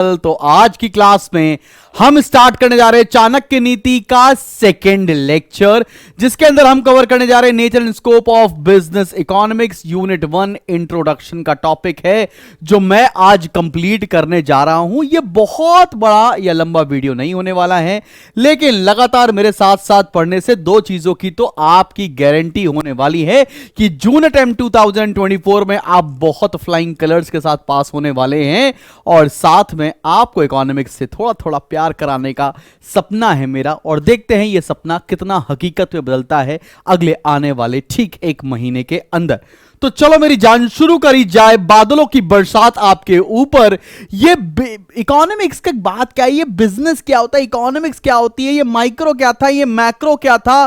तो आज की क्लास में हम स्टार्ट करने जा रहे हैं चाणक्य नीति का सेकेंड लेक्चर, जिसके अंदर हम कवर करने जा रहे हैं nature and scope of business economics unit 1 introduction का टॉपिक है, जो मैं आज कंप्लीट करने जा रहा हूं। यह बहुत बड़ा या लंबा वीडियो नहीं होने वाला है, लेकिन लगातार मेरे साथ साथ पढ़ने से दो चीजों की तो आपकी गारंटी होने वाली है कि जून अटेम्प्ट 2024 में आप बहुत फ्लाइंग कलर्स के साथ पास होने वाले हैं, और साथ में आपको इकोनॉमिक्स से थोड़ा थोड़ा प्यार कराने का सपना है मेरा। और देखते हैं यह सपना कितना हकीकत में बदलता है अगले आने वाले ठीक एक महीने के अंदर। तो चलो मेरी जान, शुरू करी जाए बादलों की बरसात आपके ऊपर। ये इकोनॉमिक्स की बात क्या है, ये बिजनेस क्या होता है, इकोनॉमिक्स क्या होती है, ये माइक्रो क्या था, ये मैक्रो क्या था।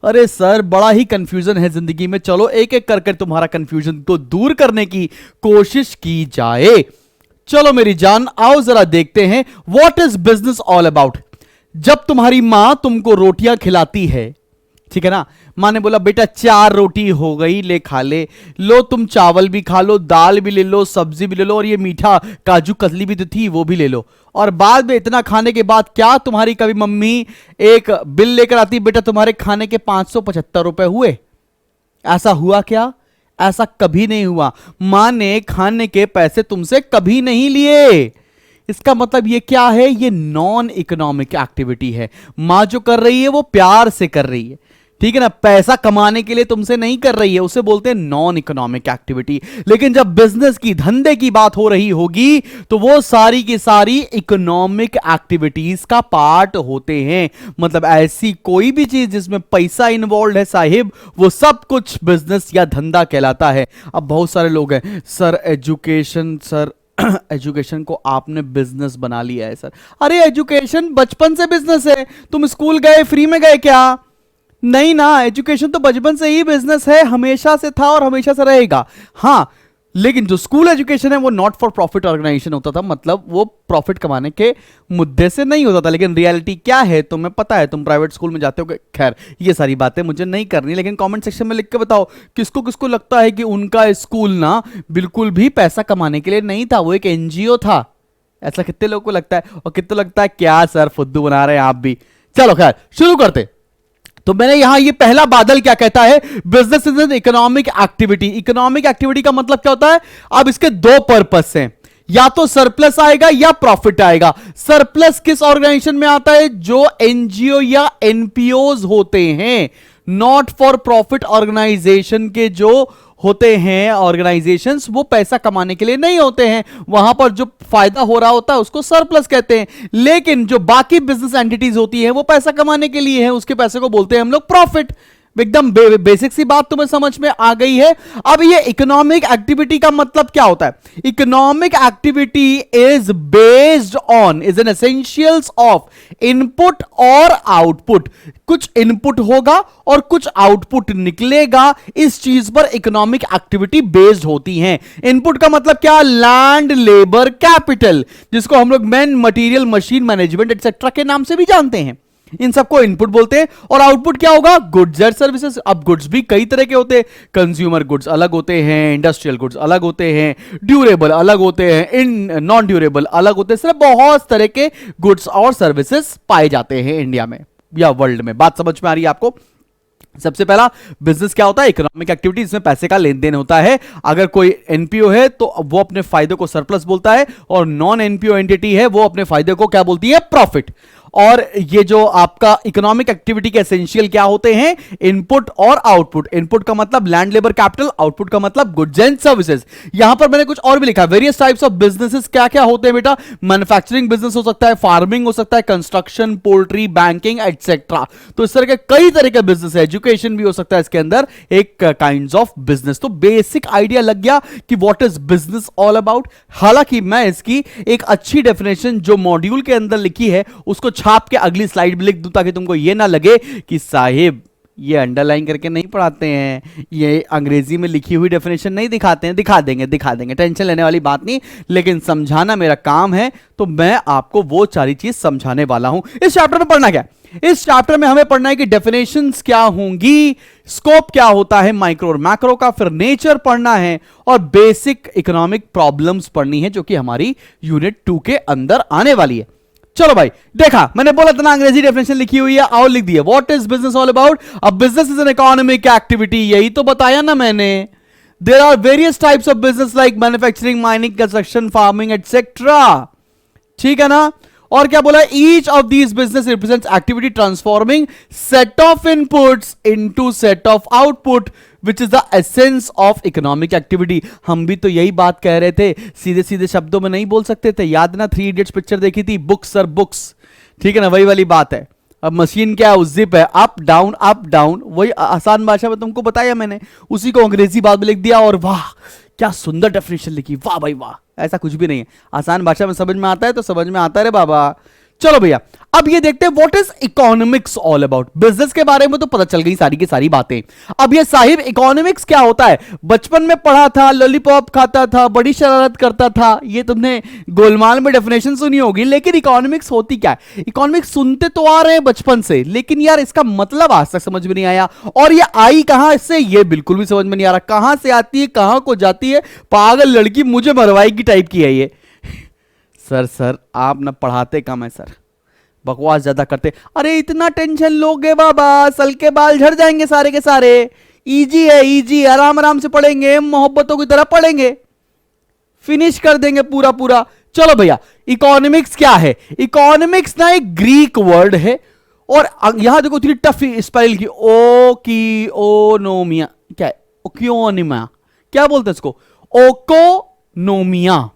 अरे सर, बड़ा ही कंफ्यूजन है जिंदगी में। चलो एक एक करके तुम्हारा कंफ्यूजन को दूर करने की कोशिश की जाए। चलो मेरी जान, आओ जरा देखते हैं what is business all about. जब तुम्हारी मां तुमको रोटियां खिलाती है, ठीक है ना, मां ने बोला बेटा 4 रोटी हो गई, ले खा ले, लो तुम चावल भी खा लो, दाल भी ले लो, सब्जी भी ले लो, और ये मीठा काजू कतली भी तो थी वो भी ले लो। और बाद में इतना खाने के बाद क्या तुम्हारी कभी मम्मी एक बिल लेकर आती, बेटा तुम्हारे खाने के 575 रुपए हुए? ऐसा हुआ क्या? ऐसा कभी नहीं हुआ। मां ने खाने के पैसे तुमसे कभी नहीं लिए। इसका मतलब ये क्या है? ये नॉन इकोनॉमिक एक्टिविटी है। मां जो कर रही है वो प्यार से कर रही है, ठीक है ना, पैसा कमाने के लिए तुमसे नहीं कर रही है, उसे बोलते हैं नॉन इकोनॉमिक एक्टिविटी। लेकिन जब बिजनेस की, धंधे की बात हो रही होगी तो वो सारी की सारी इकोनॉमिक एक्टिविटीज का पार्ट होते हैं। मतलब ऐसी कोई भी चीज जिसमें पैसा इन्वॉल्व है साहिब, वो सब कुछ बिजनेस या धंधा कहलाता है। अब बहुत सारे लोग हैं, सर एजुकेशन, सर एजुकेशन को आपने बिजनेस बना लिया है सर। अरे एजुकेशन बचपन से बिजनेस है। तुम स्कूल गए, फ्री में गए क्या? नहीं ना, एजुकेशन तो बचपन से ही बिजनेस है, हमेशा से था और हमेशा से रहेगा। हां, लेकिन जो स्कूल एजुकेशन है वो नॉट फॉर प्रॉफिट ऑर्गेनाइजेशन होता था, मतलब वो प्रॉफिट कमाने के मुद्दे से नहीं होता था। लेकिन रियलिटी क्या है तुम्हें पता है, तुम प्राइवेट स्कूल में जाते हो। खैर, ये सारी बातें मुझे नहीं करनी, लेकिन कमेंट सेक्शन में लिख के बताओ किसको किसको लगता है कि उनका स्कूल ना बिल्कुल भी पैसा कमाने के लिए नहीं था, वो एक एनजीओ था। ऐसा कितने लोगों को लगता है? और कितने लगता है क्या सर फुद्दू बना रहे हैं आप भी। चलो खैर, शुरू करते। तो मैंने यहां ये पहला बादल क्या कहता है, business is an economic activity. Economic activity का मतलब क्या होता है? अब इसके दो पर्पस हैं, या तो सरप्लस आएगा या प्रॉफिट आएगा। सरप्लस किस ऑर्गेनाइजेशन में आता है? जो एनजीओ या एनपीओज होते हैं। नॉट फॉर प्रॉफिट ऑर्गेनाइजेशन के जो होते हैं ऑर्गेनाइजेशंस, वो पैसा कमाने के लिए नहीं होते हैं। वहां पर जो फायदा हो रहा होता है उसको सरप्लस कहते हैं। लेकिन जो बाकी बिजनेस एंटिटीज होती है वो पैसा कमाने के लिए है, उसके पैसे को बोलते हैं हम लोग प्रॉफिट। एकदम बेसिक सी बात तुम्हें समझ में आ गई है। अब ये इकोनॉमिक एक्टिविटी का मतलब क्या होता है? Economic activity is based on, is an essentials of input और आउटपुट। कुछ इनपुट होगा और कुछ आउटपुट निकलेगा, इस चीज पर इकोनॉमिक एक्टिविटी बेस्ड होती है। इनपुट का मतलब क्या? लैंड, लेबर, कैपिटल, जिसको हम लोग man, material, machine management etcetera के नाम से भी जानते हैं। इन सबको इनपुट बोलते हैं। और आउटपुट क्या होगा? Goods and services. अब गुड्स भी कई तरह के होते हैं, कंज्यूमर गुड्स अलग होते हैं, इंडस्ट्रियल गुड्स अलग होते हैं, ड्यूरेबल अलग होते हैं, नॉन ड्यूरेबल अलग होते हैं। सिर्फ बहुत तरह के गुड्स और सर्विसेज पाए जाते हैं इंडिया में या वर्ल्ड में। बात समझ में आ रही है आपको? सबसे पहला, बिजनेस क्या होता है? इकोनॉमिक एक्टिविटी, इसमें पैसे का लेन देन होता है। अगर कोई एनपीओ है तो वो अपने फायदे को सरप्लस बोलता है, और नॉन एनपीओ एंटिटी है वो अपने फायदे को क्या बोलती है? प्रॉफिट। और ये जो आपका इकोनॉमिक एक्टिविटी के एसेंशियल क्या होते हैं? इनपुट और आउटपुट। इनपुट का मतलब लैंड, लेबर, कैपिटल, आउटपुट का मतलब गुड्स एंड सर्विसेज। यहां पर मैंने कुछ और भी लिखा, वेरियस टाइप्स ऑफ बिजनेसेस क्या क्या होते हैं बेटा? मैन्युफैक्चरिंग बिजनेस हो सकता है, फार्मिंग हो सकता है, कंस्ट्रक्शन, पोल्ट्री, बैंकिंग एक्सेट्रा। तो इस तरह के कई तरह के बिजनेस है। एजुकेशन भी हो सकता है इसके अंदर एक काइंड्स ऑफ बिजनेस। तो बेसिक आइडिया लग गया कि what is business all about. हालांकि मैं इसकी एक अच्छी डेफिनेशन जो मॉड्यूल के अंदर लिखी है उसको छाप के अगली स्लाइड में लिख दूं, ताकि तुमको यह ना लगे कि साहिब ये अंडरलाइन करके नहीं पढ़ाते हैं, ये अंग्रेजी में लिखी हुई डेफिनेशन नहीं दिखाते हैं। दिखा देंगे, टेंशन लेने वाली बात नहीं, लेकिन समझाना मेरा काम है, तो मैं आपको वो सारी चीज समझाने वाला हूं। इस चैप्टर में पढ़ना क्या है? इस चैप्टर में हमें पढ़ना है कि डेफिनेशंस क्या होंगी, स्कोप क्या होता है माइक्रो और मैक्रो का, फिर नेचर पढ़ना है और बेसिक इकोनॉमिक प्रॉब्लम्स पढ़नी है जो कि हमारी यूनिट 2 के अंदर आने वाली है। चलो भाई, देखा मैंने बोला था ना अंग्रेजी डेफिनेशन लिखी हुई है, और लिख दी है। What is business all about? A business is an economic activity, यही तो बताया ना मैंने। There are various types of business like manufacturing, mining, construction, farming etcetera. ठीक है ना? और क्या बोला? Each of these business represents activity transforming set of inputs into set of output which is the essence of economic activity. हम भी तो यही बात कह रहे थे, सीधे सीधे शब्दों में नहीं बोल सकते थे। याद ना, 3 इडियट्स पिक्चर देखी थी, बुक्स सर बुक्स। ठीक है ना? वही वाली बात है। अब मशीन क्या है? जिप है, अप डाउन, वही आसान भाषा में तुमको बताया मैंने, उसी को अंग्रेजी बाद में लिख दिया। और वाह क्या सुंदर डेफिनेशन लिखी, वाह भाई वाह। ऐसा कुछ भी नहीं है, आसान भाषा में समझ में आता है तो समझ में आता है रे बाबा। चलो भैया, अब ये देखते हैं what is economics all about. Business के बारे में तो पता चल गई सारी की सारी बातें। अब ये साहिब इकोनॉमिक्स क्या होता है? बचपन में पढ़ा था, लॉलीपॉप खाता था, बड़ी शरारत करता था, ये तुमने गोलमाल में डेफिनेशन सुनी होगी। लेकिन इकोनॉमिक्स होती क्या है? इकोनॉमिक्स सुनते तो आ रहे हैं बचपन से, लेकिन यार इसका मतलब आज तक समझ में नहीं आया। और ये आई कहां से, ये बिल्कुल भी समझ में नहीं आ रहा। कहां से आती है, कहां को जाती है? पागल लड़की मुझे मरवाएगी टाइप की है ये। सर आप ना पढ़ाते कम है सर, बकवास ज्यादा करते। अरे इतना टेंशन लोगे बाबा, सल के बाल झड़ जाएंगे सारे के सारे। इजी है, इजी, आराम आराम से पढ़ेंगे, मोहब्बतों की तरह पढ़ेंगे, फिनिश कर देंगे पूरा पूरा। चलो भैया, इकोनॉमिक्स क्या है? इकोनॉमिक्स ना एक ग्रीक वर्ड है, और यहां देखो इतनी टफ स्पेल की, ओ की ओनोमिया, क्या है? ओक्योनिमा, क्या बोलते हैं इसको? ओकोनोमिया,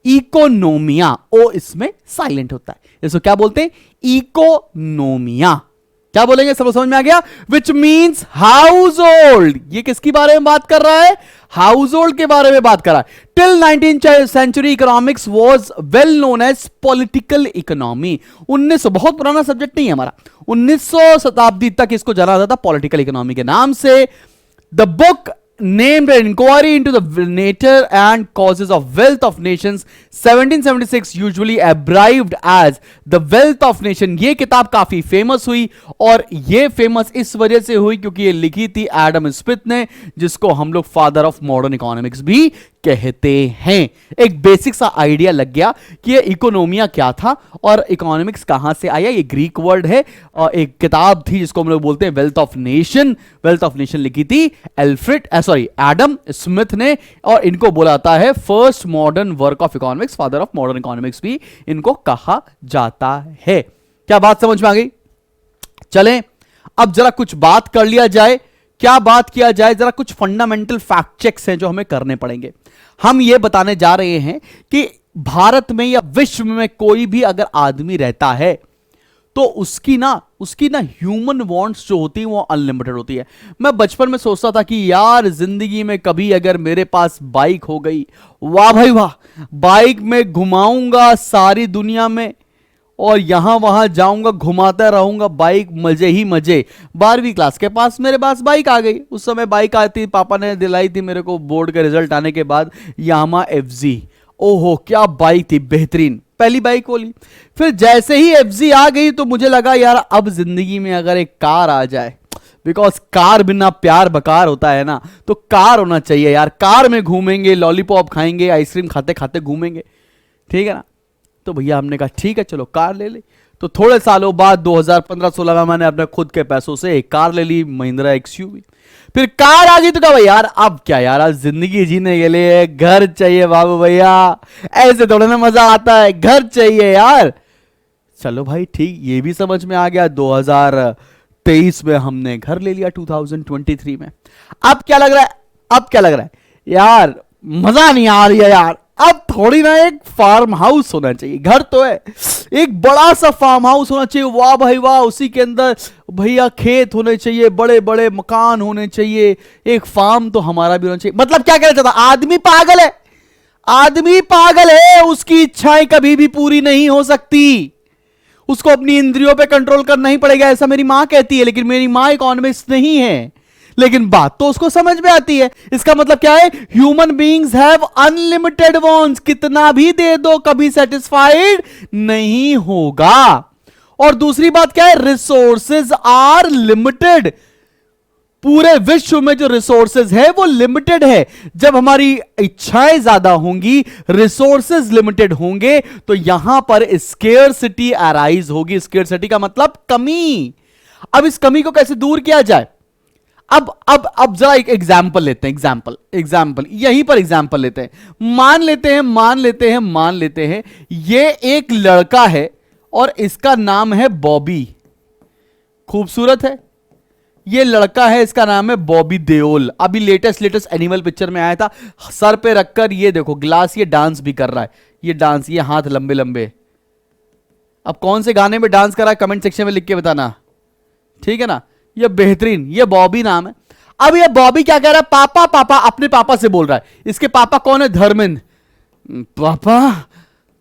इकोनोमिया, ओ इसमें साइलेंट होता है, इसको क्या बोलते हैं? इकोनोमिया। क्या बोलेंगे? सब समझ में आ गया? Which means house hold. ये किसकी बारे में बात कर रहा है? हाउस होल्ड के बारे में बात कर रहा है। Till 19th century economics was well known as political economy. 1900, बहुत पुराना सब्जेक्ट नहीं है हमारा, 1900 शताब्दी तक इसको जाना जाता था पॉलिटिकल इकोनॉमी के नाम से। The book named an inquiry into the nature and causes of wealth of nations 1776 usually abbreviated as the wealth of nation। ये किताब काफी फेमस हुई, और ये फेमस इस वजह से हुई क्योंकि ये लिखी थी एडम स्मिथ ने, जिसको हम लोग फादर ऑफ मॉडर्न इकोनॉमिक्स भी कहते हैं। एक बेसिक सा आइडिया लग गया कि ये इकोनोमिया क्या था और इकोनॉमिक्स कहां से आया। ये ग्रीक वर्ड है, और एक किताब थी जिसको हम लोग बोलते हैं wealth of nation. Wealth of nation लिखी थी एडम स्मिथ ने, और इनको बोला जाता है first modern work of economics, father of modern economics भी इनको कहा जाता है। क्या बात समझ में आ गई? चलें अब जरा कुछ बात कर लिया जाए। क्या बात किया जाए? जरा कुछ फंडामेंटल फैक्ट चेक्स हैं जो हमें करने पड़ेंगे। हम ये बताने जा रहे हैं कि भारत में या विश्व में कोई भी अगर आदमी रहता है तो उसकी ना ह्यूमन वांट्स जो होती है वो अनलिमिटेड होती है। मैं बचपन में सोचता था कि यार जिंदगी में कभी अगर मेरे पास बाइक हो गई, वाह भाई वाह, बाइक में घुमाऊंगा सारी दुनिया में और यहां वहां जाऊंगा, घुमाता रहूंगा, बाइक मजे ही मजे। 12वीं क्लास के पास मेरे पास बाइक आ गई। उस समय बाइक आती, पापा ने दिलाई थी मेरे को बोर्ड के रिजल्ट आने के बाद, यामा FZ। ओहो क्या बाइक थी, बेहतरीन, पहली बाइक वो ली। फिर जैसे ही FZ आ गई तो मुझे लगा यार अब जिंदगी में अगर एक कार आ जाए, बिकॉज कार बिना प्यार बकार होता है ना, तो कार होना चाहिए यार। कार में घूमेंगे, लॉलीपॉप खाएंगे, आइसक्रीम खाते खाते घूमेंगे, ठीक है ना। तो भैया हमने कहा ठीक है चलो कार ले ले। तो थोड़े सालों बाद 2015-16 में मैंने अपने खुद के पैसों से एक कार ले ली, महिंद्रा XUV। फिर कार आ गई तो कहा भाई यार अब क्या यार, आज जिंदगी जीने के लिए घर चाहिए बाबू भैया, ऐसे थोड़ा ना मजा आता है, घर चाहिए यार। चलो भाई ठीक, ये भी समझ में आ गया। 2023 में हमने घर ले लिया, 2023 में। अब क्या लग रहा है यार, मजा नहीं आ रही है यार। अब थोड़ी ना एक फार्म हाउस होना चाहिए, घर तो है, एक बड़ा सा फार्म हाउस होना चाहिए, वाह भाई वाह। उसी के अंदर भैया खेत होने चाहिए, बड़े बड़े मकान होने चाहिए, एक फार्म तो हमारा भी होना चाहिए। मतलब क्या कहना चाहता, आदमी पागल है, उसकी इच्छाएं कभी भी पूरी नहीं हो सकती। उसको अपनी इंद्रियों पे कंट्रोल करना ही पड़ेगा, ऐसा मेरी मां कहती है, लेकिन मेरी मां इकोनॉमिस्ट नहीं है, लेकिन बात तो उसको समझ में आती है। इसका मतलब क्या है? Human beings have unlimited wants, कितना भी दे दो कभी सेटिस्फाइड नहीं होगा। और दूसरी बात क्या है? Resources are limited. पूरे विश्व में जो रिसोर्सेज है वो लिमिटेड है। जब हमारी इच्छाएं ज्यादा होंगी, रिसोर्सेज लिमिटेड होंगे, तो यहां पर स्केर्सिटी अराइज होगी। स्केर्सिटी का मतलब कमी। अब इस कमी को कैसे दूर किया जाए? अब जरा एक एग्जाम्पल लेते हैं। एग्जाम्पल यहीं पर एग्जाम्पल लेते हैं। मान लेते हैं ये एक लड़का है और इसका नाम है बॉबी। खूबसूरत है ये लड़का है, इसका नाम है बॉबी देओल। अभी लेटेस्ट एनिमल पिक्चर में आया था। सर पे रखकर ये देखो ग्लास, ये डांस भी कर रहा है। ये डांस, ये हाथ लंबे लंबे। अब कौन से गाने में डांस कर रहा है कमेंट सेक्शन में लिख के बताना, ठीक है ना? ये बेहतरीन, ये बॉबी नाम है। अब ये बॉबी क्या कह रहा है? पापा पापा, अपने पापा से बोल रहा है। इसके पापा कौन है? धर्मेंद्र। पापा,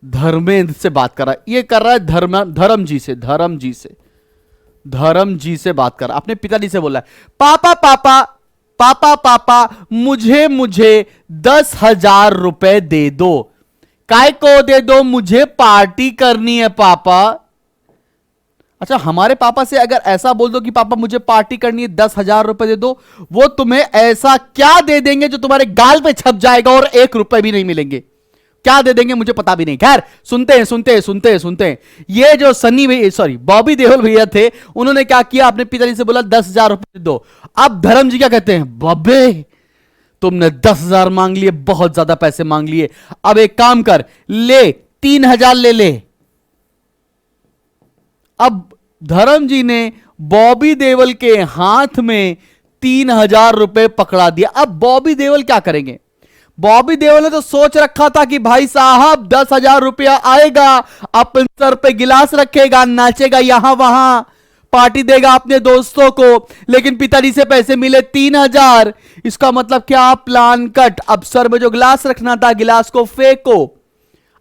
धर्मेंद्र से बात कर रहा है। ये कर रहा है धर्म जी से बात कर रहा है। अपने पिताजी से बोल रहा है, पापा पापा पापा पापा मुझे 10,000 रुपए दे दो। काय को दे दो? मुझे पार्टी करनी है पापा। अच्छा, हमारे पापा से अगर ऐसा बोल दो कि पापा मुझे पार्टी करनी है, 10,000 रुपए दे दो, वो तुम्हें ऐसा क्या दे देंगे जो तुम्हारे गाल पे छप जाएगा और 1 रुपए भी नहीं मिलेंगे? क्या दे देंगे मुझे पता भी नहीं। खैर, सुनते हैं। ये जो बॉबी देओल भैया थे, उन्होंने क्या किया? अपने पिताजी से बोला 10,000 रुपए दो। अब धर्म जी क्या कहते हैं? बब्बे, तुमने 10,000 मांग लिए, बहुत ज्यादा पैसे मांग लिए। अब एक काम कर, ले 3,000 ले। अब धर्म जी ने बॉबी देओल के हाथ में 3,000 रुपए पकड़ा दिया। अब बॉबी देओल क्या करेंगे? बॉबी देओल ने तो सोच रखा था कि भाई साहब 10,000 रुपया आएगा, अपने सर पे गिलास रखेगा, नाचेगा, यहां वहां पार्टी देगा अपने दोस्तों को। लेकिन पिताजी से पैसे मिले 3,000। इसका मतलब क्या? Plan cut. अब सर में जो गिलास रखना था, गिलास को फेंको।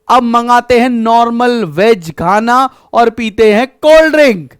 अब मंगाते हैं नॉर्मल वेज खाना और पीते हैं कोल्ड ड्रिंक।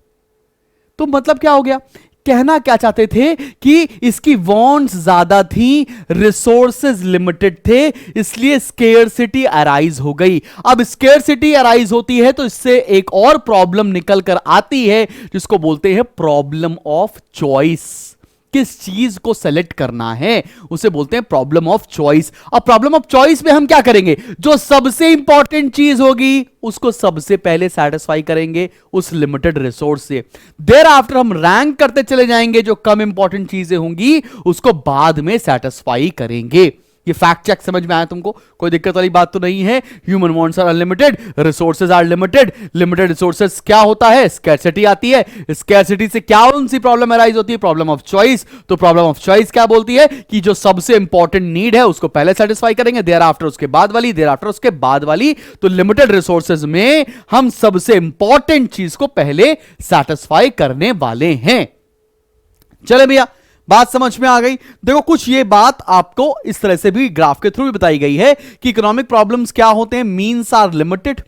तो मतलब क्या हो गया? कहना क्या चाहते थे कि इसकी वांट्स ज्यादा थी, रिसोर्सेज लिमिटेड थे, इसलिए स्केर्सिटी अराइज हो गई। अब स्केर्सिटी अराइज होती है तो इससे एक और प्रॉब्लम निकल कर आती है, जिसको बोलते हैं प्रॉब्लम ऑफ चॉइस। किस चीज को सेलेक्ट करना है उसे बोलते हैं प्रॉब्लम ऑफ चॉइस। अब प्रॉब्लम ऑफ चॉइस में हम क्या करेंगे? जो सबसे इंपॉर्टेंट चीज होगी उसको सबसे पहले सेटिस्फाई करेंगे उस लिमिटेड रिसोर्स से। देयर आफ्टर हम रैंक करते चले जाएंगे, जो कम इंपॉर्टेंट चीजें होंगी उसको बाद में सेटिस्फाई करेंगे। ये फैक्ट चेक समझ में आया तुमको? कोई दिक्कत वाली बात तो नहीं है। Human wants are unlimited, resources are limited. Limited resources क्या होता है? स्कैर्सिटी आती है। स्कैर्सिटी से क्या कौन सी प्रॉब्लम अराइज होती है? Problem of choice. तो प्रॉब्लम ऑफ चॉइस क्या बोलती है कि जो सबसे इंपॉर्टेंट नीड है उसको पहले सेटिस्फाई करेंगे, देयर आफ्टर उसके बाद वाली, देयर आफ्टर उसके बाद वाली। तो लिमिटेड रिसोर्सेज में हम सबसे इंपॉर्टेंट चीज को पहले सेटिस्फाई करने वाले हैं। चले भैया, बात समझ में आ गई? देखो, कुछ ये बात आपको इस तरह से भी ग्राफ के थ्रू भी बताई गई है कि इकोनॉमिक प्रॉब्लम्स क्या होते हैं। Means are limited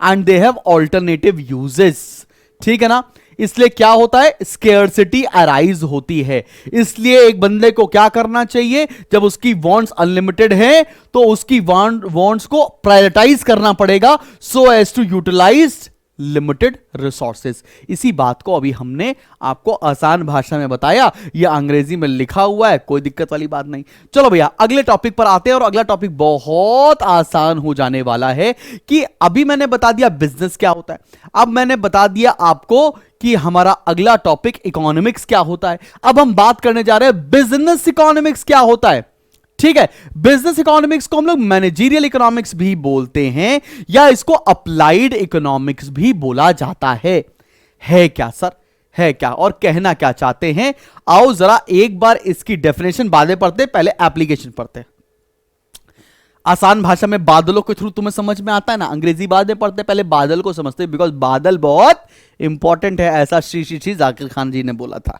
and they have alternative uses, ठीक है ना? इसलिए क्या होता है? स्केर्सिटी अराइज होती है। इसलिए एक बंदे को क्या करना चाहिए? जब उसकी वांट्स अनलिमिटेड है तो उसकी वांट्स को प्रायोरिटाइज करना पड़ेगा, so as to utilise limited resources. इसी बात को अभी हमने आपको आसान भाषा में बताया। यह अंग्रेजी में लिखा हुआ है, कोई दिक्कत वाली बात नहीं। चलो भैया, अगले टॉपिक पर आते हैं और अगला टॉपिक बहुत आसान हो जाने वाला है। कि अभी मैंने बता दिया बिजनेस क्या होता है, अब मैंने बता दिया आपको कि हमारा अगला टॉपिक इकोनॉमिक्स क्या होता है। अब हम बात करने जा रहे हैं बिजनेस इकोनॉमिक्स क्या होता है। ठीक है, बिजनेस इकोनॉमिक्स को हम लोग मैनेजरियल इकोनॉमिक्स भी बोलते हैं या इसको अप्लाइड इकोनॉमिक्स भी बोला जाता है। क्या सर? है क्या और कहना क्या चाहते हैं? आओ जरा एक बार इसकी डेफिनेशन बातें पढ़ते, पहले एप्लीकेशन पढ़ते। आसान भाषा में बादलों के थ्रू तुम्हें समझ में आता है ना। अंग्रेजी बाद में पढ़ते, पहले बादल को समझते, बिकॉज बादल बहुत इंपॉर्टेंट है, ऐसा श्री जाकिर खान जी ने बोला था।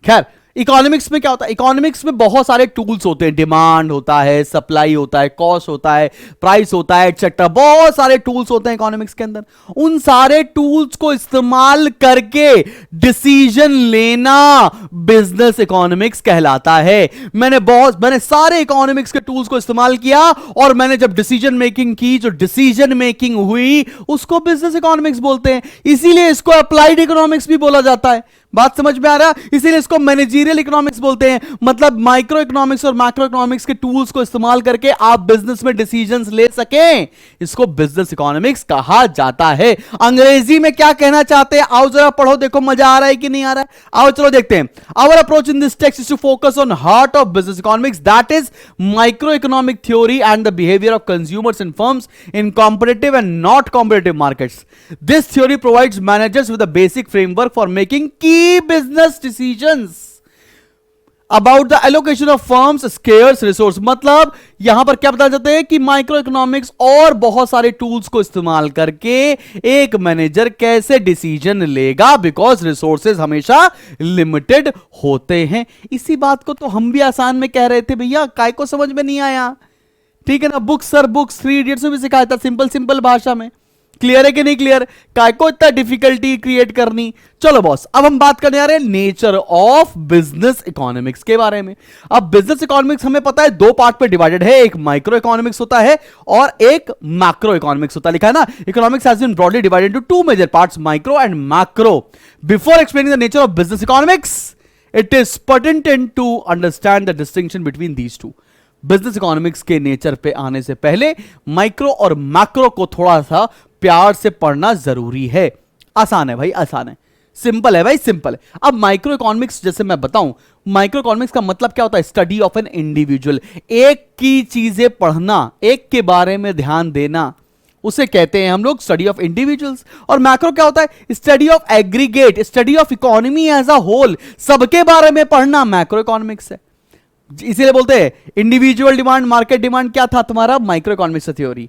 खैर, इकोनॉमिक्स में क्या होता है, इकोनॉमिक्स में बहुत सारे टूल्स होते हैं, डिमांड होता है, सप्लाई होता है, कॉस्ट होता है, प्राइस होता है, एटसेट्रा, बहुत सारे टूल्स होते हैं इकोनॉमिक्स के अंदर। उन सारे टूल्स को इस्तेमाल करके डिसीजन लेना बिजनेस इकोनॉमिक्स कहलाता है। मैंने सारे इकोनॉमिक्स के टूल्स को इस्तेमाल किया और मैंने जब डिसीजन मेकिंग की, जो डिसीजन मेकिंग हुई उसको बिजनेस इकोनॉमिक्स बोलते हैं। इसीलिए इसको अप्लाइड इकोनॉमिक्स भी बोला जाता है। बात समझ में आ रहा है? इसीलिए इसको मैनेजरियल इकोनॉमिक्स बोलते हैं। मतलब माइक्रो इकोनॉमिक्स और मैक्रो इकोनॉमिक्स के टूल्स को इस्तेमाल करके आप बिजनेस में डिसीजंस ले सकें, इसको बिजनेस इकोनॉमिक्स कहा जाता है। अंग्रेजी में क्या कहना चाहते हैं, आओ जरा पढ़ो, देखो मजा आ रहा है कि नहीं आ रहा है। आओ चलो देखते हैं। Our approach in this text is to focus on heart of business economics, that is micro economic theory and the behaviour of consumers and firms in competitive and not competitive markets. This theory provides managers with a basic framework for making key business decisions about the allocation of firms scarce resource। मतलब यहां पर क्या बताना चाहते हैं कि micro economics और बहुत सारे टूल्स को इस्तेमाल करके एक मैनेजर कैसे डिसीजन लेगा, बिकॉज रिसोर्सेज हमेशा लिमिटेड होते हैं। इसी बात को तो हम भी आसान में कह रहे थे भैया, काय को समझ में नहीं आया? ठीक है ना, बुक्स सर बुक्स 3 इडियट्स में भी सिखाया था सिंपल सिंपल भाषा में। क्लियर है कि नहीं क्लियर? काय को इतना डिफिकल्टी क्रिएट करनी। चलो बॉस, अब हम बात करने आ रहे हैं नेचर ऑफ बिजनेस इकोनॉमिक्स के बारे में। अब बिजनेस इकोनॉमिक्स हमें पता है 2 पार्ट पे डिवाइडेड है, एक माइक्रो इकोनॉमिक्स होता है और एक मैक्रो इकोनॉमिक्स होता है। लिखा है ना, economics has been broadly divided into 2 major parts, micro and macro. Before explaining the nature of business economics, it is pertinent to understand the distinction between these two. Business economics के nature पे आने से पहले micro और macro को थोड़ा सा प्यार से पढ़ना जरूरी है। आसान है भाई, आसान है, सिंपल है भाई, सिंपल है। अब माइक्रो इकोनॉमिक्स जैसे मैं बताऊं, माइक्रो इकोनॉमिक्स का मतलब क्या होता है? स्टडी ऑफ एन इंडिविजुअल, एक की चीजें पढ़ना, एक के बारे में ध्यान देना, उसे कहते हैं हम लोग स्टडी ऑफ इंडिविजुअल्स। और मैक्रो क्या होता है? Study of aggregate, study of economy as a whole, सबके बारे में पढ़ना मैक्रो इकोनॉमिक्स है। इसीलिए बोलते हैं इंडिविजुअल डिमांड, मार्केट डिमांड क्या था तुम्हारा? Micro economics theory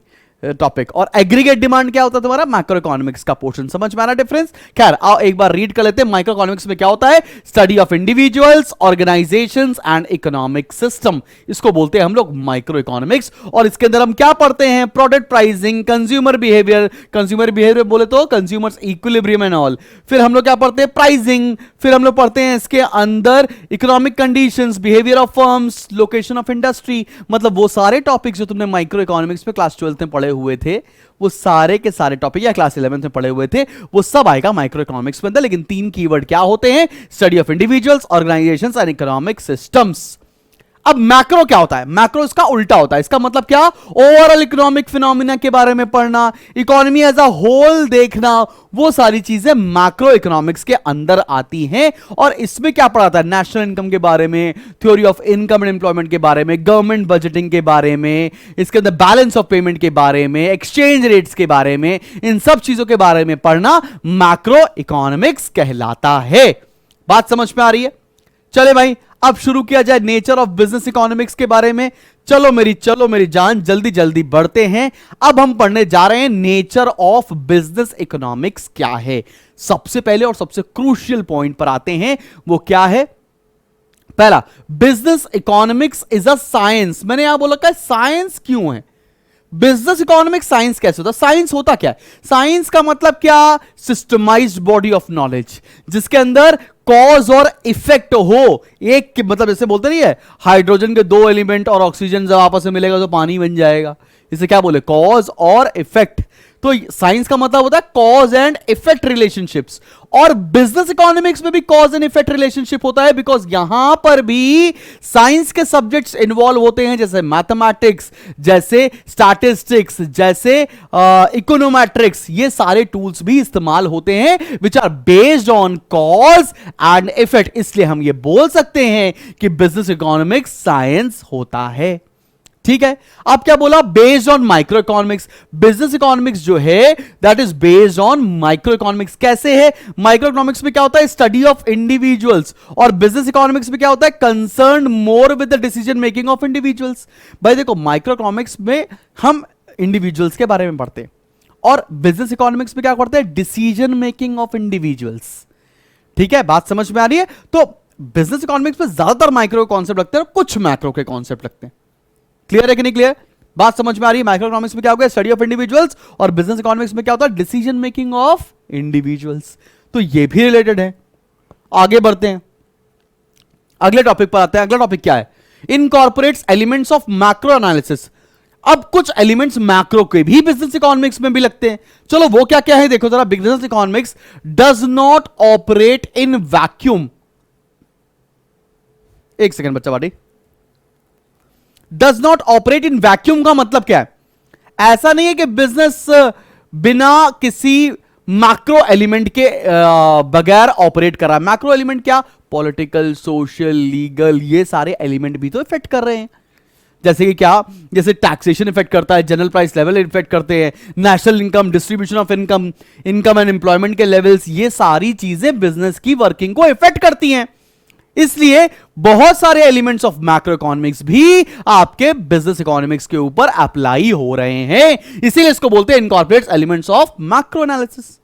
topic. और एग्रीगेट डिमांड क्या होता है तुम्हारा? मैक्रो इकोनॉमिक्स का पोर्शन। समझ में आ रहा डिफरेंस? खैर आओ एक बार रीड कर लेते हैं। माइक्रो इकोनॉमिक्स में क्या होता है? Study of individuals, organisations and economic system, इसको बोलते हैं हम लोग माइक्रो इकोनॉमिक्स। और इसके अंदर हम क्या पढ़ते हैं? प्रोडक्ट प्राइसिंग, कंज्यूमर बिहेवियर बोले तो कंज्यूमर्स इक्विलिब्रियम एंड ऑल। फिर हम लोग क्या पढ़ते हैं? प्राइसिंग। फिर हम लोग पढ़ते हैं इसके अंदर economic conditions, behaviour of firms, location of industry. मतलब वो सारे टॉपिक्स जो तुमने माइक्रो इकोनॉमिक्स में क्लास 12 में पढ़े हुए थे, वो सारे के सारे टॉपिक, या क्लास 11 में पढ़े हुए थे, वो सब आएगा माइक्रो इकोनॉमिक्स में अंदर। लेकिन 3 कीवर्ड क्या होते हैं? Study of individuals, organisations and economic systems. अब मैक्रो क्या होता है? मैक्रो इसका उल्टा होता है। इसका मतलब क्या? ओवरऑल इकोनॉमिक फिनोमिना के बारे में पढ़ना, इकोनॉमी एज अ होल देखना, वो सारी चीजें मैक्रो इकोनॉमिक्स के अंदर आती हैं। और इसमें क्या पढ़ाता है? नेशनल इनकम के बारे में, theory of income and employment के बारे में, गवर्नमेंट बजटिंग के बारे में, इसके अंदर बैलेंस ऑफ पेमेंट के बारे में, एक्सचेंज रेट्स के बारे में, इन सब चीजों के बारे में पढ़ना मैक्रो इकोनॉमिक्स कहलाता है। बात समझ में आ रही है? चले भाई, अब शुरू किया जाए नेचर ऑफ बिजनेस इकोनॉमिक्स के बारे में। चलो मेरी जान, जल्दी जल्दी बढ़ते हैं। अब हम पढ़ने जा रहे हैं नेचर ऑफ बिजनेस इकोनॉमिक्स क्या है। सबसे पहले और सबसे क्रूशियल पॉइंट पर आते हैं, वो क्या है? पहला, business economics is a science. मैंने यहां बोला कि साइंस क्यों है? बिजनेस इकोनॉमिक्स साइंस कैसे होता है? साइंस होता क्या है? साइंस का मतलब क्या? सिस्टमाइज्ड बॉडी ऑफ नॉलेज, जिसके अंदर कॉज और इफेक्ट हो। एक मतलब जैसे बोलते नहीं है, हाइड्रोजन के 2 एलिमेंट और ऑक्सीजन जब आपस में मिलेगा तो पानी बन जाएगा। इसे क्या बोले? कॉज और इफेक्ट। तो साइंस का मतलब होता है कॉज एंड इफेक्ट रिलेशनशिप्स। और बिजनेस इकोनॉमिक्स में भी कॉज एंड इफेक्ट रिलेशनशिप होता है, बिकॉज यहां पर भी साइंस के सब्जेक्ट्स इन्वॉल्व होते हैं, जैसे मैथमेटिक्स, जैसे स्टैटिस्टिक्स, जैसे इकोनोमेट्रिक्स। ये सारे टूल्स भी इस्तेमाल होते हैं which are based on cause and effect. इसलिए हम ये बोल सकते हैं कि बिजनेस इकोनॉमिक्स साइंस होता है। ठीक है, आप क्या बोला? Based on micro economics. Business economics जो है that is based on micro economics. कैसे है? माइक्रो इकोनॉमिक्स में क्या होता है? Study of individuals. और बिजनेस इकोनॉमिक्स में क्या होता है? Concern more with the decision making of individuals. भाई देखो, माइक्रो इकोनॉमिक्स में हम इंडिविजुअल्स के बारे में पढ़ते हैं और बिजनेस इकोनॉमिक्स में क्या पढ़ते हैं? Decision making of individuals. ठीक है, बात समझ में आ रही है? तो बिजनेस इकोनॉमिक्स में ज्यादातर माइक्रो कॉन्सेप्ट लगते हैं और कुछ मैक्रो के कॉन्सेप्ट लगते हैं। क्लियर है कि नहीं क्लियर? बात समझ में आ रही है? माइक्रो इकोनॉमिक्स में क्या होगा? स्टडी ऑफ इंडिविजुअल्स, और बिजनेस इकोनॉमिक्स में क्या होता है? Decision making of individuals. तो ये भी रिलेटेड है। आगे बढ़ते हैं, अगले टॉपिक पर आते हैं। अगला टॉपिक क्या है? Incorporates elements of macro analysis. अब कुछ एलिमेंट्स मैक्रो के भी बिजनेस इकोनॉमिक्स में भी लगते हैं। चलो वो क्या क्या है देखो जरा। Business economics does not operate in vacuum. एक सेकंड बच्चा बाटी। Does not operate in vacuum का मतलब क्या है? ऐसा नहीं है कि बिजनेस बिना किसी मैक्रो एलिमेंट के बगैर ऑपरेट कर रहा है। मैक्रो एलिमेंट क्या? पॉलिटिकल, सोशल, लीगल, ये सारे एलिमेंट भी तो इफेक्ट कर रहे हैं। जैसे कि क्या? जैसे टैक्सेशन इफेक्ट करता है, जनरल प्राइस लेवल इफेक्ट करते हैं, national income, distribution of income, income and employment के लेवल्स, ये सारी चीजें बिजनेस की वर्किंग को इफेक्ट करती हैं। इसलिए बहुत सारे एलिमेंट्स ऑफ मैक्रो इकोनॉमिक्स भी आपके बिजनेस इकोनॉमिक्स के ऊपर अप्लाई हो रहे हैं। इसीलिए इसको बोलते हैं incorporates elements of macro analysis.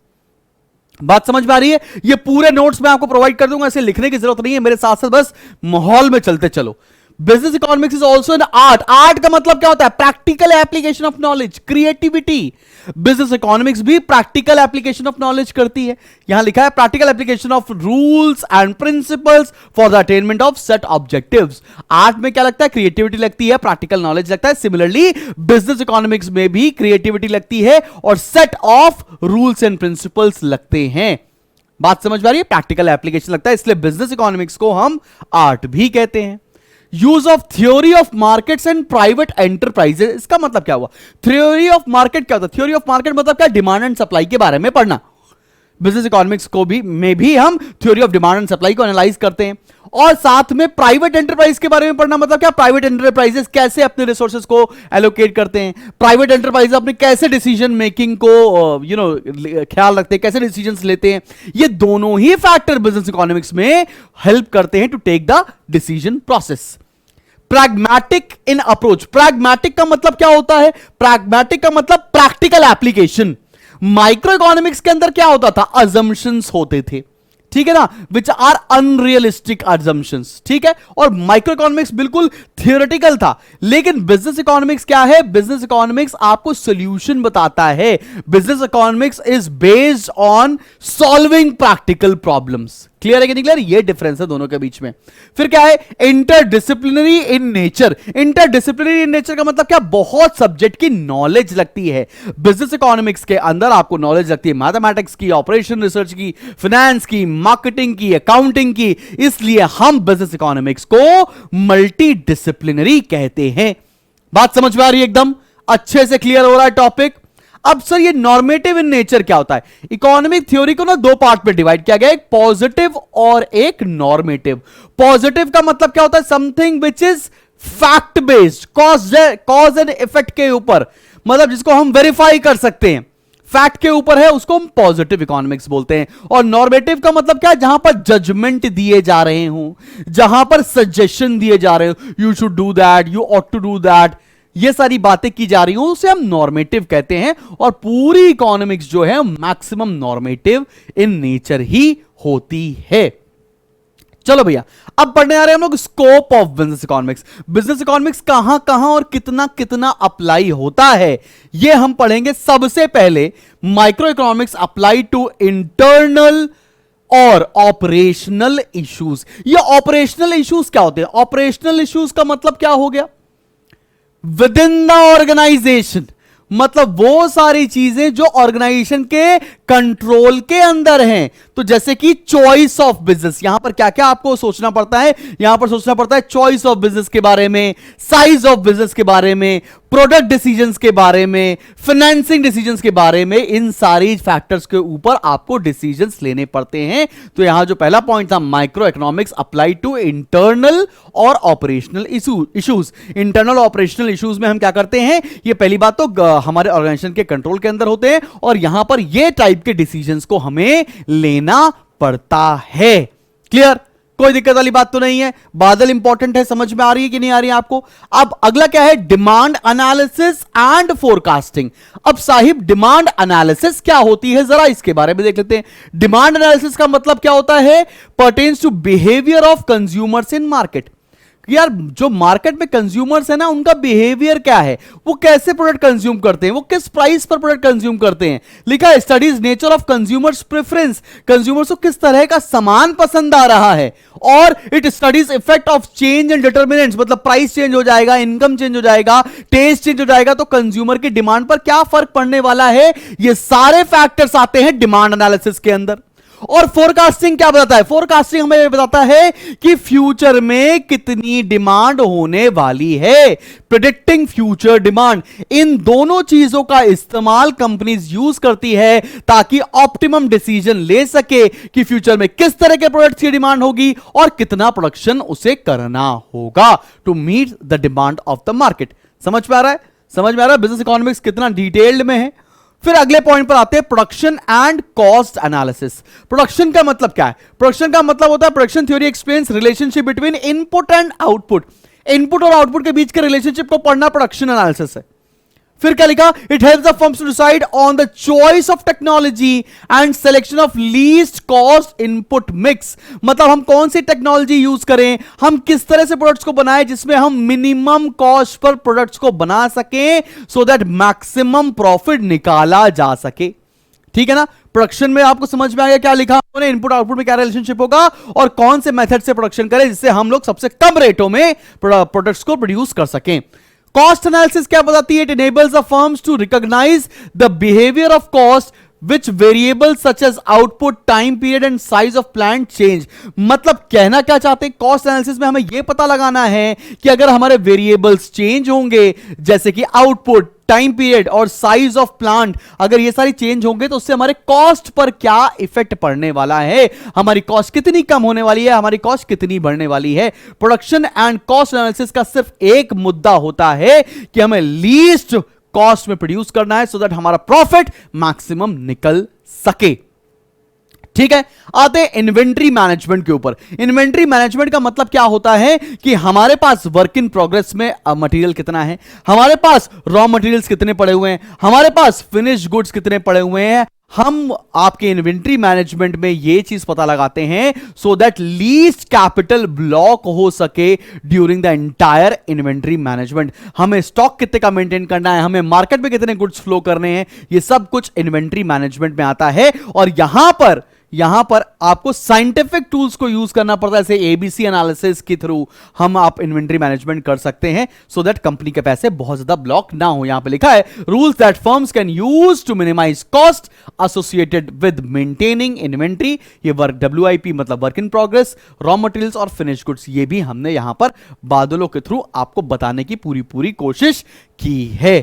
बात समझ में आ रही है? ये पूरे नोट्स मैं आपको प्रोवाइड कर दूंगा, इसे लिखने की जरूरत नहीं है, मेरे साथ साथ बस माहौल में चलते चलो। Business economics is also an art. Art का मतलब क्या होता है? Practical application of knowledge, creativity. Business economics भी प्रैक्टिकल एप्लीकेशन ऑफ नॉलेज करती है। यहां लिखा है practical application of rules and principles for the attainment of set objectives. Art में क्या लगता है? क्रिएटिविटी लगती है, प्रैक्टिकल नॉलेज लगता है। सिमिलरली बिजनेस इकोनॉमिक्स में भी क्रिएटिविटी लगती है और set of rules and principles लगते हैं। बात समझ में आ रही है? प्रैक्टिकल एप्लीकेशन लगता है, इसलिए बिजनेस इकोनॉमिक्स को हम आर्ट भी कहते हैं। Use of theory of markets and private enterprises. इसका मतलब क्या हुआ? थ्योरी ऑफ मार्केट क्या होता है? थ्योरी ऑफ मार्केट मतलब क्या? डिमांड एंड सप्लाई के बारे में पढ़ना। बिजनेस इकोनॉमिक्स को भी में भी हम theory of demand and supply को एनालाइज करते हैं। और साथ में प्राइवेट एंटरप्राइज के बारे में पढ़ना। मतलब क्या? प्राइवेट एंटरप्राइजेस कैसे अपने रिसोर्सेज को एलोकेट करते हैं, प्राइवेट एंटरप्राइज अपने कैसे डिसीजन मेकिंग को ख्याल रखते हैं, कैसे डिसीजंस लेते हैं। ये दोनों ही फैक्टर बिजनेस इकोनॉमिक्स में हेल्प करते हैं to take the decision process. Pragmatic in approach. Pragmatic का मतलब क्या होता है? प्रैग्मैटिक का मतलब प्रैक्टिकल एप्लीकेशन। माइक्रो इकोनॉमिक्स के अंदर क्या होता था? अजम्पशंस होते थे, ठीक है ना, विच आर अनरियलिस्टिक अजम्पशंस, ठीक है। और माइक्रो इकोनॉमिक्स बिल्कुल थियोरेटिकल था। लेकिन बिजनेस इकोनॉमिक्स क्या है? बिजनेस इकोनॉमिक्स आपको सॉल्यूशन बताता है। Business economics is based on solving practical problems. Clear है कि नहीं क्लियर? ये डिफरेंस है दोनों के बीच में। फिर क्या है? Interdisciplinary in nature. Interdisciplinary in nature का मतलब क्या? बहुत सब्जेक्ट की नॉलेज लगती है। बिजनेस इकोनॉमिक्स के अंदर आपको नॉलेज लगती है मैथमेटिक्स की, ऑपरेशन रिसर्च की, फाइनेंस की, मार्केटिंग की, अकाउंटिंग की। इसलिए हम बिजनेस इकोनॉमिक्स को मल्टी डिसिप्लिनरी कहते हैं। बात समझ में आ रही है? एकदम अच्छे से क्लियर हो रहा है टॉपिक। अब सर ये नॉर्मेटिव इन नेचर क्या होता है? इकोनॉमिक थ्योरी को ना दो पार्ट में डिवाइड किया गया, एक पॉजिटिव और एक नॉर्मेटिव। पॉजिटिव का मतलब क्या होता है? Something which is fact based, cause and effect के ऊपर, मतलब जिसको हम वेरीफाई कर सकते हैं, फैक्ट के ऊपर है, उसको हम पॉजिटिव इकोनॉमिक्स बोलते हैं। और नॉर्मेटिव का मतलब क्या है? जहां पर जजमेंट दिए जा रहे हो, जहां पर सजेशन दिए जा रहे हो, you should do that, you ought to do that, ये सारी बातें की जा रही हो, उसे हम नॉर्मेटिव कहते हैं। और पूरी इकोनॉमिक्स जो है मैक्सिमम नॉर्मेटिव इन नेचर ही होती है। चलो भैया, अब पढ़ने आ रहे हैं हम लोग scope of business economics. Business economics कहां कहां और कितना कितना अप्लाई होता है, ये हम पढ़ेंगे। सबसे पहले micro economics apply to internal और ऑपरेशनल इश्यूज। ये ऑपरेशनल इश्यूज क्या होते हैं? ऑपरेशनल इश्यूज का मतलब क्या हो गया? विद इन द ऑर्गेनाइजेशन, मतलब वो सारी चीजें जो ऑर्गेनाइजेशन के कंट्रोल के अंदर हैं। तो जैसे कि चॉइस ऑफ बिजनेस, यहां पर क्या क्या आपको सोचना पड़ता है? यहां पर सोचना पड़ता है चॉइस ऑफ बिजनेस के बारे में, साइज ऑफ बिजनेस के बारे में, प्रोडक्ट डिसीजंस के बारे में, फाइनेंसिंग डिसीजंस के बारे में। इन सारी फैक्टर्स के ऊपर आपको डिसीजंस लेने पड़ते हैं। तो यहां जो पहला पॉइंट था, micro economics apply to internal और operational issues. Internal operational issues में हम क्या करते हैं? ये पहली बात तो हमारे ऑर्गेनाइजेशन के कंट्रोल के अंदर होते हैं और यहां पर ये टाइप के डिसीजंस को हमें लेना पड़ता है। क्लियर? कोई दिक्कत वाली बात तो नहीं है। बादल इंपॉर्टेंट है, समझ में आ रही है कि नहीं आ रही है आपको? अब अगला क्या है? Demand analysis and forecasting. अब साहिब डिमांड एनालिसिस क्या होती है, जरा इसके बारे में देख लेते हैं। डिमांड एनालिसिस का मतलब क्या होता है? Pertains to behaviour of consumers in market. यार जो मार्केट में कंज्यूमर्स है ना, उनका बिहेवियर क्या है, वो कैसे प्रोडक्ट कंज्यूम करते हैं, वो किस प्राइस पर प्रोडक्ट कंज्यूम करते हैं। लिखा है studies nature of consumers preference, consumers को किस तरह का सामान पसंद आ रहा है। और it studies effect of change and determinants, मतलब प्राइस चेंज हो जाएगा, इनकम चेंज हो जाएगा, टेस्ट चेंज हो जाएगा, तो कंज्यूमर की डिमांड पर क्या फर्क पड़ने वाला है। ये सारे फैक्टर्स आते हैं डिमांड एनालिसिस के अंदर। और फोरकास्टिंग क्या बताता है? फोरकास्टिंग हमें बताता है कि फ्यूचर में कितनी डिमांड होने वाली है, प्रेडिक्टिंग फ्यूचर डिमांड। इन दोनों चीजों का इस्तेमाल कंपनीज यूज करती है ताकि ऑप्टिमम डिसीजन ले सके कि फ्यूचर में किस तरह के प्रोडक्ट्स की डिमांड होगी और कितना प्रोडक्शन उसे करना होगा to meet the demand of the market. समझ में आ रहा है? समझ में आ रहा है बिजनेस इकोनॉमिक्स कितना डिटेल्ड में है। फिर अगले पॉइंट पर आते हैं, production and cost analysis. Production का मतलब क्या है? प्रोडक्शन का मतलब होता है, production theory explains relationship between input and output. Input और आउटपुट के बीच के रिलेशनशिप को पढ़ना प्रोडक्शन एनालिसिस है। फिर क्या लिखा? It helps the firms to decide on the choice of technology and selection of least cost input mix. मतलब हम कौन सी टेक्नोलॉजी यूज करें, हम किस तरह से प्रोडक्ट्स को बनाएं जिसमें हम मिनिमम कॉस्ट पर प्रोडक्ट्स को बना सकें, सो दैट मैक्सिमम प्रॉफिट निकाला जा सके। ठीक है ना? प्रोडक्शन में आपको समझ में आ गया क्या लिखा उन्होंने, इनपुट आउटपुट में क्या रिलेशनशिप होगा और कौन से मेथड से प्रोडक्शन करें जिससे हम लोग सबसे कम रेटों में प्रोडक्ट्स को प्रोड्यूस कर सकें। कॉस्ट एनालिसिस क्या बताती है? It enables the firms to recognise the behaviour of cost which variable such as output, time period and size of plant change. मतलब कहना क्या चाहते हैं? कॉस्ट एनालिसिस में हमें यह पता लगाना है कि अगर हमारे वेरिएबल्स चेंज होंगे, जैसे कि आउटपुट, टाइम पीरियड और साइज ऑफ प्लांट, अगर ये सारी चेंज होंगे तो उससे हमारे कॉस्ट पर क्या इफेक्ट पड़ने वाला है, हमारी कॉस्ट कितनी कम होने वाली है, हमारी कॉस्ट कितनी बढ़ने वाली है। प्रोडक्शन एंड कॉस्ट एनालिसिस का सिर्फ एक मुद्दा होता है कि हमें लीस्ट कॉस्ट में प्रोड्यूस करना है सो दैट हमारा प्रॉफिट मैक्सिमम निकल सके। ठीक है, आते हैं इन्वेंट्री मैनेजमेंट के ऊपर। इन्वेंट्री मैनेजमेंट का मतलब क्या होता है कि हमारे पास वर्क इन प्रोग्रेस में मटेरियल कितना है, हमारे पास रॉ मटेरियल्स कितने पड़े हुए हैं, हमारे पास फिनिश गुड्स कितने पड़े हुए हैं। हम आपके इन्वेंट्री मैनेजमेंट में यह चीज पता लगाते हैं so that least capital block हो सके during the entire inventory management. हमें स्टॉक कितने का मेंटेन करना है, हमें मार्केट में कितने गुड्स फ्लो करने हैं, यह सब कुछ इन्वेंट्री मैनेजमेंट में आता है। और यहां पर आपको साइंटिफिक टूल्स को यूज करना पड़ता है, जैसे एबीसी एनालिसिस के थ्रू हम आप इन्वेंट्री मैनेजमेंट कर सकते हैं सो दैट कंपनी के पैसे बहुत ज्यादा ब्लॉक ना हो। यहां पे लिखा है rules that firms can use to minimise cost associated with maintaining inventory. ये वर्क WIP मतलब work in progress, raw materials और फिनिश गुड्स, ये भी हमने यहां पर बादलों के थ्रू आपको बताने की पूरी कोशिश की है।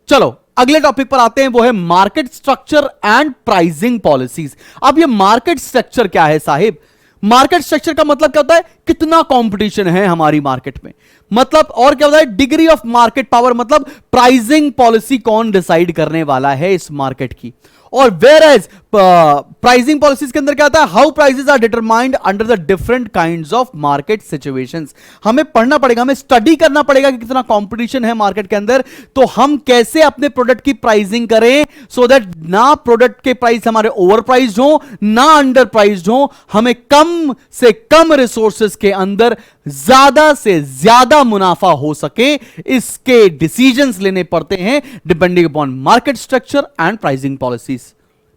चलो अगले टॉपिक पर आते हैं, वो है market structure and pricing policies. अब ये मार्केट स्ट्रक्चर क्या है साहिब? मार्केट स्ट्रक्चर का मतलब क्या होता है? कितना कंपटीशन है हमारी मार्केट में, मतलब और क्या होता है? डिग्री ऑफ मार्केट पावर, मतलब प्राइसिंग पॉलिसी कौन डिसाइड करने वाला है इस मार्केट की। और वेयर एज प्राइसिंग पॉलिसीज के अंदर क्या आता है? How prices are determined under the different kinds of market situations. हमें पढ़ना पड़ेगा, हमें स्टडी करना पड़ेगा कि कितना कंपटीशन है मार्केट के अंदर, तो हम कैसे अपने प्रोडक्ट की प्राइसिंग करें सो दैट ना प्रोडक्ट के प्राइस हमारे ओवर प्राइस्ड हो ना अंडर प्राइस्ड हो। हमें कम से कम रिसोर्सेज के अंदर ज्यादा से ज्यादा मुनाफा हो सके, इसके डिसीजंस लेने पड़ते हैं depending upon market structure and pricing policies.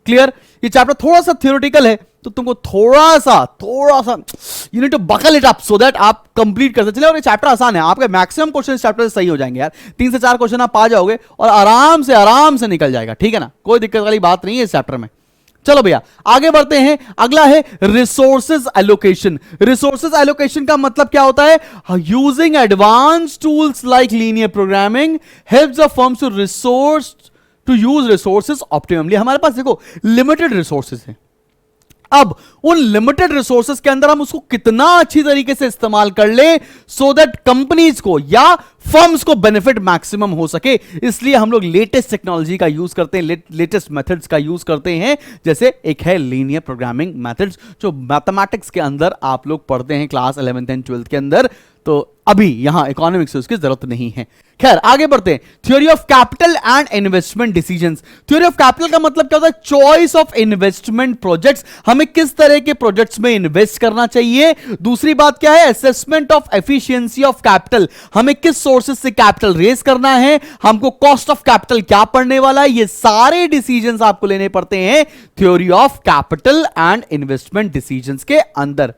Clear? ये चैप्टर थोड़ा सा थ्योरेटिकल है तो तुमको थोड़ा सा you need to buckle it up so that आप कंप्लीट कर सकते। चलिए, और ये चैप्टर आसान है, आपके मैक्सिमम क्वेश्चन इस चैप्टर से सही हो जाएंगे यार। 3 से 4 क्वेश्चन आप आ जाओगे और आराम से निकल जाएगा। ठीक है ना? कोई दिक्कत वाली बात नहीं है इस चैप्टर में। चलो भैया आगे बढ़ते हैं। अगला है रिसोर्सेज एलोकेशन। रिसोर्सेज एलोकेशन का मतलब क्या होता है? Using advance tools like linear programming helps the firms to use resources optimally. हमारे पास देखो लिमिटेड रिसोर्सेज हैं, अब उन लिमिटेड रिसोर्सेज के अंदर हम उसको कितना अच्छी तरीके से इस्तेमाल कर ले सो दैट कंपनीज को या फर्म्स को बेनिफिट मैक्सिमम हो सके, इसलिए हम लोग लेटेस्ट टेक्नोलॉजी का यूज करते हैं, लेटेस्ट मेथड्स का यूज करते हैं। जैसे एक है लीनियर प्रोग्रामिंग मेथड्स, जो मैथमेटिक्स के अंदर आप लोग पढ़ते हैं क्लास 11th एंड 12th के अंदर, तो अभी यहां इकोनॉमिक्स से उसकी जरूरत नहीं है। खैर आगे बढ़ते हैं। Theory of capital and investment decisions. Theory of capital का मतलब क्या होता है? चॉइस ऑफ इन्वेस्टमेंट प्रोजेक्ट्स, हमें किस तरह के प्रोजेक्ट्स में इन्वेस्ट करना चाहिए। दूसरी बात क्या है? Assessment of efficiency of capital, हमें किस सोर्सेस से कैपिटल रेज करना है, हमको कॉस्ट ऑफ कैपिटल क्या पड़ने वाला है, ये सारे डिसीजंस आपको लेने पड़ते हैं theory of capital and investment decisions के अंदर।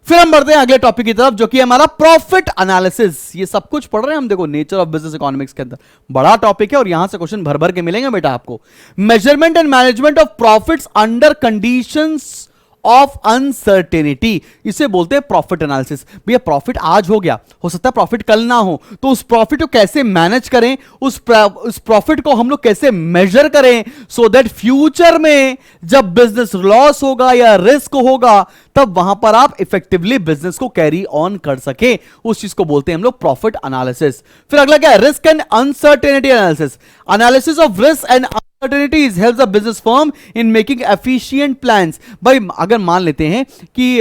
फिर हम बढ़ते हैं अगले टॉपिक की तरफ, जो कि हमारा प्रॉफिट एनालिसिस। ये सब कुछ पढ़ रहे हैं हम, देखो नेचर ऑफ बिजनेस इकोनॉमिक्स के अंदर बड़ा टॉपिक है और यहां से क्वेश्चन भर भर के मिलेंगे बेटा आपको। Measurement and management of profits under conditions of uncertainty, इसे बोलते हैं प्रॉफिट एनालिसिस। भैया प्रॉफिट आज हो गया, हो सकता है प्रॉफिट कल ना हो, तो उस प्रॉफिट को कैसे मैनेज करें, उस प्रॉफिट को हम लोग कैसे मेजर करें, सो दैट फ्यूचर में जब बिजनेस लॉस होगा या रिस्क होगा तब वहां पर आप इफेक्टिवली बिजनेस को कैरी ऑन कर सके, उस चीज को बोलते हैं हम लोग प्रॉफिट एनालिसिस। फिर अगला क्या है? Risk and uncertainty analysis. Analysis of risk and uncertainties helps a business firm in making efficient plans। भाई अगर मान लेते हैं कि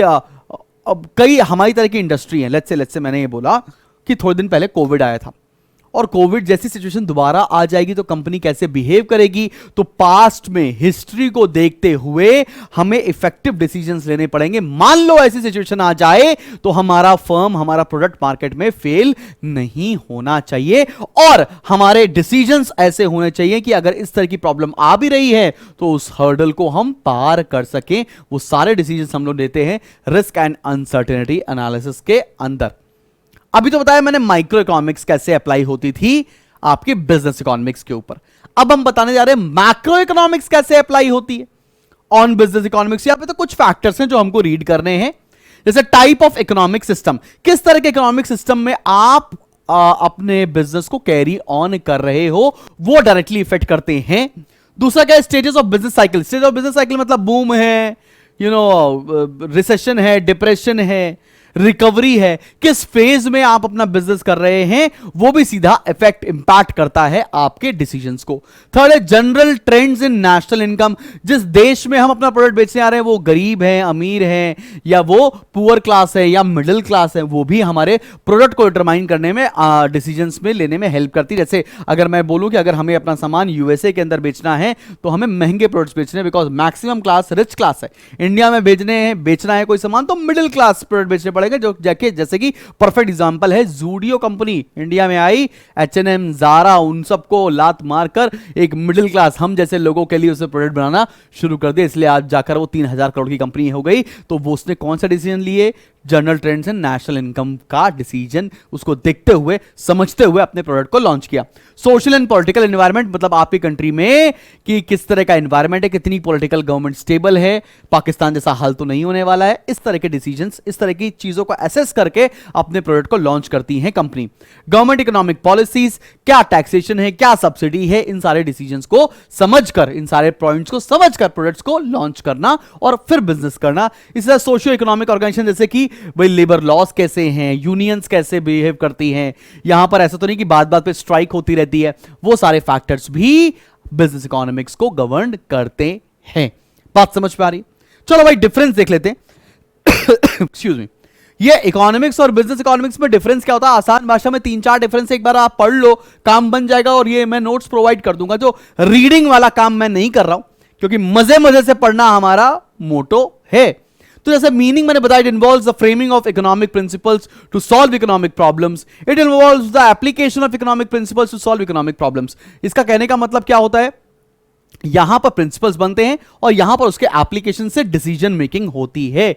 कई हमारी तरह की इंडस्ट्री है, लेट्स से मैंने ये बोला कि थोड़े दिन पहले कोविड आया था और कोविड जैसी सिचुएशन दोबारा आ जाएगी तो कंपनी कैसे बिहेव करेगी, तो पास्ट में हिस्ट्री को देखते हुए हमें इफेक्टिव डिसीजंस लेने पड़ेंगे। मान लो ऐसी सिचुएशन आ जाए तो हमारा फर्म, हमारा प्रोडक्ट मार्केट में फेल नहीं होना चाहिए और हमारे डिसीजंस ऐसे होने चाहिए कि अगर इस तरह की प्रॉब्लम आ भी रही है तो उस हर्डल को हम पार कर सकें। वो सारे डिसीजंस हम लोग लेते हैं रिस्क एंड अनसर्टेनिटी एनालिसिस के अंदर। अभी तो बताया मैंने माइक्रो इकोनॉमिक्स कैसे अप्लाई होती थी आपके बिजनेस इकोनॉमिक्स के ऊपर, अब हम बताने जा रहे हैं मैक्रो इकोनॉमिक्स कैसे अप्लाई होती है ऑन बिजनेस इकोनॉमिक्स। यहां पे तो कुछ फैक्टर्स हैं जो हमको रीड करने हैं, जैसे टाइप ऑफ इकोनॉमिक सिस्टम, किस तरह के इकोनॉमिक सिस्टम में आप अपने बिजनेस को कैरी ऑन कर रहे हो, वो डायरेक्टली इफेक्ट करते हैं। दूसरा क्या है? Stages of business cycle. Stage of business cycle मतलब बूम है, रिसेशन है, डिप्रेशन है, रिकवरी है, किस फेज में आप अपना बिजनेस कर रहे हैं, वो भी सीधा इफेक्ट इंपैक्ट करता है आपके डिसीजंस को। थर्ड है general trends in national income. जिस देश में हम अपना प्रोडक्ट बेचने आ रहे हैं वो गरीब है, अमीर है, या वो पुअर क्लास है या मिडिल क्लास है, वो भी हमारे प्रोडक्ट को डिटरमाइन करने में, डिसीजंस में लेने में हेल्प करती है। जैसे अगर मैं बोलूं कि अगर हमें अपना सामान यूएसए के अंदर बेचना है तो हमें महंगे प्रोडक्ट्स बेचने हैं, because maximum class rich class है। इंडिया में बेचना है कोई सामान तो मिडिल क्लास प्रोडक्ट बेचने पड़ेगा, जो जैसे कि परफेक्ट एग्जांपल है जूडियो कंपनी इंडिया में आई, H&M, ज़ारा, उन सबको लात मारकर एक मिडिल क्लास हम जैसे लोगों के लिए उसे प्रोडक्ट बनाना शुरू कर दिया, इसलिए आज जाकर वो 3000 करोड़ की कंपनी हो गई। तो वो उसने कौन सा डिसीजन लिए? General trends and national income का डिसीजन, उसको देखते हुए समझते हुए अपने प्रोडक्ट को लॉन्च किया। सोशल एंड पॉलिटिकल एनवायरनमेंट, मतलब आपकी कंट्री में कि किस तरह का एनवायरनमेंट है, कितनी पॉलिटिकल गवर्नमेंट स्टेबल है, पाकिस्तान जैसा हाल तो नहीं होने वाला है। इस तरह के डिसीजंस, इस तरह की चीजों को असेस करके अपने प्रोडक्ट को लॉन्च करती है कंपनी। गवर्नमेंट इकोनॉमिक पॉलिसीज, क्या टैक्सेशन है, क्या सब्सिडी है, इन सारे डिसीजंस को समझकर, इन सारे पॉइंट्स को समझकर प्रोडक्ट्स को लॉन्च करना और फिर बिजनेस करना। इसलिए सोशियो इकोनॉमिक ऑर्गेनाइजेशन, जैसे कि भाई लेबर लॉस कैसे हैं, यूनियंस कैसे बिहेव करती हैं, यहां पर ऐसा तो नहीं कि बात बात पे स्ट्राइक होती रहती है, वो सारे फैक्टर्स भी बिजनेस इकोनॉमिक्स को गवर्न करते हैं। बात समझ में आ रही? चलो भाई डिफरेंस देख लेते हैं। एक्सक्यूज मी, ये इकोनॉमिक्स और बिजनेस इकोनॉमिक्स में डिफरेंस क्या होता है? आसान भाषा में 3-4 डिफरेंस एक बार आप पढ़ लो, काम बन जाएगा। और ये मैं नोट्स प्रोवाइड कर दूंगा, जो रीडिंग वाला काम मैं नहीं कर रहा हूं क्योंकि मजे मजे से पढ़ना हमारा मोटो है। तो जैसे मीनिंग मैंने बताया, it involves the framing of economic principles to solve economic problems. It involves the application of economic principles to solve economic problems. इसका कहने का मतलब क्या होता है? यहां पर प्रिंसिपल्स बनते हैं और यहां पर उसके एप्लीकेशन से डिसीजन मेकिंग होती है।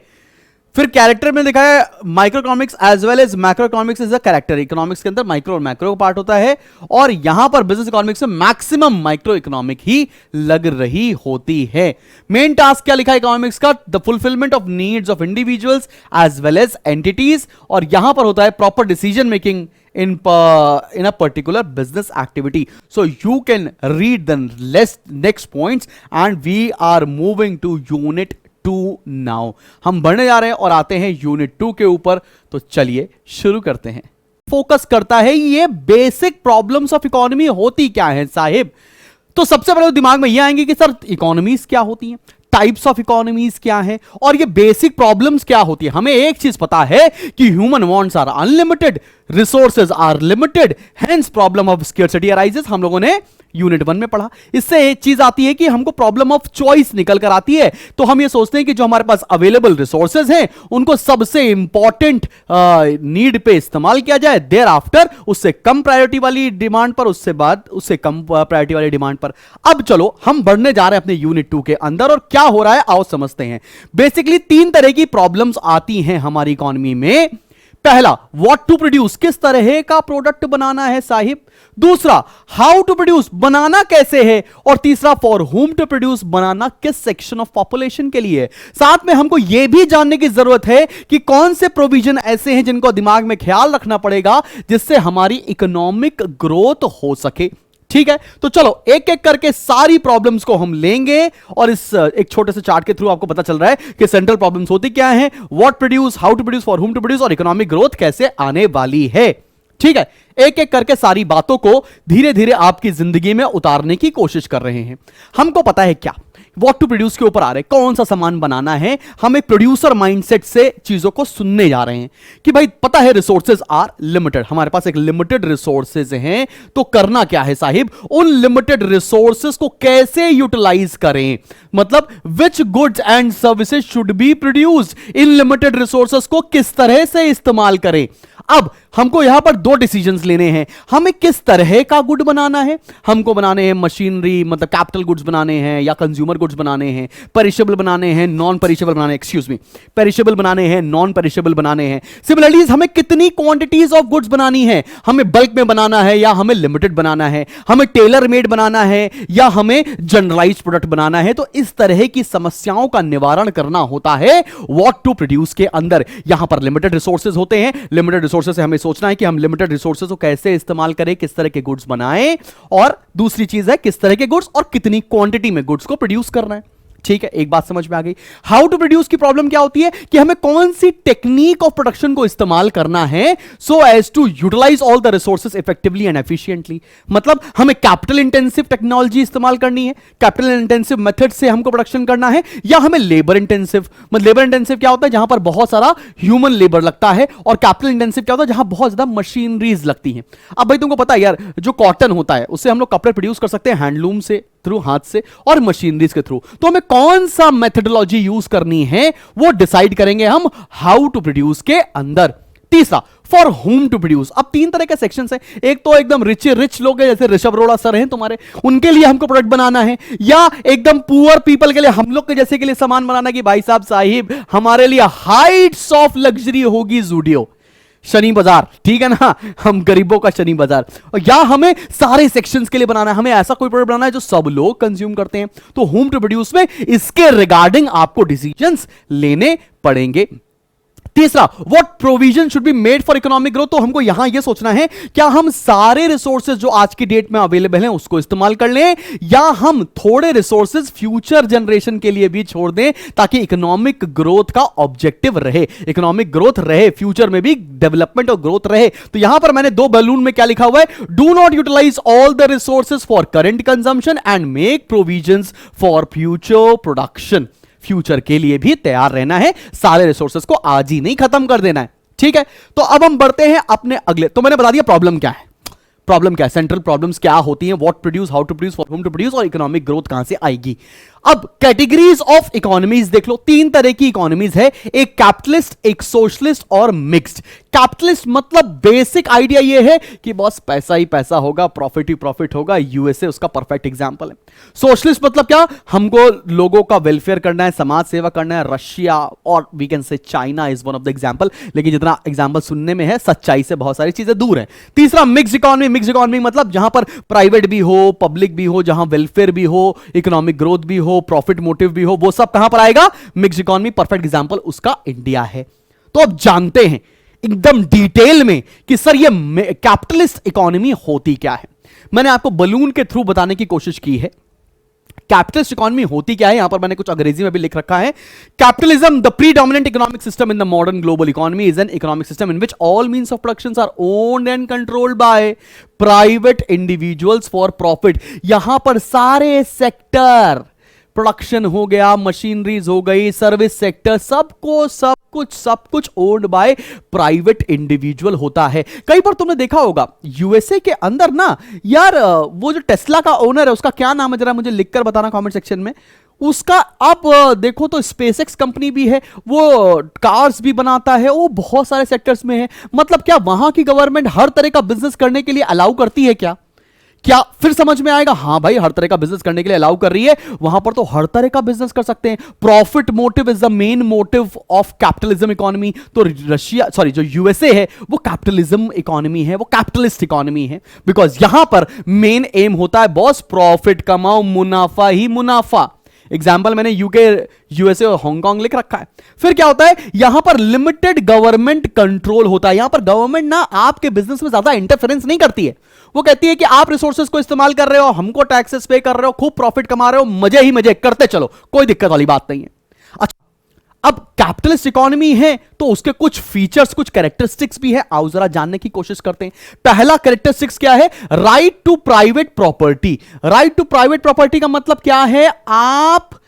फिर कैरेक्टर में लिखा है micro economics as well as macro economics is a character. Economics के अंदर माइक्रो और मैक्रो पार्ट होता है और यहां पर बिजनेस इकोनॉमिक्स में मैक्सिमम माइक्रो इकोनॉमिक ही लग रही होती है। मेन टास्क क्या लिखा है इकोनॉमिक्स का? The fulfilment of needs of individuals as well as entities. और यहां पर होता है proper decision making in a particular business activity. So you can read the next points and we are moving to unit 2 now. हम बढ़ने जा रहे हैं और आते हैं यूनिट 2 के ऊपर, तो चलिए शुरू करते हैं। फोकस करता है ये बेसिक प्रॉब्लम्स ऑफ इकोनॉमी होती क्या है साहिब। तो सबसे पहले तो दिमाग में ये आएंगे कि सर इकोनॉमीज क्या होती हैं, टाइप्स ऑफ इकोनॉमीज क्या है, और ये बेसिक प्रॉब्लम्स क्या होती है। हमें एक चीज पता है कि human wants are unlimited, resources are limited, hence problem of scarcity arises. हम लोगों ने यूनिट 1 में पढ़ा। इससे एक चीज आती है कि हमको प्रॉब्लम ऑफ चॉइस निकल कर आती है। तो हम ये सोचते हैं कि जो हमारे पास अवेलेबल रिसोर्सेज हैं उनको सबसे इंपॉर्टेंट नीड पे इस्तेमाल किया जाए, देयर आफ्टर उससे कम प्रायोरिटी वाली डिमांड पर, उससे बाद उससे कम प्रायोरिटी वाली डिमांड पर। अब चलो हम बढ़ने जा रहे हैं अपने यूनिट 2 के अंदर, और क्या हो रहा है आओ समझते हैं। बेसिकली 3 तरह की प्रॉब्लम्स आती हैं हमारी इकोनॉमी में। पहला, व्हाट टू प्रोड्यूस, किस तरह का प्रोडक्ट बनाना है साहिब। दूसरा, हाउ टू प्रोड्यूस, बनाना कैसे है। और तीसरा, फॉर हुम टू प्रोड्यूस, बनाना किस सेक्शन ऑफ पॉपुलेशन के लिए। साथ में हमको यह भी जानने की जरूरत है कि कौन से प्रोविजन ऐसे हैं जिनको दिमाग में ख्याल रखना पड़ेगा जिससे हमारी इकोनॉमिक ग्रोथ हो सके। ठीक है, तो चलो एक एक करके सारी प्रॉब्लम्स को हम लेंगे, और इस एक छोटे से चार्ट के थ्रू आपको पता चल रहा है कि सेंट्रल प्रॉब्लम्स होती क्या है, what produce, how to produce, for whom to produce, और इकोनॉमिक ग्रोथ कैसे आने वाली है। ठीक है, एक एक करके सारी बातों को धीरे धीरे आपकी जिंदगी में उतारने की कोशिश कर रहे हैं। हमको पता है क्या, व्हाट टू प्रोड्यूस के ऊपर आ रहे हैं, कौन सा सामान बनाना है। हम एक प्रोड्यूसर माइंडसेट से चीजों को सुनने जा रहे हैं कि भाई पता है रिसोर्सेज आर लिमिटेड, हमारे पास एक लिमिटेड रिसोर्सेज हैं, तो करना क्या है साहिब, उन लिमिटेड रिसोर्सेज को कैसे यूटिलाइज करें। मतलब which goods and services should be produced, in limited resources को किस तरह से इस्तेमाल करें। अब हमको यहां पर 2 डिसीजंस लेने हैं, हमें किस तरह का गुड बनाना है। हमको बनाने हैं मशीनरी, मतलब कैपिटल गुड्स बनाने हैं, या कंज्यूमर गुड्स बनाने हैं, पेरिशेबल बनाने हैं, नॉन पेरिशेबल बनाने, एक्सक्यूज मी, पेरिशेबल बनाने हैं, नॉन पेरिशेबल बनाने हैं। सिमिलरली हमें कितनी क्वांटिटीज ऑफ गुड्स बनानी है, हमें बल्क में बनाना है या हमें लिमिटेड बनाना है, हमें टेलर मेड बनाना है या हमें जनरलाइज्ड प्रोडक्ट बनाना है। तो इस तरह की समस्याओं का निवारण करना होता है व्हाट टू प्रोड्यूस के अंदर। यहां पर लिमिटेड रिसोर्सेज होते हैं, लिमिटेड रिसोर्सेज से हमें सोचना है कि हम लिमिटेड रिसोर्सेज को कैसे इस्तेमाल करें, किस तरह के गुड्स बनाएं, और दूसरी चीज है किस तरह के गुड्स और कितनी क्वांटिटी में गुड्स को प्रोड्यूस करना है। ठीक है, एक बात समझ में आ गई। हाउ टू प्रोड्यूस की प्रॉब्लम क्या होती है कि हमें कौन सी टेक्निक ऑफ प्रोडक्शन को इस्तेमाल करना है so as to utilise all the resources effectively and efficiently. मतलब हमें कैपिटल इंटेंसिव टेक्नोलॉजी इस्तेमाल करनी है, कैपिटल इंटेंसिव मेथड से हमको प्रोडक्शन करना है, या हमें लेबर इंटेंसिव, मतलब लेबर इंटेंसिव क्या होता है जहां पर बहुत सारा ह्यूमन लेबर लगता है, और कैपिटल इंटेंसिव क्या होता है जहां बहुत ज्यादा मशीनरीज लगती हैं। अब भाई तुमको पता है यार, जो कॉटन होता है उससे हम लोग कपड़े प्रोड्यूस कर सकते हैं हैंडलूम से, थ्रू हाथ से, और मशीनरीज के थ्रू। तो हमें कौन सा मेथडोलॉजी यूज करनी है वो डिसाइड करेंगे हम हाउ टू प्रोड्यूस के अंदर। तीसरा, फॉर होम टू प्रोड्यूस। अब 3 तरह के सेक्शंस हैं, एक तो एकदम रिच लोग हैं जैसे ऋषभ अरोड़ा सर हैं तुम्हारे, उनके लिए हमको प्रोडक्ट बनाना है, या एकदम पुअर पीपल के लिए, हम लोग के जैसे के लिए सामान बनाना कि भाई साहिब हमारे लिए हाइट्स ऑफ लग्जरी होगी ज़ूडियो, शनि बाजार, ठीक है ना, हम गरीबों का शनि बाजार। या हमें सारे सेक्शंस के लिए बनाना है, हमें ऐसा कोई प्रोडक्ट बनाना है जो सब लोग कंज्यूम करते हैं। तो होम टू प्रोड्यूस में इसके रिगार्डिंग आपको डिसीजंस लेने पड़ेंगे। तीसरा, what provision should be made for economic growth. तो हमको यहां यह सोचना है क्या हम सारे रिसोर्सेज जो आज की डेट में अवेलेबल हैं उसको इस्तेमाल कर लें, या हम थोड़े रिसोर्सेज फ्यूचर जनरेशन के लिए भी छोड़ दें ताकि इकोनॉमिक ग्रोथ का ऑब्जेक्टिव रहे, इकोनॉमिक ग्रोथ रहे, फ्यूचर में भी डेवलपमेंट और ग्रोथ रहे। तो यहां पर मैंने 2 बैलून में क्या लिखा हुआ है, do not utilise all the resources for current consumption and make provisions for future production. Future के लिए भी तैयार रहना है, सारे रिसोर्सेज को आज ही नहीं खत्म कर देना है। ठीक है, तो अब हम बढ़ते हैं अपने अगले। तो मैंने बता दिया प्रॉब्लम क्या है, प्रॉब्लम क्या है, सेंट्रल प्रॉब्लम्स क्या होती हैं, what produce, how to produce, for whom to produce, और इकोनॉमिक ग्रोथ कहां से आएगी। अब कैटेगरीज ऑफ इकोनॉमीज देख लो, 3 तरह की इकोनॉमीज है, एक कैपिटलिस्ट, एक सोशलिस्ट और मिक्स्ड। कैपिटलिस्ट मतलब बेसिक आइडिया ये है कि बस पैसा ही पैसा होगा, प्रॉफिट ही प्रॉफिट होगा, यूएसए उसका परफेक्ट एग्जांपल है। सोशलिस्ट मतलब क्या, हमको लोगों का वेलफेयर करना है, समाज सेवा करना है, रशिया और we can say China is one of the example, लेकिन जितना एग्जांपल सुनने में है सच्चाई से बहुत सारी चीजें दूर है। तीसरा, मिक्स्ड इकोनॉमी। मिक्स्ड इकोनॉमी मतलब जहां पर प्राइवेट भी हो, पब्लिक भी हो, जहां वेलफेयर भी हो, इकोनॉमिक ग्रोथ भी हो, प्रॉफिट मोटिव भी हो, वो सब कहां पर आएगा, मिक्स्ड इकोनॉमी। परफेक्ट एग्जांपल उसका इंडिया है। तो अब जानते हैं एकदम डिटेल में कि सर ये कैपिटलिस्ट इकोनॉमी होती क्या है। मैंने आपको बलून के थ्रू बताने की कोशिश की है कैपिटलिस्ट इकोनॉमी होती क्या है, यहां पर मैंने कुछ अंग्रेजी में भी लिख रखा है। Capitalism, the predominant economic system in the modern global economy, is an economic system in which all means of production are owned and controlled by private individuals for profit. यहां पर सारे सेक्टर, प्रोडक्शन हो गया, machineries हो गई, service sector, सब कुछ owned by private individual होता है। कई बार तुमने देखा होगा यूएसए के अंदर ना यार, वो जो टेस्ला का ओनर है उसका क्या नाम है, जरा मुझे लिखकर बताना कमेंट सेक्शन में। उसका आप देखो तो स्पेसएक्स कंपनी भी है, वो कार्स भी बनाता है, वो बहुत सारे सेक्टर्स में है। मतलब क्या वहां की गवर्नमेंट हर तरह का बिजनेस करने के लिए अलाउ करती है क्या? क्या फिर समझ में आएगा? हां भाई, हर तरह का बिजनेस करने के लिए अलाउ कर रही है, वहां पर तो हर तरह का बिजनेस कर सकते हैं। Profit motive is the main motive of capitalism economy. तो रशिया, सॉरी, जो यूएसए है वो कैपिटलिज्म इकोनॉमी है, वो कैपिटलिस्ट इकोनॉमी है, बिकॉज यहां पर मेन एम होता है बॉस प्रॉफिट कमाओ, मुनाफा ही मुनाफा। एग्जाम्पल मैंने यूके, यूएसए और हांगकांग लिख रखा है। फिर क्या होता है, यहां पर लिमिटेड गवर्नमेंट कंट्रोल होता है। यहां पर गवर्नमेंट ना आपके बिजनेस में ज्यादा इंटरफेरेंस नहीं करती है। वो कहती है कि आप रिसोर्सेज को इस्तेमाल कर रहे हो, हमको टैक्सेस पे कर रहे हो, खूब प्रॉफिट कमा रहे हो, मजे ही मजे करते चलो, कोई दिक्कत वाली बात नहीं है। अच्छा, अब कैपिटलिस्ट इकोनॉमी है तो उसके कुछ फीचर्स, कुछ कैरेक्टरिस्टिक्स भी है, आओ जरा जानने की कोशिश करते हैं। पहला कैरेक्टरिस्टिक्स क्या है? Right to private property. Right to private property का मतलब क्या है? आप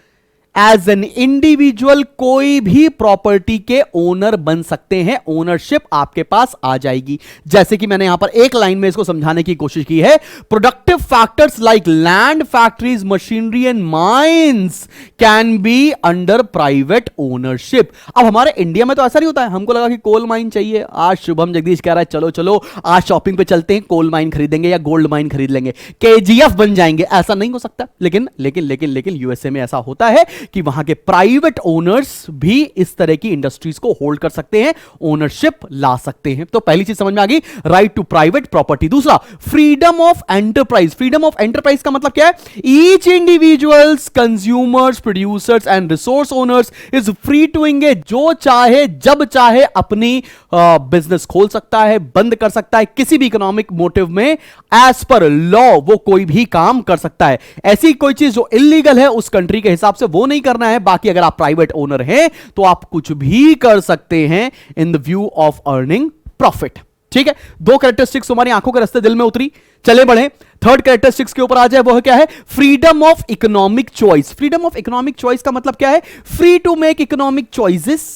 एज एन इंडिविजुअल कोई भी प्रॉपर्टी के ओनर बन सकते हैं, ओनरशिप आपके पास आ जाएगी। जैसे कि मैंने यहां पर एक लाइन में इसको समझाने की कोशिश की है, productive factors like land, factories, machinery and mines can be under private ownership. अब हमारे इंडिया में तो ऐसा नहीं होता है। हमको लगा कि कोल माइन चाहिए, आज शुभम जगदीश कह रहा है चलो चलो आज शॉपिंग पे चलते हैं, कोल माइन खरीदेंगे या गोल्ड माइन खरीद लेंगे, केजीएफ बन जाएंगे। ऐसा नहीं हो सकता। लेकिन लेकिन लेकिन लेकिन यूएसए में ऐसा होता है कि वहां के प्राइवेट ओनर्स भी इस तरह की इंडस्ट्रीज को होल्ड कर सकते हैं, ओनरशिप ला सकते हैं। तो पहली चीज समझ में आ गई, राइट टू प्राइवेट प्रॉपर्टी। दूसरा, freedom of enterprise. Freedom of enterprise का मतलब क्या है? Each individuals, consumers, producers and resource owners is free to engage. जो चाहे जब चाहे अपनी बिजनेस खोल सकता है, बंद कर सकता है, किसी भी इकोनॉमिक मोटिव में एज पर लॉ वो कोई भी काम कर सकता है। ऐसी कोई चीज जो इलीगल है उस कंट्री के हिसाब से वो नहीं करना है। बाकी अगर आप प्राइवेट ओनर हैं तो आप कुछ भी कर सकते हैं in the view of earning profit. ठीक है, दो कैरेक्टरिस्टिक्स हमारी आंखों के रास्ते दिल में उतरी, चले बढ़े। थर्ड कैरेक्टरिस्टिक्स के ऊपर आ जाए, वो क्या है? Freedom of economic choice. Freedom of economic choice का मतलब क्या है? Free to make economic choices.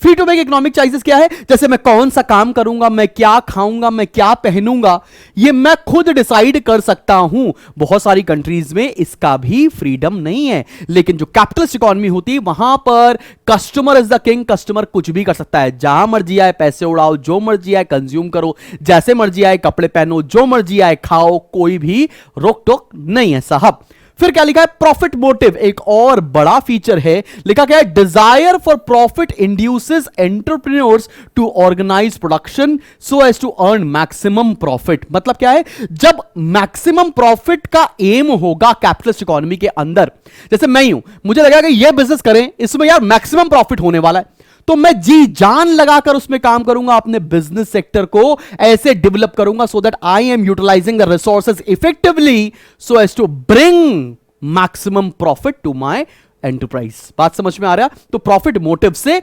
Free to make economic choices क्या है? जैसे मैं कौन सा काम करूंगा, मैं क्या खाऊंगा, मैं क्या पहनूंगा, ये मैं खुद डिसाइड कर सकता हूं। बहुत सारी कंट्रीज में इसका भी फ्रीडम नहीं है। लेकिन जो कैपिटलिस्ट इकोनॉमी होती है वहां पर customer is the king. Customer कुछ भी कर सकता है, जहां मर्जी आए पैसे उड़ाओ, जो मर्जी आए कंज्यूम करो, जैसे मर्जी आए कपड़े पहनो, जो मर्जी आए खाओ, कोई भी रोक टोक नहीं है साहब। फिर क्या लिखा है? प्रॉफिट मोटिव, एक और बड़ा फीचर है। लिखा क्या है? Desire for profit induces entrepreneurs to organize production so as to earn maximum profit. मतलब क्या है? जब मैक्सिमम प्रॉफिट का एम होगा कैपिटलिस्ट इकोनॉमी के अंदर, जैसे मैं ही हूं, मुझे लगा कि यह बिजनेस करें, इसमें यार मैक्सिमम प्रॉफिट होने वाला है, तो मैं जी जान लगाकर उसमें काम करूंगा, अपने बिजनेस सेक्टर को ऐसे डेवलप करूंगा so that I am utilizing the resources effectively so as to bring maximum profit to my enterprise. बात समझ में आ रहा? तो प्रॉफिट मोटिव से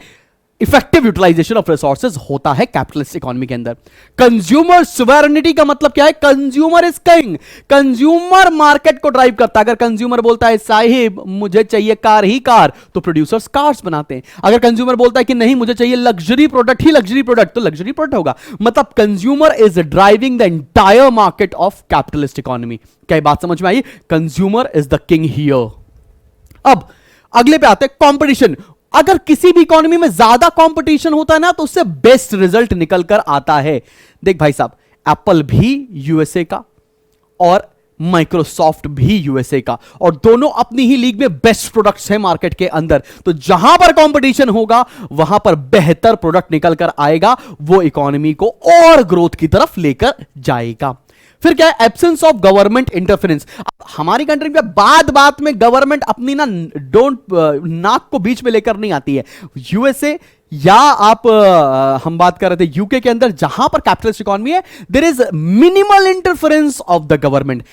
इफेक्टिव यूटिलाइजेशन ऑफ रिसोर्सेज होता है कैपिटलिस्ट इकोनॉमी के अंदर। कंज्यूमर सुवेरेनिटी का मतलब क्या है? Consumer is king. Consumer market को ड्राइव करता है। अगर कंज्यूमर बोलता है साहिब मुझे चाहिए कार ही कार, तो प्रोड्यूसर्स कार्स बनाते हैं। अगर कंज्यूमर बोलता है कि नहीं मुझे चाहिए लग्जरी प्रोडक्ट ही लग्जरी प्रोडक्ट, तो लग्जरी प्रोडक्ट होगा। मतलब consumer is driving the entire market of capitalist economy. क्या बात समझ में आई? Consumer is the king here. अब अगले पे आते हैं, कंपटीशन। अगर किसी भी इकोनॉमी में ज्यादा कंपटीशन होता है ना तो उससे बेस्ट रिजल्ट निकल कर आता है। देख भाई साहब, एप्पल भी यूएसए का और माइक्रोसॉफ्ट भी यूएसए का, और दोनों अपनी ही लीग में बेस्ट प्रोडक्ट्स हैं मार्केट के अंदर। तो जहां पर कंपटीशन होगा वहां पर बेहतर प्रोडक्ट निकल कर आएगा, वो इकोनॉमी को और ग्रोथ की तरफ लेकर जाएगा। फिर क्या है, एब्सेंस ऑफ गवर्नमेंट इंटरफेरेंस। हमारी कंट्री में बात बात में गवर्नमेंट अपनी ना नाक को बीच में लेकर नहीं आती है। यूएसए या आप हम बात कर रहे थे यूके के अंदर, जहां पर कैपिटलिस्ट इकोनॉमी है, there is minimal interference of the government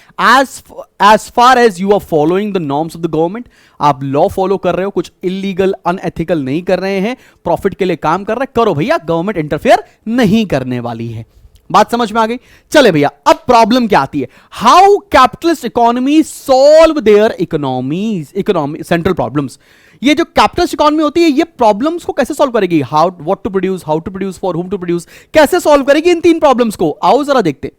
as far as you are following the norms of the government. आप लॉ फॉलो कर रहे हो, कुछ इलीगल अनएथिकल नहीं कर रहे हैं, प्रॉफिट के लिए काम कर रहे हैं, करो भैया, गवर्नमेंट इंटरफेयर नहीं करने वाली है। बात समझ में आ गई? चले भैया, अब प्रॉब्लम क्या आती है, how capitalist economy solve their economy central problems. ये जो कैपिटलिस्ट इकोनॉमी होती है, ये प्रॉब्लम्स को कैसे सॉल्व करेगी, what to produce, for whom to produce, कैसे सॉल्व करेगी इन तीन प्रॉब्लम्स को, आओ जरा देखते।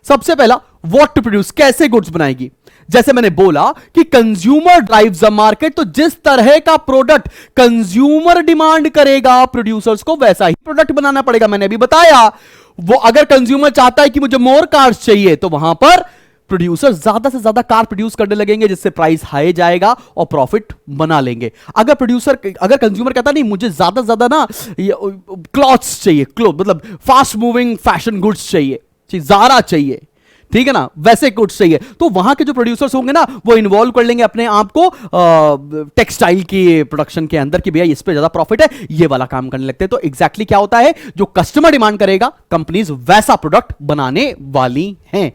सबसे पहला, व्हाट टू प्रोड्यूस, कैसे गुड्स बनाएगी। जैसे मैंने बोला कि कंज्यूमर ड्राइव्स द मार्केट, तो जिस तरह का प्रोडक्ट कंज्यूमर डिमांड करेगा प्रोड्यूसर्स को वैसा ही प्रोडक्ट बनाना पड़ेगा। मैंने अभी बताया, वो अगर कंज्यूमर चाहता है कि मुझे मोर कार्स चाहिए, तो वहां पर प्रोड्यूसर ज्यादा से ज्यादा कार प्रोड्यूस करने लगेंगे, जिससे प्राइस हाई जाएगा और प्रॉफिट बना लेंगे। अगर कंज्यूमर कहता नहीं मुझे ज्यादा से ज्यादा ना क्लॉथ्स चाहिए, मतलब फास्ट मूविंग फैशन गुड्स चाहिए, जारा चाहिए, ठीक है ना, वैसे गुड्स चाहिए, तो वहां के जो प्रोड्यूसर्स होंगे ना, वो इन्वॉल्व कर लेंगे अपने आप को टेक्सटाइल की प्रोडक्शन के अंदर कि भैया इस पे ज्यादा प्रॉफिट है, ये वाला काम करने लगते हैं। तो एग्जैक्टली क्या होता है, जो कस्टमर डिमांड करेगा कंपनीज वैसा प्रोडक्ट बनाने वाली हैं।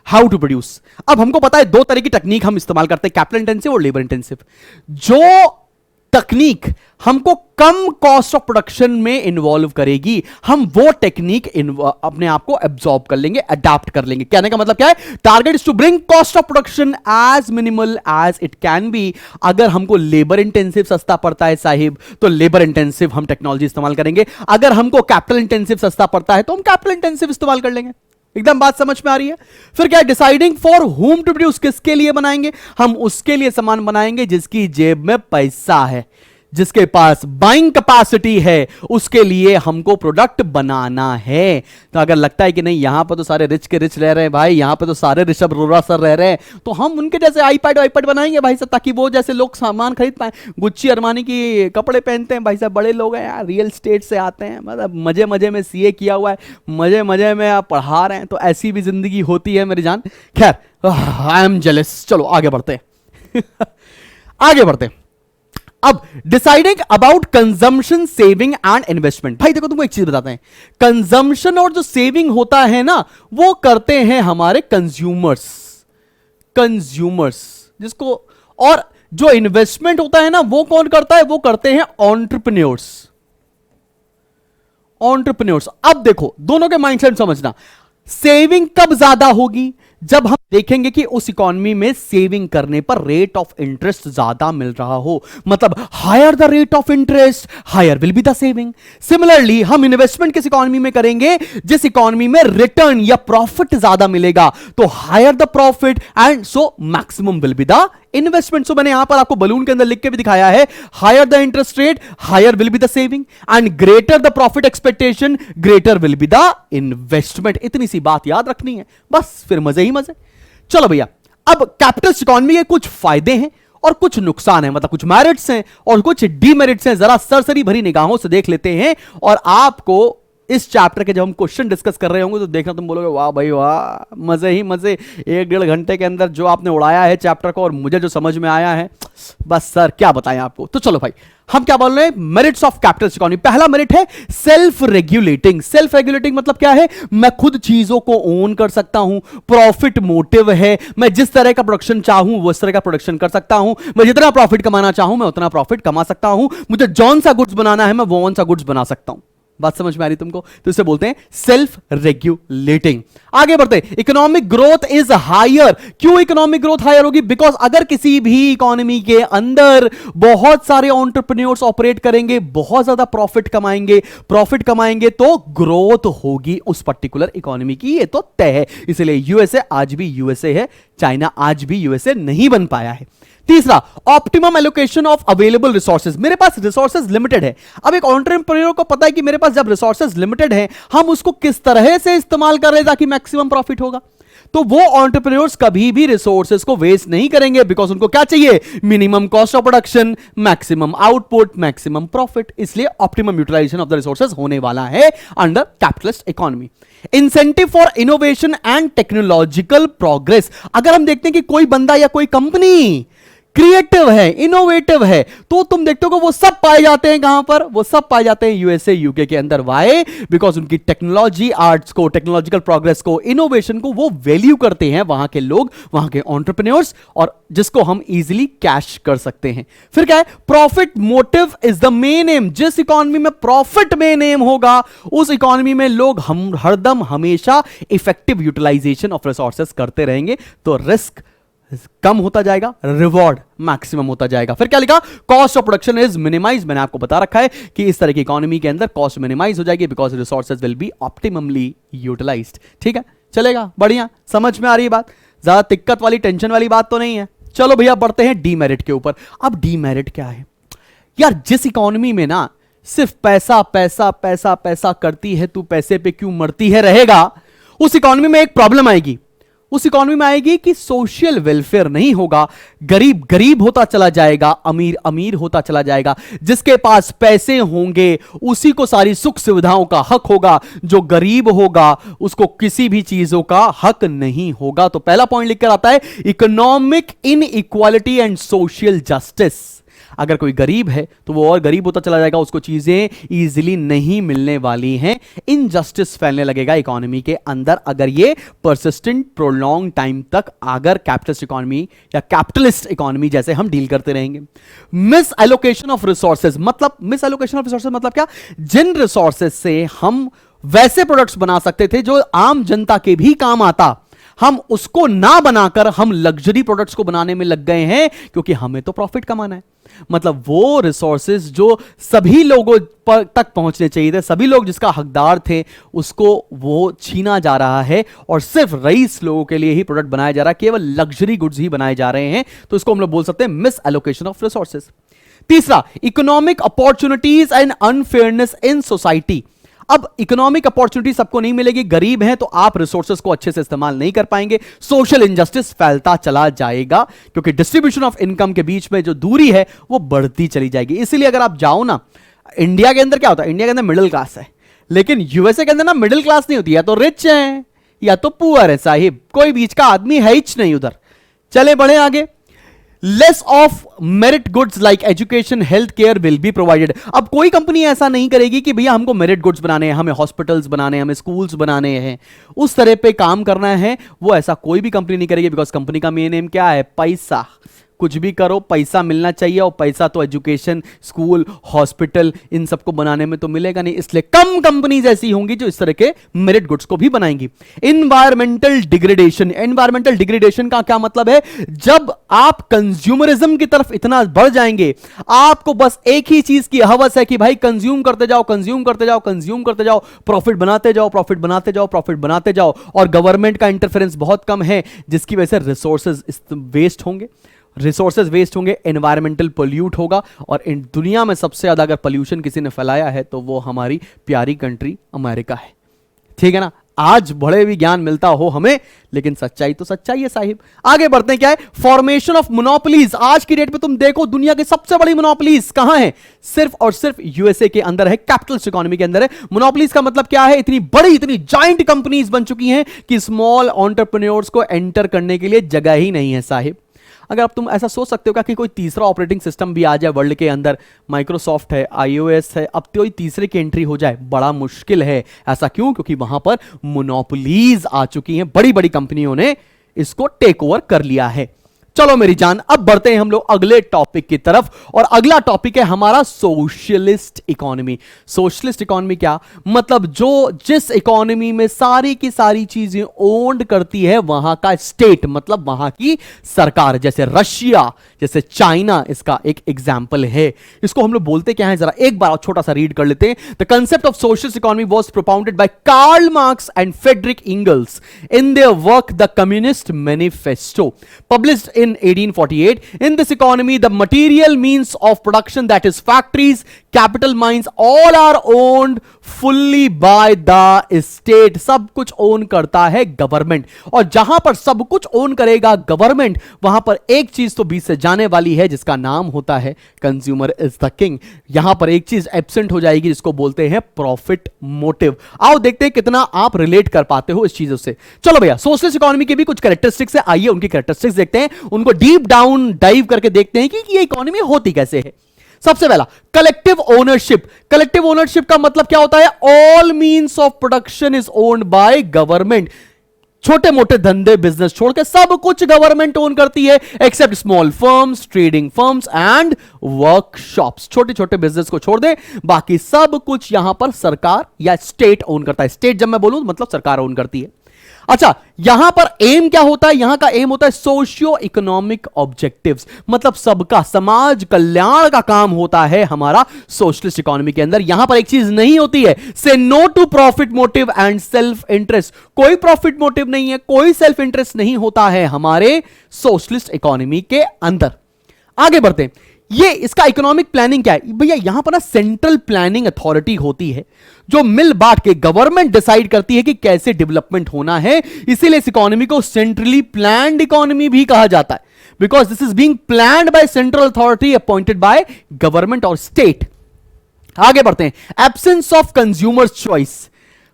हाउ टू प्रोड्यूस, अब हमको पता है दो तरह की टेक्निक हम इस्तेमाल करते हैं, कैपिटल इंटेंसिव और लेबर इंटेंसिव। जो तकनीक हमको कम कॉस्ट ऑफ प्रोडक्शन में इन्वॉल्व करेगी, हम वो टेक्निक अपने आप को एब्जॉर्ब कर लेंगे, अडॉप्ट कर लेंगे। कहने का मतलब क्या है, target is to bring cost of production as minimal as it can be. अगर हमको लेबर इंटेंसिव सस्ता पड़ता है साहिब, तो लेबर इंटेंसिव हम टेक्नोलॉजी इस्तेमाल करेंगे। अगर हमको कैपिटल इंटेंसिव सस्ता पड़ता है, तो हम कैपिटल इंटेंसिव इस्तेमाल कर लेंगे। एकदम बात समझ में आ रही है? फिर क्या है, deciding for whom to produce, किसके लिए बनाएंगे, हम उसके लिए सामान बनाएंगे जिसकी जेब में पैसा है, जिसके पास बाइंग कैपेसिटी है, उसके लिए हमको प्रोडक्ट बनाना है। तो अगर लगता है कि नहीं यहां पर तो सारे रिच के रिच रह रहे हैं भाई, यहां पर तो सारे ऋषभ रोरा सर रह रहे हैं, तो हम उनके जैसे आईपैड बनाएंगे भाई साहब, ताकि वो जैसे लोग सामान खरीद पाए। गुच्ची अरमानी की कपड़े पहनते हैं भाई साहब, बड़े लोग हैं यार, रियल स्टेट से आते हैं, मतलब मजे मजे में सीए किया हुआ है, मजे मजे में आप पढ़ा रहे हैं, तो ऐसी भी जिंदगी होती है मेरी जान। खैर, आई एम जेलस। चलो आगे बढ़ते आगे बढ़ते। अब deciding about consumption, saving and investment. भाई देखो, तुमको एक चीज बताते हैं, कंजम्पशन और जो सेविंग होता है ना, वो करते हैं हमारे कंज्यूमर्स जिसको, और जो इन्वेस्टमेंट होता है ना, वो कौन करता है, वो करते हैं एंटरप्रेन्योर्स। अब देखो, दोनों के माइंडसेट समझना। सेविंग कब ज्यादा होगी, जब हम देखेंगे कि उस इकोनॉमी में सेविंग करने पर रेट ऑफ इंटरेस्ट ज्यादा मिल रहा हो, मतलब higher the rate of interest, higher will be the saving. Similarly हम इन्वेस्टमेंट किस इकोनॉमी में करेंगे, जिस इकोनॉमी में रिटर्न या प्रॉफिट ज्यादा मिलेगा, तो higher the profit and so maximum will be the investment. So मैंने यहां पर आपको बलून के अंदर लिख के भी दिखाया है, higher the interest rate, higher will be the saving, and greater the profit expectation, greater will be the investment. इतनी सी बात याद रखनी है, बस, फिर मजे ही मजे। चलो भैया, अब कैपिटलिस्ट इकोनॉमी के कुछ फायदे हैं और कुछ नुकसान हैं, मतलब कुछ मेरिट्स हैं और कुछ डीमेरिट्स हैं। जरा सरसरी भरी निगाहों से देख लेते हैं, और आपको इस चैप्टर के जब हम क्वेश्चन डिस्कस कर रहे होंगे तो देखना, तुम बोलोगे वाह भाई वाह, मजे ही मजे, 1-1.5 घंटे के अंदर जो आपने उड़ाया है चैप्टर को, और मुझे जो समझ में आया है, बस सर क्या बताएं आपको। तो चलो भाई, हम क्या बोल रहे हैं, मेरिट्स ऑफ कैपिटलिस्ट इकोनॉमी। पहला मेरिट है सेल्फ रेगुलेटिंग। सेल्फ रेगुलेटिंग मतलब क्या है, मैं खुद चीजों को ओन कर सकता हूं, प्रॉफिट मोटिव है, मैं जिस तरह का प्रोडक्शन चाहूं वो उस तरह का प्रोडक्शन कर सकता हूं, मैं जितना प्रॉफिट कमाना चाहूं मैं उतना प्रॉफिट कमा सकता हूं, मुझे जौन सा गुड्स बनाना है मैं वो सा गुड्स बना सकता हूं। बात समझ में आ रही तुमको? तो इसे बोलते हैं सेल्फ रेगुलेटिंग। आगे बढ़ते, इकोनॉमिक ग्रोथ इज हायर। क्यों इकोनॉमिक ग्रोथ हायर होगी? बिकॉज अगर किसी भी इकोनॉमी के अंदर बहुत सारे एंटरप्रेन्योर्स ऑपरेट करेंगे, बहुत ज्यादा प्रॉफिट कमाएंगे तो ग्रोथ होगी उस पर्टिकुलर इकोनॉमी की, ये तो तय है। इसलिए यूएसए आज भी यूएसए है, चाइना आज भी यूएसए नहीं बन पाया है। तीसरा, optimum allocation of available resources. मेरे पास रिसोर्सेज लिमिटेड है। अब एक एंटरप्रेन्योर को पता है कि मेरे पास जब रिसोर्सेज लिमिटेड है, हम उसको किस तरह से इस्तेमाल कर रहे हैं ताकि मैक्सिमम प्रॉफिट होगा। तो वो एंटरप्रेन्योर्स कभी भी रिसोर्सेज को वेस्ट नहीं करेंगे, बिकॉज उनको क्या चाहिए? Minimum cost of production, maximum output, maximum profit. इसलिए optimum utilization of the resources होने वाला है under capitalist economy. Incentive for innovation and technological progress. अगर हम देखते हैं कि कोई बंदा या कोई कंपनी क्रिएटिव है, इनोवेटिव है, तो तुम देखते हो वो सब पाए जाते हैं कहां पर? वो सब पाए जाते हैं यूएसए, यूके के अंदर। वाई? बिकॉज उनकी टेक्नोलॉजी, आर्ट्स को, टेक्नोलॉजिकल प्रोग्रेस को, इनोवेशन को वो वैल्यू करते हैं वहां के लोग, वहां के एंटरप्रेन्योर्स, और जिसको हम इजीली कैश कर सकते हैं। फिर क्या है? Profit motive is the main M. जिस इकोनॉमी में प्रॉफिट मेन एम होगा, उस इकोनॉमी में लोग हम हरदम हमेशा इफेक्टिव यूटिलाइजेशन ऑफ रिसोर्सेस करते रहेंगे, तो रिस्क कम होता जाएगा, रिवॉर्ड मैक्सिमम होता जाएगा। फिर क्या लिखा? Cost of production is minimize. मैंने आपको बता रखा है कि इस तरह की इकोनॉमी के अंदर कॉस्ट मिनिमाइज हो जाएगी, because resources will be optimally utilized. ठीक है, चलेगा, बढ़िया, समझ में आ रही है बात? ज्यादा दिक्कत वाली, टेंशन वाली बात तो नहीं है। चलो भैया बढ़ते हैं डीमेरिट के ऊपर। अब डीमेरिट क्या है यार? जिस इकोनॉमी में ना सिर्फ पैसा पैसा पैसा पैसा करती है, तू पैसे पे क्यों मरती है रहेगा, उस इकोनॉमी में एक प्रॉब्लम आएगी। उस इकोनॉमी में आएगी कि सोशल वेलफेयर नहीं होगा, गरीब गरीब होता चला जाएगा, अमीर अमीर होता चला जाएगा। जिसके पास पैसे होंगे उसी को सारी सुख सुविधाओं का हक होगा, जो गरीब होगा उसको किसी भी चीजों का हक नहीं होगा। तो पहला पॉइंट लिखकर आता है economic inequality and social justice. अगर कोई गरीब है तो वो और गरीब होता चला जाएगा, उसको चीजें इजीली नहीं मिलने वाली हैं, इनजस्टिस फैलने लगेगा इकोनॉमी के अंदर। अगर ये परसिस्टेंट प्रोलॉन्ग टाइम तक अगर कैपिटलिस्ट इकोनॉमी या कैपिटलिस्ट इकोनॉमी जैसे हम डील करते रहेंगे। मिस एलोकेशन ऑफ रिसोर्सेज मतलब, मिस एलोकेशन ऑफ रिसोर्सेज मतलब क्या? जिन रिसोर्सेज से हम वैसे प्रोडक्ट्स बना सकते थे जो आम जनता के भी काम आता, हम उसको ना बनाकर हम लग्जरी प्रोडक्ट्स को बनाने में लग गए हैं, क्योंकि हमें तो प्रॉफिट कमाना है। मतलब वो रिसोर्सेज जो सभी लोगों तक पहुंचने चाहिए थे, सभी लोग जिसका हकदार थे, उसको वो छीना जा रहा है और सिर्फ रईस लोगों के लिए ही प्रोडक्ट बनाया जा रहा है, केवल लग्जरी गुड्स ही बनाए जा रहे हैं। तो इसको हम लोग बोल सकते हैं मिस एलोकेशन ऑफ रिसोर्सेज। तीसरा, economic opportunities and unfairness in society. अब इकोनॉमिक अपॉर्चुनिटी सबको नहीं मिलेगी, गरीब हैं तो आप रिसोर्सेज को अच्छे से इस्तेमाल नहीं कर पाएंगे, सोशल इनजस्टिस फैलता चला जाएगा, क्योंकि डिस्ट्रीब्यूशन ऑफ इनकम के बीच में जो दूरी है वो बढ़ती चली जाएगी। इसीलिए अगर आप जाओ ना, इंडिया के अंदर क्या होता है? इंडिया के अंदर मिडिल क्लास है, लेकिन यूएसए के अंदर ना मिडिल क्लास नहीं होती, या तो रिच है या तो पुअर है साहिब, कोई बीच का आदमी है ही नहीं उधर। चले बढ़े आगे। Less of merit goods like education, health care will be provided. अब कोई कंपनी ऐसा नहीं करेगी कि भैया हमको मेरिट गुड्स बनाने हैं, हमें हॉस्पिटल्स बनाने हैं, हमें स्कूल्स बनाने हैं, उस तरह पे काम करना है, वो ऐसा कोई भी कंपनी नहीं करेगी। बिकॉज कंपनी का मेन एम क्या है? पैसा। कुछ भी करो पैसा मिलना चाहिए, और पैसा तो एजुकेशन, स्कूल, हॉस्पिटल, इन सबको बनाने में तो मिलेगा नहीं। इसलिए कम कंपनीज ऐसी होंगी जो इस तरह के मेरिट गुड्स को भी बनाएंगी। Environmental degradation. इन्वायरमेंटल डिग्रेडेशन का क्या मतलब है? जब आप कंज्यूमरिज्म की तरफ इतना बढ़ जाएंगे, आपको बस एक ही चीज की हवस है कि भाई कंज्यूम करते जाओ, कंज्यूम करते जाओ, कंज्यूम करते जाओ, प्रॉफिट बनाते जाओ, प्रॉफिट बनाते जाओ, प्रॉफिट बनाते जाओ, और गवर्नमेंट का इंटरफेरेंस बहुत कम है, जिसकी वजह से रिसोर्सेज वेस्ट होंगे, रिसोर्सेज वेस्ट होंगे, एनवायरमेंटल पोल्यूट होगा। और इन दुनिया में सबसे ज्यादा अगर पोल्यूशन किसी ने फैलाया है तो वो हमारी प्यारी कंट्री अमेरिका है। ठीक है ना? आज बड़े भी ज्ञान मिलता हो हमें, लेकिन सच्चाई तो सच्चाई है साहिब। आगे बढ़ते हैं। क्या है? Formation of monopolies. आज की डेट में तुम देखो दुनिया की सबसे बड़ी मोनोपोलीज कहां है? सिर्फ और सिर्फ यूएसए के अंदर है, कैपिटलिस्ट इकोनॉमी के अंदर है। मोनोपोलीज का मतलब क्या है? इतनी बड़ी, इतनी जाइंट कंपनीज बन चुकी हैं कि स्मॉल एंटरप्रेन्योर्स को एंटर करने के लिए जगह ही नहीं है साहिब। अगर अब तुम ऐसा सोच सकते हो क्या कि कोई तीसरा ऑपरेटिंग सिस्टम भी आ जाए वर्ल्ड के अंदर, माइक्रोसॉफ्ट है, आईओएस है, अब तो तीसरे की एंट्री हो जाए, बड़ा मुश्किल है। ऐसा क्यों? क्योंकि वहां पर मोनोपोलीज आ चुकी हैं, बड़ी बड़ी कंपनियों ने इसको टेक ओवर कर लिया है। चलो मेरी जान, अब बढ़ते हैं हम लोग अगले टॉपिक की तरफ, और अगला टॉपिक है हमारा सोशलिस्ट इकोनॉमी। सोशलिस्ट इकोनॉमी क्या मतलब? जो जिस इकोनॉमी में सारी की सारी चीजें ओन्ड करती है वहां का स्टेट, मतलब वहां की सरकार, जैसे रशिया, जैसे चाइना, इसका एक एग्जाम्पल है। इसको हम लोग बोलते क्या है, जरा एक बार छोटा सा रीड कर लेते हैं। The concept of socialist economy was propounded by Karl Marx and Frederick Engels in their work the Communist Manifesto, published in 1848. In this economy, the material means of production, that is factories, capital mines, all are owned fully by the state. सब कुछ own करता है government, और जहां पर सब कुछ own करेगा गवर्नमेंट, वहां पर एक चीज तो बीच से जाने वाली है जिसका नाम होता है कंज्यूमर इज द किंग. यहां पर एक चीज एब्सेंट हो जाएगी जिसको बोलते हैं प्रॉफिट मोटिव. आओ देखते हैं कितना आप रिलेट कर पाते हो इस चीजों से. चलो भैया, सोशलिस्ट इकोनॉमी के भी कुछ कैरेक्टरिस्टिक्स है, आइए उनकी कैरेक्टरिस्टिक्स देखते हैं, उनको डीप डाउन डाइव करके देखते हैं कि ये इकोनॉमी होती कैसे है. सबसे पहला, कलेक्टिव ओनरशिप. कलेक्टिव ओनरशिप का मतलब क्या होता है? All means of production is owned by government. छोटे मोटे धंधे बिजनेस छोड़ के सब कुछ गवर्नमेंट ओन करती है, except small firms, trading firms and workshops. छोटे छोटे बिजनेस को छोड़ दे, बाकी सब कुछ यहां पर सरकार या स्टेट ओन करता है. स्टेट जब मैं बोलूं मतलब सरकार ओन करती है. अच्छा, यहां पर एम क्या होता है? यहां का एम होता है सोशियो इकोनॉमिक ऑब्जेक्टिव्स, मतलब सबका समाज कल्याण का काम होता है हमारा सोशलिस्ट इकोनॉमी के अंदर. यहां पर एक चीज नहीं होती है, say no to profit motive and self interest. कोई प्रॉफिट मोटिव नहीं है, कोई सेल्फ इंटरेस्ट नहीं होता है हमारे सोशलिस्ट इकोनॉमी के अंदर. आगे बढ़ते हैं. ये इसका इकोनॉमिक प्लानिंग क्या है भैया? यहां पर ना सेंट्रल प्लानिंग अथॉरिटी होती है जो मिल बांट के गवर्नमेंट डिसाइड करती है कि कैसे डेवलपमेंट होना है. इसीलिए इस इकोनॉमी को सेंट्रली प्लान्ड इकोनॉमी भी कहा जाता है, because this is being planned by central authority appointed by government और स्टेट. आगे बढ़ते हैं. एब्सेंस ऑफ कंज्यूमर चॉइस,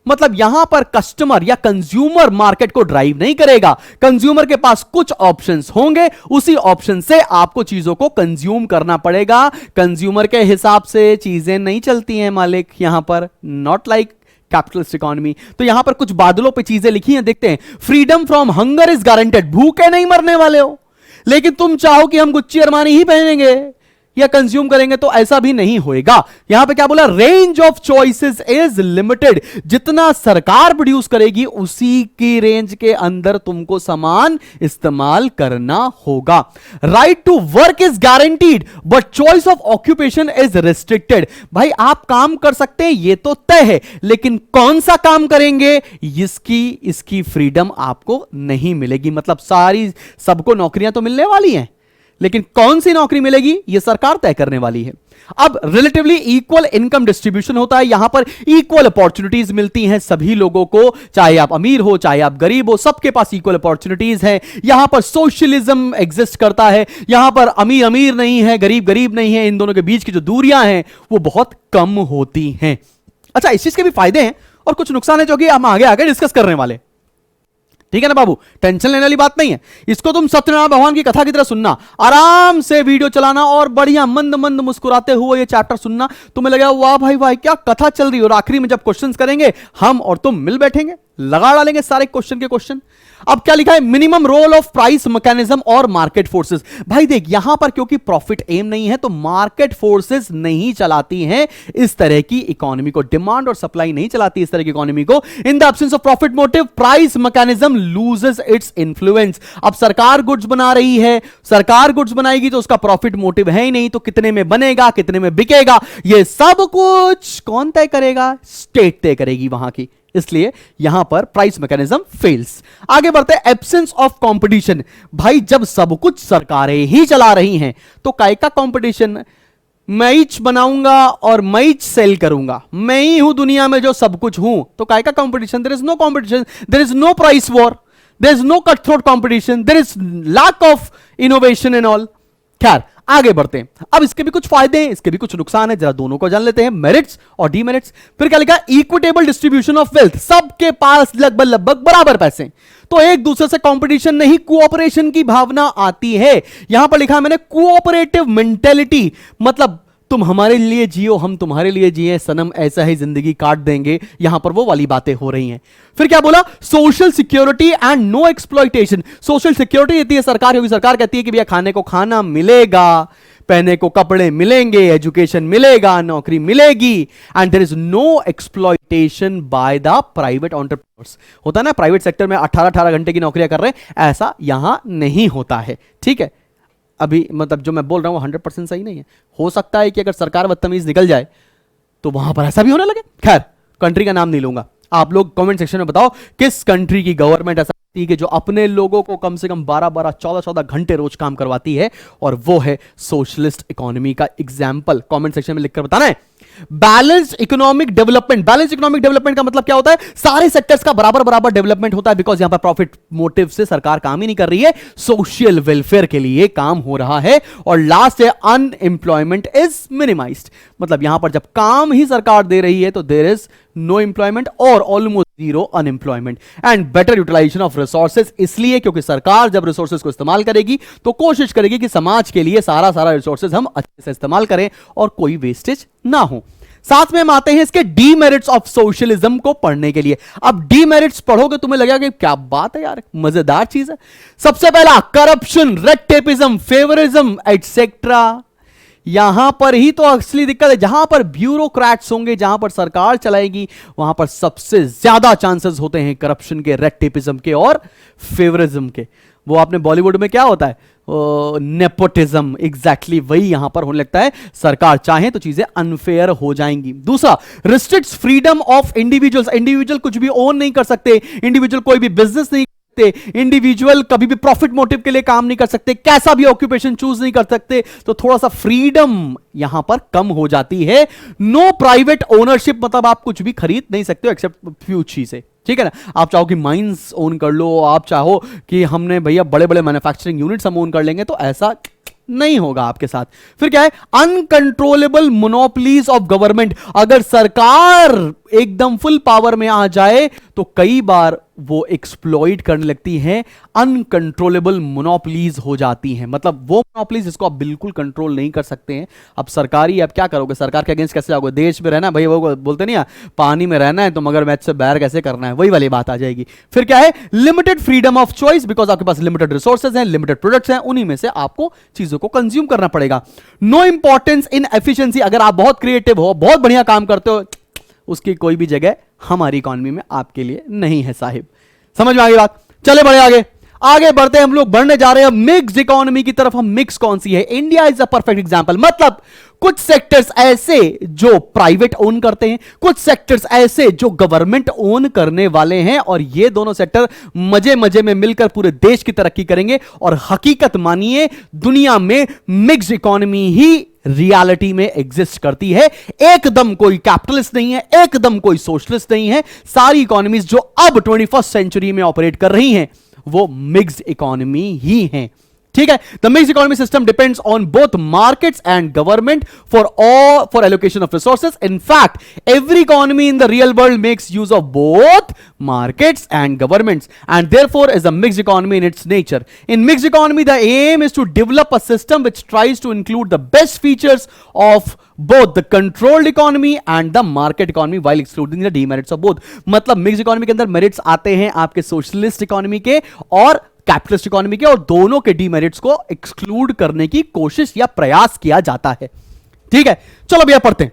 मतलब यहां पर कस्टमर या कंज्यूमर मार्केट को ड्राइव नहीं करेगा. कंज्यूमर के पास कुछ ऑप्शंस होंगे, उसी ऑप्शन से आपको चीजों को कंज्यूम करना पड़ेगा. कंज्यूमर के हिसाब से चीजें नहीं चलती हैं मालिक यहां पर, नॉट लाइक कैपिटलिस्ट इकोनॉमी. तो यहां पर कुछ बादलों पे चीजें लिखी हैं, देखते हैं. Freedom from hunger is guaranteed. भूखे नहीं मरने वाले हो, लेकिन तुम चाहो कि हम गुच्ची अरमानी ही पहनेंगे या कंज्यूम करेंगे तो ऐसा भी नहीं होएगा. यहां पे क्या बोला? Range of choices is limited. जितना सरकार प्रोड्यूस करेगी उसी की रेंज के अंदर तुमको सामान इस्तेमाल करना होगा. Right to work is guaranteed but choice of occupation is restricted. भाई आप काम कर सकते हैं ये तो तय है, लेकिन कौन सा काम करेंगे इसकी फ्रीडम आपको नहीं मिलेगी. मतलब सारी सबको नौकरियां तो मिलने वाली हैं, लेकिन कौन सी नौकरी मिलेगी यह सरकार तय करने वाली है. अब रिलेटिवली इक्वल इनकम डिस्ट्रीब्यूशन होता है. यहां पर इक्वल अपॉर्चुनिटीज मिलती हैं सभी लोगों को, चाहे आप अमीर हो चाहे आप गरीब हो, सबके पास इक्वल अपॉर्चुनिटीज हैं. यहां पर सोशलिज्म एग्जिस्ट करता है. यहां पर अमीर अमीर नहीं है, गरीब गरीब नहीं है. इन दोनों के बीच की जो दूरियां हैं वो बहुत कम होती हैं. अच्छा, इस चीज के भी फायदे हैं और कुछ नुकसान है जो कि हम आगे आगे डिस्कस करने वाले. ठीक है ना बाबू, टेंशन लेने वाली बात नहीं है. इसको तुम सत्यनारायण भगवान की कथा की तरह सुनना, आराम से वीडियो चलाना और बढ़िया मंद मंद मुस्कुराते हुए ये चैप्टर सुनना. तुम्हें लगेगा वाह भाई वाह क्या कथा चल रही है, और आखिरी में जब क्वेश्चंस करेंगे हम और तुम मिल बैठेंगे, लगा डालेंगे सारे क्वेश्चन के क्वेश्चन. अब क्या लिखा है? Minimum role of price mechanism और मार्केट फोर्सेस. भाई देख, यहां पर क्योंकि प्रॉफिट एम नहीं है तो मार्केट फोर्सेस नहीं चलाती हैं इस तरह की इकोनॉमी को. डिमांड और सप्लाई नहीं चलाती इस तरह की इकोनॉमी को. In the absence of profit motive price mechanism loses its influence. अब सरकार गुड्स बना रही है, सरकार गुड्स बनाएगी तो उसका प्रॉफिट मोटिव है ही नहीं, तो कितने में बनेगा कितने में बिकेगा ये सब कुछ कौन तय करेगा? स्टेट तय करेगी वहां की. इसलिए यहां पर प्राइस मैकेनिज्म फेल्स. आगे बढ़ते हैं. Absence of competition. भाई जब सब कुछ सरकारें ही चला रही हैं तो काय का कंपटीशन? मैं ही बनाऊंगा और मैं ही सेल करूंगा, मैं ही हूं दुनिया में जो सब कुछ हूं, तो काय का competition? There is no competition, there is no price war, there is no cut throat competition, there is lack of innovation and all. खैर आगे बढ़ते हैं. अब इसके भी कुछ फायदे हैं, इसके भी कुछ नुकसान है, जरा दोनों को जान लेते हैं, मेरिट्स और डीमेरिट्स. फिर क्या लिखा? Equitable distribution of wealth. सबके पास लगभग लगभग बराबर पैसे, तो एक दूसरे से कंपटीशन नहीं, कोऑपरेशन की भावना आती है. यहां पर लिखा है मैंने कोऑपरेटिव मेंटेलिटी, मतलब तुम हमारे लिए जियो हम तुम्हारे लिए जिए सनम, ऐसा ही जिंदगी काट देंगे. यहां पर वो वाली बातें हो रही हैं. फिर क्या बोला? Social security and no exploitation. Social security देती है सरकार, क्योंकि सरकार कहती है कि भैया खाने को खाना मिलेगा, पहने को कपड़े मिलेंगे, एजुकेशन मिलेगा, नौकरी मिलेगी. And there is no exploitation by the private entrepreneurs. होता है ना प्राइवेट सेक्टर में 18-18 घंटे की नौकरियां कर रहे हैं, ऐसा यहां नहीं होता है. ठीक है, अभी मतलब जो मैं बोल रहा हूं 100% सही नहीं है. हो सकता है कि अगर सरकार बदतमीज निकल जाए तो वहां पर ऐसा भी होने लगे. खैर कंट्री का नाम नहीं लूंगा, आप लोग कमेंट सेक्शन में बताओ किस कंट्री की गवर्नमेंट ऐसा ठीक है, जो अपने लोगों को कम से कम 12-12, 14-14 घंटे रोज काम करवाती है, और वो है सोशलिस्ट इकोनॉमी का एग्जाम्पल। कमेंट सेक्शन में लिखकर बताना है। Balanced economic development, balanced economic development का मतलब क्या होता है? सारे सेक्टर्स का बराबर बराबर डेवलपमेंट होता है, बिकॉज यहां पर प्रॉफिट मोटिव से सरकार काम ही नहीं कर रही है, सोशल वेलफेयर के लिए काम हो रहा है। और लास्ट है अनएम्प्लॉयमेंट इज मिनिमाइज्ड, मतलब यहां पर जब काम ही सरकार दे रही है तो देयर इज नो एम्प्लॉयमेंट और almost zero unemployment. And better utilization of resources, इसलिए क्योंकि सरकार जब रिसोर्सेज को इस्तेमाल करेगी तो कोशिश करेगी कि समाज के लिए सारा रिसोर्सेज हम अच्छे से इस्तेमाल करें और कोई वेस्टेज ना हो। साथ में हम आते हैं इसके डीमेरिट्स ऑफ सोशलिज्म को पढ़ने के लिए। अब डीमेरिट्स पढ़ोगे तुम्हें लगेगा कि क्या बात है यार, मजेदार चीज है। सबसे पहला corruption, red tapism, favouritism etcetera. यहां पर ही तो असली दिक्कत है, जहां पर ब्यूरोक्रेट्स होंगे, जहां पर सरकार चलाएगी, वहां पर सबसे ज्यादा चांसेस होते हैं करप्शन के, रेड टेपिज्म के और फेवरिज्म के। वो आपने बॉलीवुड में क्या होता है, नेपोटिज्म, एग्जैक्टली वही यहां पर होने लगता है। सरकार चाहे तो चीजें अनफेयर हो जाएंगी। दूसरा, restricts freedom of individuals, individual कुछ भी ओन नहीं कर सकते, इंडिविजुअल कोई भी बिजनेस नहीं, इंडिविजुअल कभी भी प्रॉफिट मोटिव के लिए काम नहीं कर सकते, कैसा भी ऑक्यूपेशन चूज नहीं कर सकते, तो थोड़ा सा फ्रीडम यहां पर कम हो जाती है। नो प्राइवेट ओनरशिप, मतलब आप कुछ भी खरीद नहीं सकते हो एक्सेप्ट फ्यू चीजें, ठीक है ना। आप चाहो कि माइंस ओन कर लो, आप चाहो कि हमने भैया बड़े बड़े मैन्युफैक्चरिंग यूनिट्स हम ओन कर लेंगे, तो ऐसा नहीं होगा आपके साथ। फिर क्या है, अनकंट्रोलेबल मोनोपोलीज ऑफ गवर्नमेंट, अगर सरकार एकदम फुल पावर में आ जाए तो कई बार वो एक्सप्लॉइट करने लगती हैं, अनकंट्रोलेबल मोनोपोलीज हो जाती हैं, मतलब वो मोनोपोलीज जिसको आप बिल्कुल कंट्रोल नहीं कर सकते हैं। अब सरकारी, आप क्या करोगे, सरकार के अगेंस्ट कैसे जाओगे? देश में रहना है भाई, वो बोलते नहीं है पानी में रहना है तो मगर मैच से बैर कैसे करना है, वही वाली बात आ जाएगी। फिर क्या है, limited freedom of choice, because आपके पास लिमिटेड रिसोर्सेज हैं, लिमिटेड प्रोडक्ट्स हैं, उन्हीं में से आपको चीजों को कंज्यूम करना पड़ेगा। नो इंपॉर्टेंस इन एफिशिएंसी, अगर आप बहुत क्रिएटिव हो, बहुत बढ़िया काम करते हो, उसकी कोई भी जगह हमारी इकोनॉमी में आपके लिए नहीं है साहिब। समझ में आ गई बात? चले बढ़े आगे बढ़ते हैं हम लोग, बढ़ने जा रहे हैं मिक्स इकोनॉमी की तरफ। हम मिक्स कौन सी है? India is a perfect example, मतलब कुछ सेक्टर्स ऐसे जो प्राइवेट ओन करते हैं, कुछ सेक्टर्स ऐसे जो गवर्नमेंट ओन करने वाले हैं, और ये दोनों सेक्टर मजे मजे में मिलकर पूरे देश की तरक्की करेंगे। और हकीकत मानिए, दुनिया में मिक्स इकोनॉमी ही रियलिटी में एग्जिस्ट करती है। एकदम कोई कैपिटलिस्ट नहीं है, एकदम कोई सोशलिस्ट नहीं है। सारी इकोनॉमीज जो अब 21st सेंचुरी में ऑपरेट कर रही हैं वो मिक्स्ड इकोनॉमी ही है, ठीक है। The mixed economy system depends on both markets and government for allocation of resources. In fact every economy in the real world makes use of both markets and governments, and therefore is a mixed economy in its nature. In mixed economy, the aim is to develop a system which tries to include the best features of both the controlled economy and the market economy while excluding the demerits of both. मतलब mixed economy के अंदर merits आते हैं आपके socialist economy के और capitalist economy के, और दोनों के डीमेरिट्स को एक्सक्लूड करने की कोशिश या प्रयास किया जाता है, ठीक है। चलो भैया पढ़ते हैं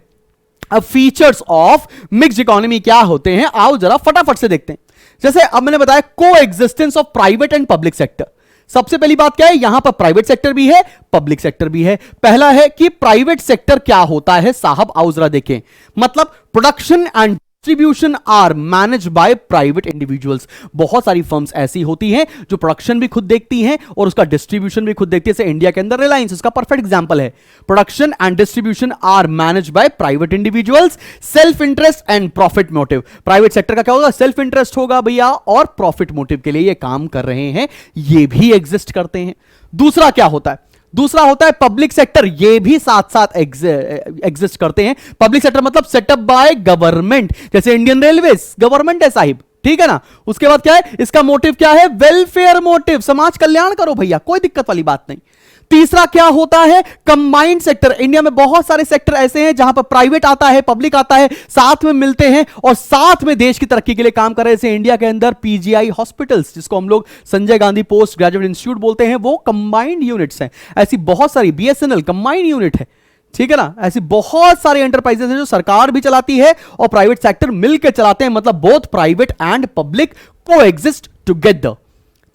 अब फीचर्स ऑफ मिक्स्ड इकोनॉमी क्या होते हैं, आओ जरा फटाफट से देखते हैं। जैसे अब मैंने बताया को existence of private and public sector. सबसे पहली बात क्या है, यहां पर प्राइवेट सेक्टर भी है, पब्लिक सेक्टर भी है। पहला है कि प्राइवेट सेक्टर क्या होता है साहब, आओ जरा देखें। मतलब production and distribution are manage by private individuals. बहुत सारी फर्म्स ऐसी होती हैं जो प्रोडक्शन भी खुद देखती हैं और उसका डिस्ट्रीब्यूशन भी खुद देखती है। जैसे इंडिया के अंदर रिलायंस इसका परफेक्ट एग्जांपल है। Production and distribution are manage by private individuals, self interest and profit motive. Private sector का क्या होगा, सेल्फ इंटरेस्ट होगा भैया, और प्रॉफिट मोटिव के लिए ये काम कर रहे हैं, ये भी एग्जिस्ट करते हैं। दूसरा क्या होता है, दूसरा होता है पब्लिक सेक्टर, ये भी साथ साथ एग्जिस्ट करते हैं। पब्लिक सेक्टर मतलब सेटअप बाय गवर्नमेंट, जैसे इंडियन रेलवेज गवर्नमेंट है साहिब, ठीक है ना। उसके बाद क्या है, इसका मोटिव क्या है, वेलफेयर मोटिव, समाज कल्याण करो भैया, कोई दिक्कत वाली बात नहीं। तीसरा क्या होता है, कंबाइंड सेक्टर। इंडिया में बहुत सारे सेक्टर ऐसे हैं जहां पर प्राइवेट आता है, पब्लिक आता है, साथ में मिलते हैं और साथ में देश की तरक्की के लिए काम कर रहे हैं। जैसे इंडिया के अंदर पीजीआई हॉस्पिटल्स, जिसको हम लोग Sanjay Gandhi post graduate institute बोलते हैं, वो कंबाइंड यूनिट्स हैं। ऐसी बहुत सारी, बीएसएनएल कंबाइंड यूनिट है, ठीक है ना। ऐसी बहुत सारी एंटरप्राइजेस हैं जो सरकार भी चलाती है और प्राइवेट सेक्टर मिलकर चलाते हैं, मतलब बोथ प्राइवेट एंड पब्लिक को एग्जिस्ट टुगेदर।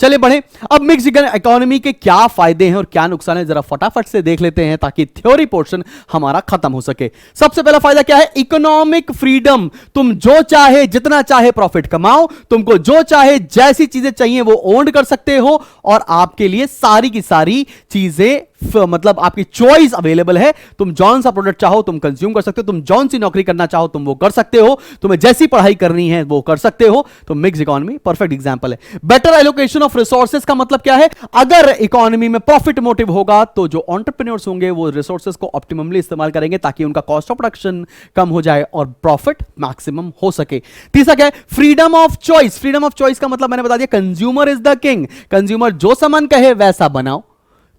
चलिए बढ़े। अब मिक्स इकोनॉमी के क्या फायदे हैं और क्या नुकसान है, जरा फटाफट से देख लेते हैं ताकि थ्योरी पोर्शन हमारा खत्म हो सके। सबसे पहला फायदा क्या है? Economic freedom. तुम जो चाहे जितना चाहे प्रॉफिट कमाओ, तुमको जो चाहे जैसी चीजें चाहिए वो ओन कर सकते हो, और आपके लिए सारी की सारी चीजें मतलब आपकी चॉइस अवेलेबल है। तुम जौन सा प्रोडक्ट चाहो तुम कंज्यूम कर सकते हो, तुम जौन सी नौकरी करना चाहो तुम वो कर सकते हो, तुम्हें जैसी पढ़ाई करनी है वो कर सकते हो। तो मिक्स इकोनॉमी परफेक्ट एग्जांपल है। बेटर एलोकेशन ऑफ रिसोर्सेज का मतलब क्या है? अगर इकोनॉमी में प्रॉफिट मोटिव होगा तो जो एंटरप्रेन्योर्स होंगे वो रिसोर्सेज को ऑप्टिममली इस्तेमाल करेंगे ताकि उनका कॉस्ट ऑफ प्रोडक्शन कम हो जाए और प्रॉफिट मैक्सिमम हो सके। तीसरा क्या है? Freedom of choice. Freedom of choice का मतलब मैंने बता दिया, consumer is the king. Consumer जो सामान कहे वैसा बनाओ,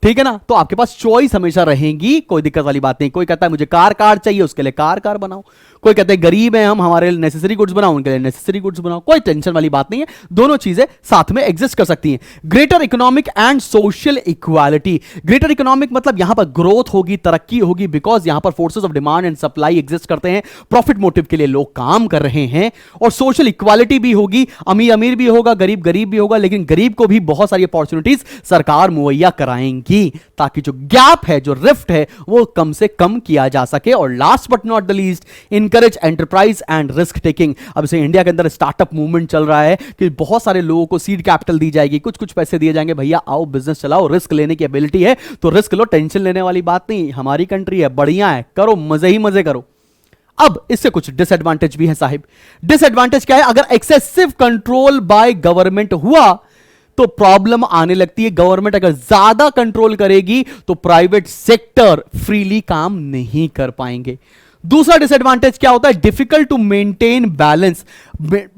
ठीक है ना? तो आपके पास चॉइस हमेशा रहेगी, कोई दिक्कत वाली बात नहीं। कोई कहता है मुझे कार चाहिए, उसके लिए कार बनाओ। कोई कहते हैं गरीब हैं हम, हमारे लिए नेसेसरी गुड्स बनाओ, उनके लिए नेसेसरी गुड्स बनाओ। कोई टेंशन वाली बात नहीं है, दोनों चीजें साथ में एग्जिस्ट कर सकती हैं। Greater economic and social equality. Greater economic मतलब यहां पर ग्रोथ होगी, तरक्की होगी, बिकॉज यहां पर forces of demand and supply exist करते हैं, प्रॉफिट मोटिव के लिए लोग काम कर रहे हैं। और सोशल इक्वालिटी भी होगी, अमीर अमीर भी होगा, गरीब गरीब भी होगा, लेकिन गरीब को भी बहुत सारी अपॉर्चुनिटीज सरकार मुहैया कराएंगी ताकि जो गैप है, जो रिफ्ट है, वो कम से कम किया जा सके। और last but not the least, encourage enterprise and risk taking. अब से इंडिया के अंदर स्टार्टअप मूवमेंट चल रहा है कि बहुत सारे लोगों को सीड कैपिटल दी जाएगी, कुछ कुछ पैसे दिए जाएंगे, भैया आओ बिजनेस चलाओ, रिस्क लेने की एबिलिटी है तो रिस्क लो, टेंशन लेने वाली बात नहीं। हमारी कंट्री है, बढ़िया है, करो, मजे ही मजे करो। अब इससे कुछ डिसएडवांटेज भी है साहिब। डिसएडवांटेज क्या है? अगर एक्सेसिव कंट्रोल बाय गवर्नमेंट हुआ तो प्रॉब्लम आने लगती है। गवर्नमेंट अगर ज्यादा कंट्रोल करेगी तो प्राइवेट सेक्टर फ्रीली काम नहीं कर पाएंगे। दूसरा डिसएडवांटेज क्या होता है? Difficult to maintain balance.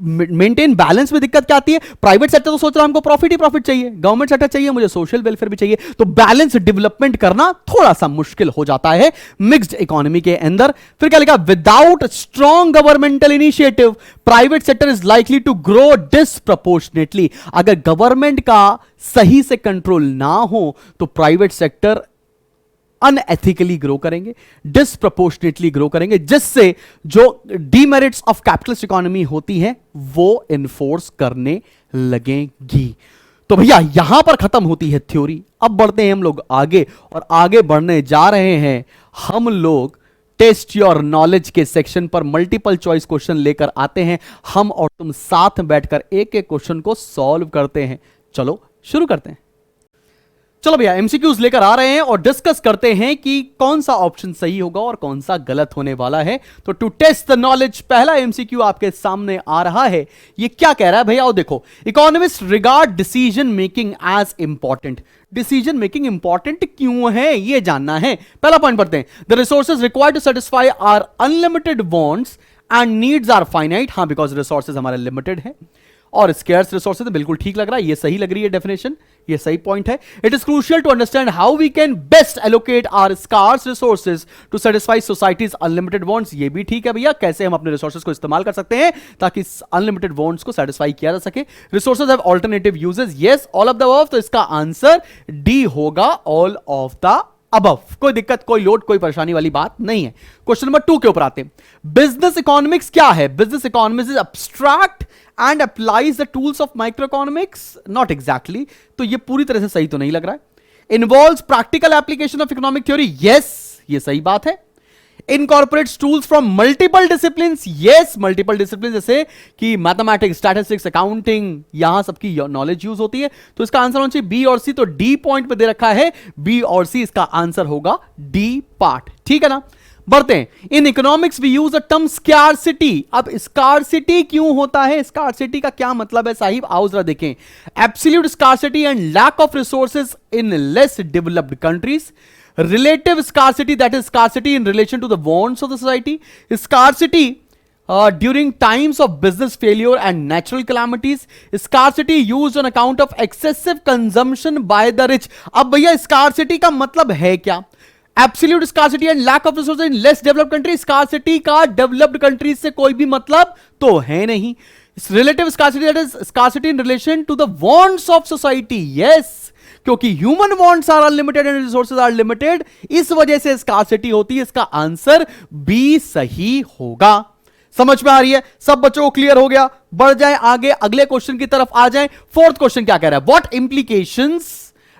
Maintain balance में दिक्कत क्या आती है? प्राइवेट सेक्टर तो सोच रहा है हमको प्रॉफिट ही प्रॉफिट चाहिए, गवर्नमेंट सेक्टर चाहिए मुझे सोशल वेलफेयर भी चाहिए, तो बैलेंस डेवलपमेंट करना थोड़ा सा मुश्किल हो जाता है मिक्स्ड इकोनॉमी के अंदर। फिर क्या लिखा? Without strong governmental initiative private sector is likely to grow disproportionately. अगर गवर्नमेंट का सही से कंट्रोल ना हो तो प्राइवेट सेक्टर अनएथिकली ग्रो करेंगे, डिसप्रपोर्शनेटली ग्रो करेंगे, जिससे जो डीमेरिट्स ऑफ कैपिटलिस्ट इकोनॉमी होती हैं वो इन्फोर्स करने लगेंगी। तो भैया यहां पर खत्म होती है थ्योरी। अब बढ़ते हैं हम लोग आगे, और आगे बढ़ने जा रहे हैं हम लोग टेस्ट योर नॉलेज के सेक्शन पर। मल्टीपल चॉइस क्वेश्चन लेकर आते हैं हम और तुम साथ में बैठकर एक एक क्वेश्चन को सॉल्व करते हैं। चलो शुरू करते हैं। चलो भैया एमसीक्यूज लेकर आ रहे हैं और डिस्कस करते हैं कि कौन सा ऑप्शन सही होगा और कौन सा गलत होने वाला है। तो टू टेस्ट द नॉलेज पहला एमसीक्यू आपके सामने आ रहा है। ये क्या कह रहा है भैया? और देखो, economist regard decision making as important. Decision making important क्यों है ये जानना है। पहला पॉइंट पढ़ते हैं। The resources required to satisfy are unlimited wants and needs are finite. हां, बिकॉज रिसोर्सेज हमारे लिमिटेड है। और स्केर्स रिसोर्सेज बिल्कुल ठीक लग रहा है, ये सही लग रही है डेफिनेशन, ये सही पॉइंट है। It is crucial to understand how we can best allocate our scarce resources to satisfy society's unlimited wants. ये भी ठीक है भैया, कैसे हम अपने रिसोर्सेज को इस्तेमाल कर सकते हैं ताकि अनलिमिटेड वांट्स को सैटिस्फाई किया जा सके। Resources have alternative uses, yes all of the above. तो इसका आंसर डी होगा, ऑल ऑफ द अबव। कोई दिक्कत, कोई लोड, कोई परेशानी वाली बात नहीं है। क्वेश्चन नंबर 2 के ऊपर आते हैं। बिजनेस इकोनॉमिक्स क्या है? Business economics is abstract and applies the tools of micro economics. Not exactly, तो ये पूरी तरह से सही तो नहीं लग रहा है। Involves practical application of economic theory, yes ये सही बात है। Incorporates tools from multiple disciplines, yes multiple discipline जैसे कि मैथमेटिक्स, स्टैटिस्टिक्स, अकाउंटिंग, यहां सबकी नॉलेज यूज होती है। तो इसका आंसर होना चाहिए बी और सी। तो डी पॉइंट पे दे रखा है बी और सी, इसका आंसर होगा डी पार्ट। ठीक है ना? बढ़ते हैं। In economics we use a term scarcity. अब स्कार्सिटी क्यों होता है? स्कार्सिटी का क्या मतलब है साहिब? आओ जरा देखें। Absolute scarcity and lack of resources in less developed countries. Relative scarcity, that is scarcity in relation to the wants of the society. Scarcity during times of business failure and natural calamities. Scarcity used on account of excessive consumption by the rich. अब भैया scarcity का मतलब है क्या? Absolute scarcity and lack of resources in less developed countries. Scarcity का developed countries से कोई भी मतलब तो है नहीं। Relative scarcity, that is scarcity in relation to the wants of society. Yes, क्योंकि human wants are unlimited and resources are limited, इस वजह से स्कार्सिटी होती है। इसका आंसर बी सही होगा। समझ में आ रही है? सब बच्चों को क्लियर हो गया? बढ़ जाए आगे, अगले क्वेश्चन की तरफ आ जाए। फोर्थ क्वेश्चन क्या कह रहा है? What implications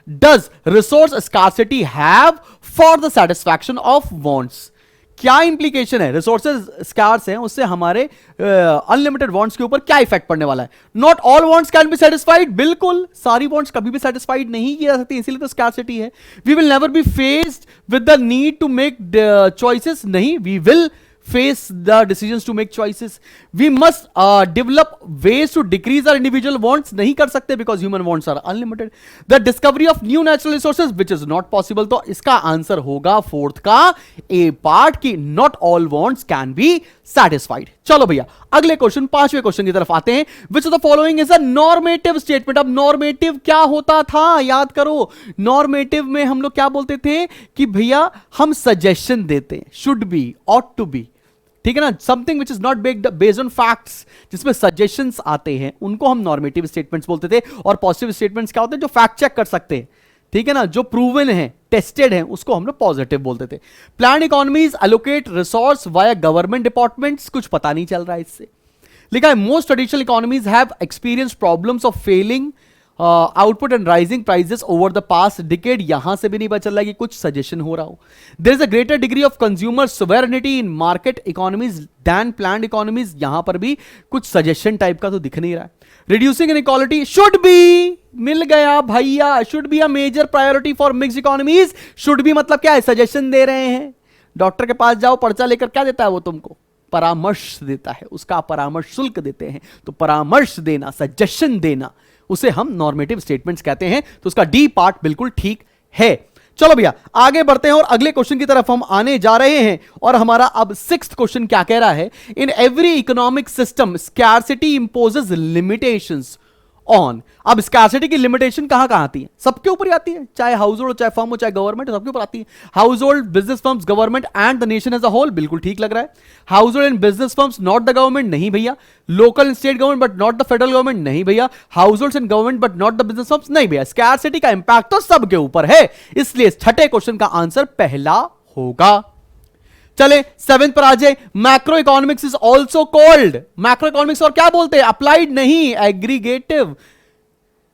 does resource scarcity have for the satisfaction of wants? क्या इंप्लीकेशन है? रिसोर्सेज स्कार्स हैं, उससे हमारे अनलिमिटेड वांट्स के ऊपर क्या इफेक्ट पड़ने वाला है? Not all wants can be satisfied. बिल्कुल, सारी वांट्स कभी भी सेटिस्फाइड नहीं की जा सकती, इसीलिए तो स्कार्सिटी है। We will never be faced with the need to make choices. नहीं, we will face the decisions to make choices. We must develop ways to decrease our individual wants. नहीं कर सकते because human wants are unlimited. The discovery of new natural resources which is not possible. तो इसका answer होगा fourth का ए part की not all wants can be satisfied. चलो भैया अगले क्वेश्चन, पांचवें क्वेश्चन की तरफ आते हैं। Which of the following is a normative statement? अब normative क्या होता था? याद करो, normative में हम लोग क्या बोलते थे कि भैया हम सजेशन देते हैं, should be, ought to be, ठीक है ना, something which is not based on facts, जिसमें सजेशंस आते हैं, उनको हम नॉर्मेटिव स्टेटमेंट्स बोलते थे। और पॉजिटिव स्टेटमेंट्स क्या होते हैं? जो फैक्ट चेक कर सकते हैं, ठीक है ना, जो प्रूवन है, टेस्टेड है, उसको हम लोग पॉजिटिव बोलते थे। Plan economies allocate resource via government departments, कुछ पता नहीं चल रहा है इससे। लिखा है most traditional economies have experience problems of falling output and rising prices over the past decade. यहां से भी नहीं पता चल रहा है कि कुछ सजेशन हो रहा हो। There is a greater degree of consumer sovereignty in market economies than planned economies. यहां पर भी कुछ सजेशन टाइप का तो दिख नहीं रहा है। रिड्यूसिंग इनइक्वालिटी शुड बी, मिल गया भैया, should be a major priority for mixed economies. Should be मतलब क्या है? सजेशन दे रहे हैं। डॉक्टर के पास जाओ, पर्चा लेकर क्या देता है वो तुमको? परामर्श देता है, उसका परामर्श शुल्क देते हैं। तो परामर्श देना, सजेशन देना, उसे हम नॉर्मेटिव स्टेटमेंट्स कहते हैं। तो उसका डी पार्ट बिल्कुल ठीक है। चलो भैया आगे बढ़ते हैं और अगले क्वेश्चन की तरफ हम आने जा रहे हैं। और हमारा अब सिक्स्थ क्वेश्चन क्या कह रहा है? In every economic system scarcity imposes limitations on. अब स्कैर्सिटी की लिमिटेशन कहां कहां आती है? सबके ऊपर ही आती है, चाहे हाउस होल्ड, चाहे फर्म हो, चाहे गवर्नमेंट, सबके ऊपर आती है। Household, business firms, government and the nation as a whole, बिल्कुल ठीक लग रहा है। Household and business firms not the government, नहीं भैया। Local state government but not the federal government, नहीं भैया। Household and government but not the business firms, नहीं भैया। स्कैर्सिटी का इंपैक्ट तो सबके ऊपर है, इसलिए छठे क्वेश्चन का आंसर पहला होगा। चले सेवेंथ पर आ जाए। Macro economics is also called, macro economics और क्या बोलते हैं? अप्लाइड नहीं, एग्रीगेटिव,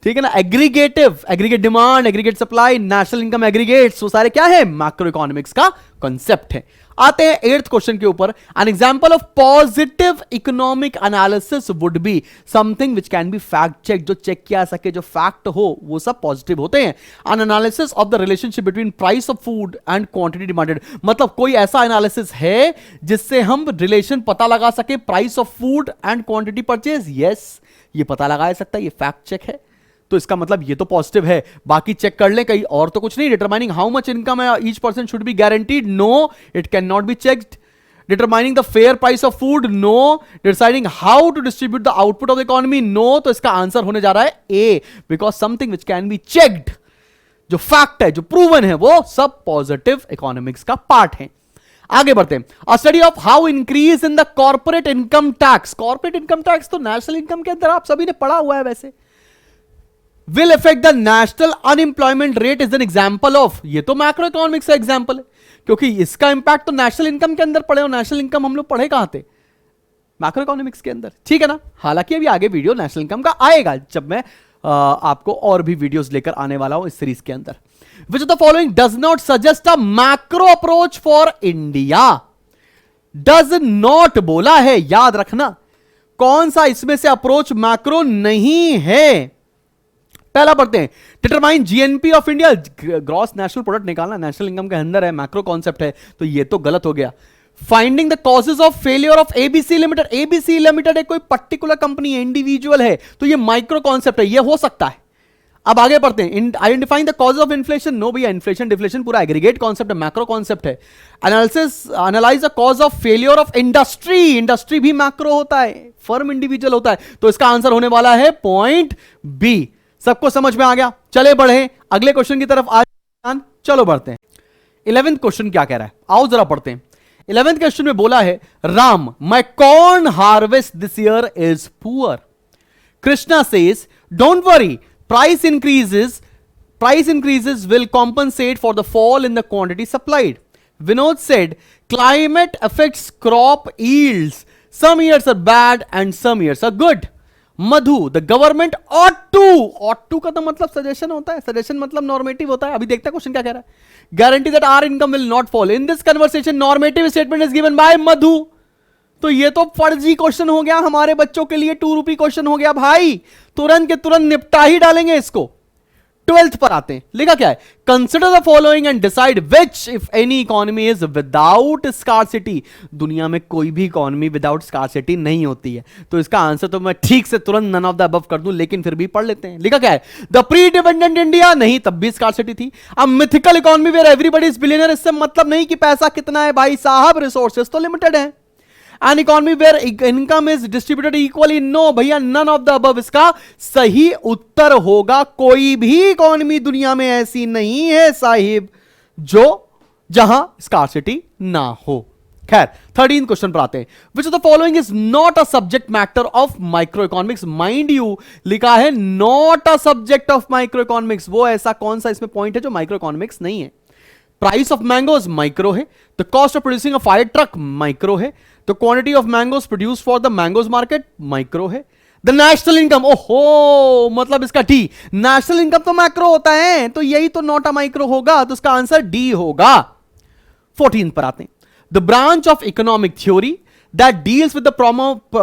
ठीक है ना। Aggregative, aggregate demand, aggregate supply, national income aggregates, वो सारे क्या है? मैक्रो इकोनॉमिक्स का कॉन्सेप्ट है। आते हैं एट्थ क्वेश्चन के ऊपर। An example of positive economic analysis would be something which can be fact check, जो चेक किया सके, जो फैक्ट हो, वो सब पॉजिटिव होते हैं। N analysis of the relationship between price of food and quantity demanded, मतलब कोई ऐसा एनालिसिस है जिससे हम रिलेशन पता लगा सके price of food and quantity purchase. Yes, ये पता लगा सकता है, ये फैक्ट चेक है। तो इसका मतलब ये तो पॉजिटिव है। बाकी चेक कर लें कहीं और तो कुछ नहीं। Determining how much income each person should be guaranteed, no, it can not be checked. Determining the fair price of food, no. Deciding how to distribute the output of the economy, no. तो इसका answer होने जा रहा है A, because something which can be checked, जो fact है, जो proven है, वो सब पॉजिटिव इकोनॉमिक्स का पार्ट है। आगे बढ़ते हैं। अ study of how increase in the corporate income tax, corporate income tax तो नेशनल इनकम के अंदर आप सभी ने पढ़ा हुआ है वैसे, will affect the national unemployment rate is an example of, ये तो मैक्रो इकोनॉमिक्स का एग्जांपल है, क्योंकि इसका इंपैक्ट तो नेशनल इनकम के अंदर पड़े, और नेशनल इनकम हम लोग पढ़े कहां थे? मैक्रो इकोनॉमिक्स के अंदर, ठीक है ना। हालांकि अभी आगे वीडियो नेशनल इनकम का आएगा, जब मैं आपको और भी वीडियोस लेकर आने वाला हूं इस सीरीज के अंदर। विच of the following does not suggest a macro approach for India? Does not बोला है, याद रखना। कौन सा इसमें से अप्रोच मैक्रो नहीं है? पहला पढ़ते हैं। Determine GNP of India, gross national product निकालना नेशनल इनकम के अंदर है, मैक्रो कॉन्सेप्ट है, तो ये तो गलत हो गया। Finding the causes of failure of ABC limited, ABC limited एक कोई पर्टिकुलर कंपनी है, इंडिविजुअल है, तो ये माइक्रो कॉन्सेप्ट है, ये हो सकता है। अब आगे पढ़ते हैं। Identifying the cause of inflation, no भैया, इन्फ्लेशन डिफ्लेशन पूरा एग्रीगेट कॉन्सेप्ट है, मैक्रो कॉन्सेप्ट है। Analysis, analyze the cause of failure of industry, industry भी मैक्रो होता है, फर्म इंडिविजुअल होता है, तो इसका आंसर होने वाला है पॉइंट बी। सबको समझ में आ गया? चले बढ़े अगले क्वेश्चन की तरफ। आज चलो बढ़ते हैं। 11th क्वेश्चन क्या कह रहा है, आओ जरा पढ़ते हैं। 11th क्वेश्चन में बोला है, Ram my corn harvest this year is poor. Krishna says don't worry, price increases will compensate for the fall in the quantity supplied. Vinod said climate affects crop yields some years are bad and some years are good. मधु, the government ought to का तो मतलब suggestion होता है, suggestion मतलब normative होता है। अभी देखते हैं क्वेश्चन क्या कह रहा है। Guarantee that our income will not fall in this conversation, normative statement is given by Madhu. तो ये तो फर्जी क्वेश्चन हो गया हमारे बच्चों के लिए, 2 रुपी क्वेश्चन हो गया भाई, तुरंत के तुरंत निपटा ही डालेंगे इसको। 12th पर आते हैं, लिखा क्या है, consider the following and decide which if any economy is without scarcity. दुनिया में कोई भी इकोनॉमी विदाउट स्कार्सिटी नहीं होती है, तो इसका आंसर तो मैं ठीक से तुरंत नन ऑफ द अबव कर दूं, लेकिन फिर भी पढ़ लेते हैं। लिखा क्या है, द प्री डिपेंडेंट इंडिया, नहीं तब भी स्कार्सिटी थी। अब mythical economy where everybody is billionaire, इससे मतलब नहीं कि पैसा कितना है भाई साहब, रिसोर्सेस तो लिमिटेड है। An economy where income is distributed equally, no भैया, none of the above इसका सही उत्तर होगा। कोई भी इकोनॉमी दुनिया में ऐसी नहीं है साहिब जो जहां स्कार्सिटी ना हो। खैर 13th क्वेश्चन पर आते हैं। विच of the following is not a subject matter of micro economics. Mind you लिखा है not a subject of micro economics, वो ऐसा कौन सा इसमें पॉइंट है जो माइक्रो इकोनॉमिक्स नहीं है। प्राइस ऑफ मैंगोज माइक्रो है, the cost of producing a fire truck micro है, the quantity of mangoes produce for the mangoes market micro है, द नेशनल इनकम, ओहो मतलब इसका टी, नेशनल इनकम तो मैक्रो होता है, तो यही तो नॉट अ माइक्रो होगा, तो इसका आंसर डी होगा। 14 पर आते हैं, the branch of economic theory that deals with the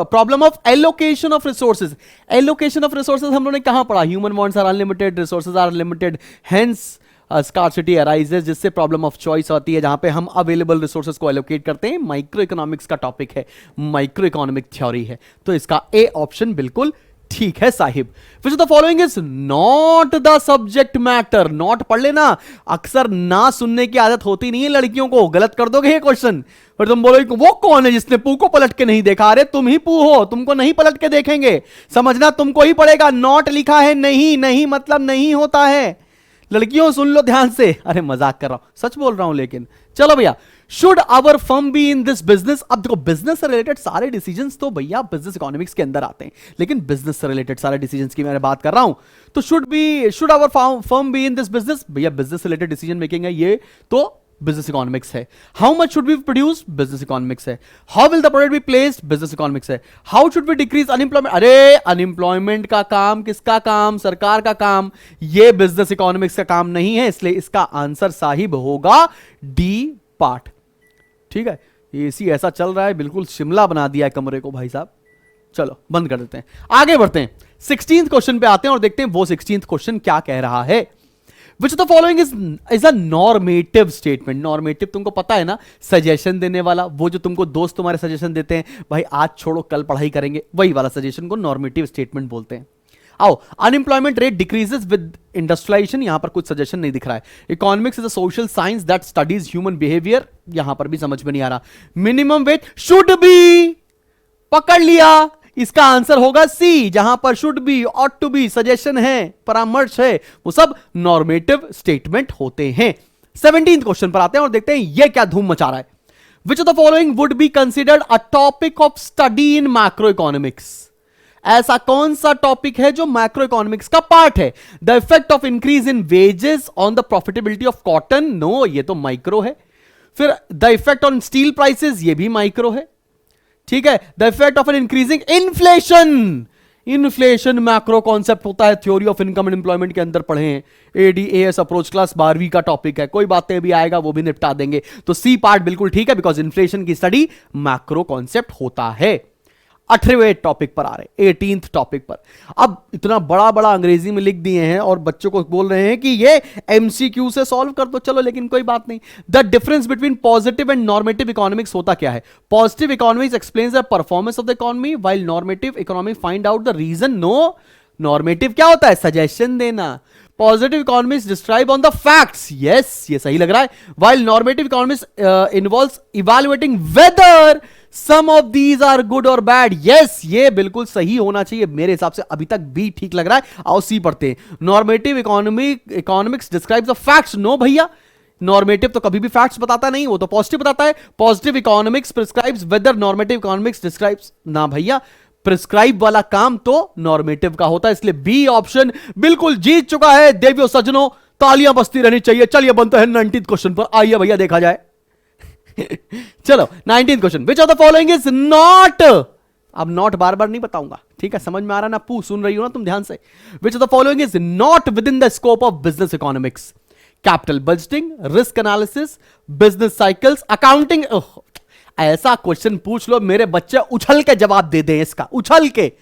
problem of allocation of resources. Allocation of resources हम लोगों ने कहां पढ़ा, human wants are unlimited, resources are limited, hence scarcity arises, जिससे प्रॉब्लम ऑफ चॉइस होती है, जहां पे हम अवेलेबल रिसोर्सेज को एलोकेट करते हैं। माइक्रो इकोनॉमिक्स का टॉपिक है, माइक्रो इकोनॉमिक थ्योरी है, तो इसका ए ऑप्शन बिल्कुल ठीक है साहिब। विच the following is not the subject matter, not पढ़ लेना, अक्सर ना सुनने की आदत होती नहीं है लड़कियों को, गलत कर दोगे ये क्वेश्चन, पर तुम बोलोगे वो कौन है जिसने पू को पलट के नहीं देखा। अरे तुम ही पू हो, तुमको नहीं पलट के देखेंगे, समझना तुमको ही पड़ेगा। नॉट लिखा है, नहीं नहीं मतलब नहीं होता है। लड़कियों सुन लो ध्यान से, अरे मजाक कर रहा हूं, सच बोल रहा हूं। लेकिन चलो भैया, should our firm be in this business. अब देखो बिजनेस से रिलेटेड सारे डिसीजंस तो भैया बिजनेस इकोनॉमिक्स के अंदर आते हैं, लेकिन बिजनेस से रिलेटेड सारे डिसीजंस की मैं बात कर रहा हूं, तो should our firm be in this business, भैया बिजनेस से रिलेटेड डिसीजन मेकिंग है ये, तो बिजनेस इकोनॉमिक्स है। How much should be produce, business economics है। How will the product be placed, business economics है। How should be decrease unemployment, अरे unemployment का काम किसका काम, सरकार का काम, ये बिजनेस इकोनॉमिक्स का काम नहीं है, इसलिए इसका आंसर साहिब होगा डी पार्ट। ठीक है, एसी ऐसा चल रहा है बिल्कुल शिमला बना दिया है कमरे को भाई साहब। चलो बंद कर देते हैं, आगे बढ़ते हैं। 16th क्वेश्चन पे आते हैं और देखते हैं वो 16th क्वेश्चन क्या कह रहा है। Which of the following is a normative statement? Normative तुमको पता है ना, सजेशन देने वाला, वो जो तुमको दोस्त तुम्हारे सजेशन देते हैं, भाई आज छोड़ो कल पढ़ाई करेंगे, वही वाला सजेशन को नॉर्मेटिव स्टेटमेंट बोलते हैं। आओ, unemployment rate decreases with industrialization, यहां पर कुछ सजेशन नहीं दिख रहा है। Economics is a social science that studies human behaviour, यहां पर भी समझ में नहीं आ रहा। मिनिमम वेज शुड बी, पकड़ लिया, इसका आंसर होगा सी, जहां पर should be, ought to be, suggestion है, परामर्श है, वो सब नॉर्मेटिव स्टेटमेंट होते हैं। 17th क्वेश्चन पर आते हैं और देखते हैं ये क्या धूम मचा रहा है। Which of the following would be considered a topic of study in macroeconomics? ऐसा कौन सा टॉपिक है जो मैक्रो इकोनॉमिक्स का पार्ट है? The effect of increase in wages on the profitability of cotton, no ये तो माइक्रो है। फिर the effect on steel prices, ये भी माइक्रो है। ठीक है, the effect of an increasing inflation, inflation macro concept होता है, theory of income and employment के अंदर पढ़े हैं, एडीएएस अप्रोच क्लास 12वीं का टॉपिक है, कोई बातें भी आएगा वो भी निपटा देंगे। तो सी पार्ट बिल्कुल ठीक है, बिकॉज इन्फ्लेशन की स्टडी मैक्रो कॉन्सेप्ट होता है। 18वें टॉपिक पर आ रहे, 18th टॉपिक पर। अब इतना बड़ा बड़ा अंग्रेजी में लिख दिए हैं और बच्चों को बोल रहे हैं कि ये एमसीक्यू से सॉल्व कर दो, चलो लेकिन कोई बात नहीं। The difference between positive and normative economics होता क्या है? Positive economics explains the performance of the economy, while normative economy find out the reason. No, normative क्या होता है? सजेशन देना। Positive economics describe on the facts, yes ये सही लग रहा है, while normative economics involves evaluating whether some of these are good और बैड, यस ये बिल्कुल सही होना चाहिए मेरे हिसाब से, अभी तक बी ठीक लग रहा है। आओ सी पढ़ते हैं। Normative economics describes the facts, no भैया नॉर्मेटिव तो कभी भी फैक्ट्स बताता नहीं, वो तो पॉजिटिव बताता है। Positive economics prescribes whether, normative economics describes, ना भैया प्रिस्क्राइब वाला काम तो नॉर्मेटिव का होता है, इसलिए बी ऑप्शन बिल्कुल जीत चुका है। देवियों सज्जनों तालियां बजती रहनी चाहिए। चलिए बनते हैं 19th क्वेश्चन पर, आइए भैया देखा जाए। चलो 19th question, which of the following is not, अब नॉट बार बार नहीं बताऊंगा, ठीक है, समझ में आ रहा ना, सुन रही हो ना तुम ध्यान से, विच of the following is not with in the scope of business economics, capital budgeting, risk analysis, business cycles, accounting. ऐसा क्वेश्चन पूछ लो मेरे बच्चे उछल के जवाब दे दें, इसका उछल के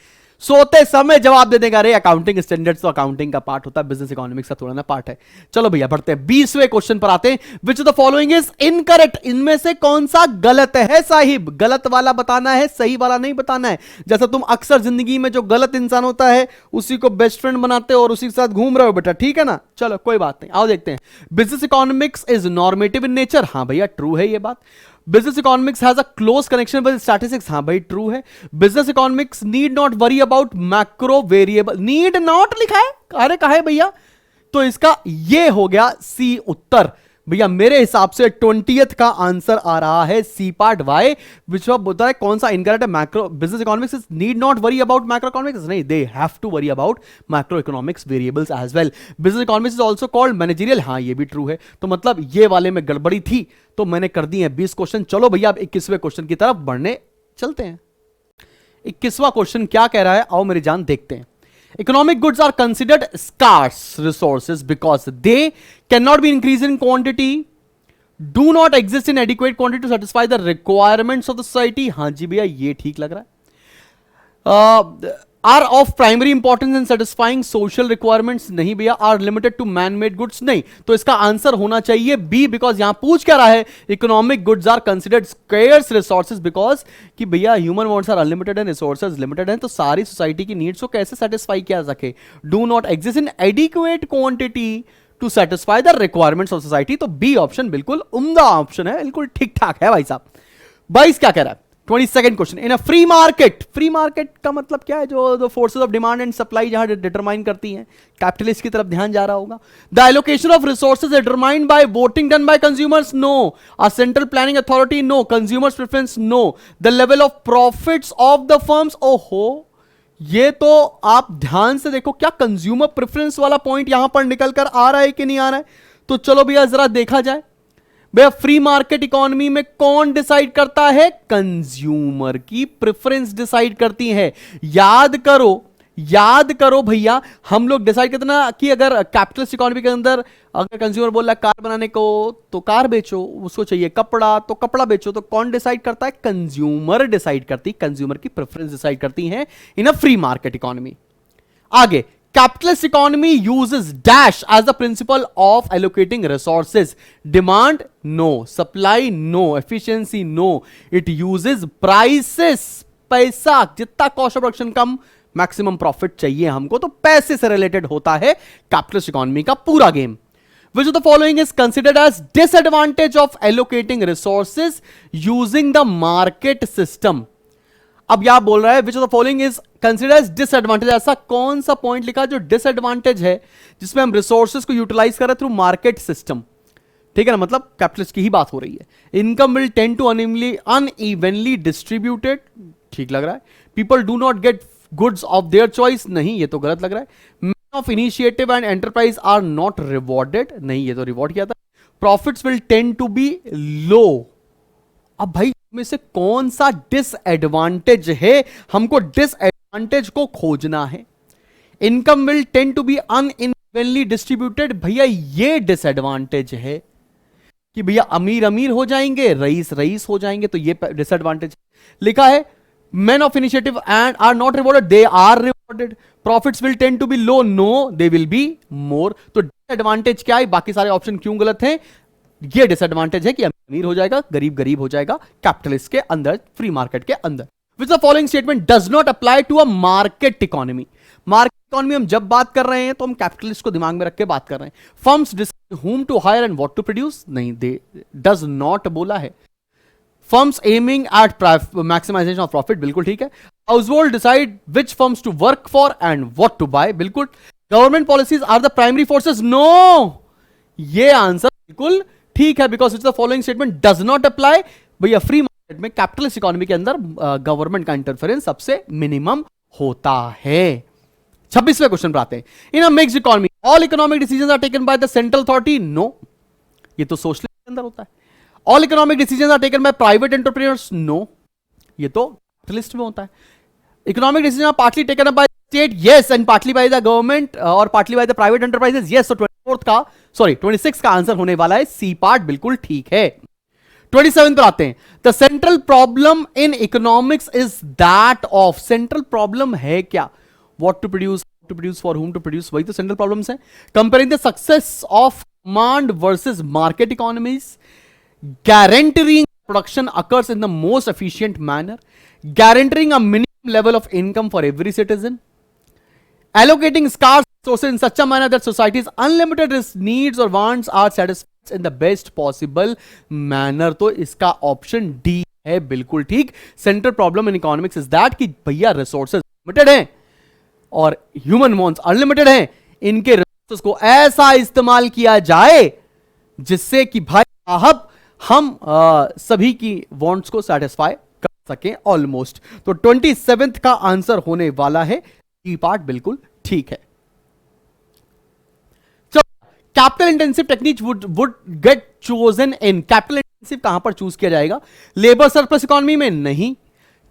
सोते समय जवाब दे देगा, अरे अकाउंटिंग स्टैंडर्ड्स तो अकाउंटिंग का पार्ट होता है, बिजनेस इकोनॉमिक्स का थोड़ा ना पार्ट है। चलो भैया बढ़ते हैं 20वें क्वेश्चन पर आते हैं, विच of the following is incorrect, इनमें से कौन सा गलत है साहिब, गलत वाला बताना है, सही वाला नहीं बताना है। जैसा तुम अक्सर जिंदगी में जो गलत इंसान होता है उसी को बेस्ट फ्रेंड बनाते हो और उसी के साथ घूम रहे हो बेटा, ठीक है ना। चलो कोई बात नहीं, आओ देखते हैं। Business economics is normative in nature, हां भैया ट्रू है ये बात। Business economics has a close connection with statistics, हां भाई ट्रू है। Business economics need not worry about macro variable, need not लिखा है, अरे कहा है भैया, तो इसका ये हो गया सी उत्तर। भैया मेरे हिसाब से 20th का आंसर आ रहा है सी पार्ट वाई, विच बोलता है कौन सा इनकरेक्ट है। Macro business economics need not worry about macro economics, नहीं, they have to worry about macro economics variables as well. Business economics is also called managerial, हाँ ये भी ट्रू है। तो मतलब ये वाले में गड़बड़ी थी तो मैंने कर दी है 20 क्वेश्चन। चलो भैया अब 21वें क्वेश्चन की तरफ बढ़ने चलते हैं। 21वां क्वेश्चन क्या कह रहा है, आओ मेरी जान देखते हैं। Economic goods are considered scarce resources because they cannot be increased in quantity, do not exist in adequate quantity to satisfy the requirements of the society। हाँ जी भैया ये ठीक लग रहा है। Are of primary importance in satisfying social requirements, नहीं भैया। Are limited to man-made goods, नहीं। तो इसका आंसर होना चाहिए बी, बिकॉज यहां पूछ क्या रहा है, economic goods are considered scarce resources, because कि भैया human wants are unlimited and resources limited हैं, तो सारी सोसाइटी की नीड्स को कैसे सेटिस्फाई किया जा सके। Do not exist in adequate quantity to satisfy the requirements of society, तो बी ऑप्शन बिल्कुल उम्दा ऑप्शन है, बिल्कुल ठीक ठाक है भाई साहब। 22 क्या कह रहा है, 22nd question, in a free market, free market का मतलब क्या है, जो forces of demand and supply जहां डिटरमाइन करती हैं, कैपिटलिस्ट की तरफ ध्यान जा रहा होगा। The allocation of resources determined by voting done by consumers, no. A central planning authority, no. Consumers preference, no. The level of profits of the firms, ओहो ये तो आप ध्यान से देखो, क्या कंज्यूमर प्रेफरेंस वाला पॉइंट यहां पर निकल कर आ रहा है कि नहीं आ रहा है, तो चलो भैया जरा देखा जाए। भैया फ्री मार्केट इकोनॉमी में कौन डिसाइड करता है, कंज्यूमर की प्रेफरेंस डिसाइड करती है। याद करो भैया, हम लोग डिसाइड करते ना कि अगर कैपिटलिस्ट इकोनॉमी के अंदर अगर कंज्यूमर बोल रहा है कार बनाने को तो कार बेचो, उसको चाहिए कपड़ा तो कपड़ा बेचो, तो कौन डिसाइड करता है, कंज्यूमर डिसाइड करती, कंज्यूमर की प्रेफरेंस डिसाइड करती है इन अ फ्री मार्केट इकोनॉमी। आगे, capitalist economy uses dash as the principle of allocating resources, demand no, supply no, efficiency no, it uses prices, पैसा, जितना cost of production come maximum profit चाहिए हमको, तो पैसे से रिलेटेड होता है कैपिटलिस्ट इकोनॉमी का पूरा game. Which of the following is considered as disadvantage of allocating resources using the market system? अब यहां बोल रहा है which of the following is considered as disadvantage, ऐसा कौन सा पॉइंट लिखा जो डिसएडवांटेज है जिसमें हम रिसोर्सेज को यूटिलाइज कर रहे हैं थ्रू मार्केट सिस्टम, ठीक है ना, मतलब कैपिटलिस्ट की ही बात हो रही है। Income will tend to unevenly distributed, ठीक लग रहा है। People do not get goods of their choice, नहीं ये तो गलत लग रहा है। Man of initiative and enterprise are not rewarded, नहीं ये तो रिवॉर्ड किया था। Profits will tend to be low, अब भाई में से कौन सा डिसएडवांटेज है, हमको डिसएडवांटेज को खोजना है। Income will tend to be unevenly distributed, भैया ये डिसएडवांटेज है कि भैया अमीर अमीर हो जाएंगे, रईस रईस हो जाएंगे, तो ये डिसएडवांटेज लिखा है। men of initiative and are not rewarded, they are rewarded. Profits will tend to be low, no they will be more। तो डिसएडवांटेज क्या है, बाकी सारे ऑप्शन क्यों गलत हैं, ये डिसएडवांटेज है कि अमीर हो जाएगा, गरीब गरीब हो जाएगा कैपिटलिस्ट के अंदर, फ्री मार्केट के अंदर। Which the following statement does not apply to a market economy. Market economy हम जब बात कर रहे हैं तो हम कैपिटलिस्ट को दिमाग में रख के बात कर रहे हैं। Firms decide whom to hire and what to produce, नहीं, दे डज नॉट बोला है। Firms aiming at maximization of profit, बिल्कुल ठीक है। Household decide which firms to work for and what to buy, बिल्कुल। Government policies are the primary forces, no ये आंसर बिल्कुल ठीक है, because it's the following statement does not apply. भैया फ्री मार्केट में कैपिटलिस्ट इकोनॉमी के अंदर गवर्नमेंट का इंटरफेरेंस सबसे मिनिमम होता है। 26वें क्वेश्चन पर आते हैं। In a mixed economy all economic decisions are taken by the central authority, no ये तो सोशलिस्ट के अंदर होता है। All economic decisions are taken by private entrepreneurs, no, ये तो लिस्ट में होता है. Economic decision are partly taken up by state, yes, and partly by the government और partly by the private enterprises, yes. तो 26 का आंसर होने वाला है सी पार्ट, बिल्कुल ठीक है. 27 पर आते हैं. The central problem in economics is that of, central problem है क्या? What to produce, for whom to produce, वही तो सेंट्रल प्रॉब्लम्स है. Comparing the success of demand versus market economies, guaranteeing production occurs in the most efficient manner, guaranteeing a minimum level of income for every citizen, allocating scarce resources in such a manner that society's unlimited needs or wants are satisfied in the best possible manner. तो इसका option D है बिल्कुल ठीक. Central problem in economics is that कि भैया resources limited हैं और human wants unlimited हैं. इनके रिसोर्सेज को ऐसा इस्तेमाल किया जाए जिससे कि भाई साहब हम सभी की वांट्स को सेटिस्फाई कर सकें ऑलमोस्ट. तो 27th का आंसर होने वाला है डी पार्ट, बिल्कुल ठीक है. Capital intensive technique would get chosen in, capital intensive कहां पर चूज किया जाएगा? लेबर सरप्लस इकोनॉमी में नहीं.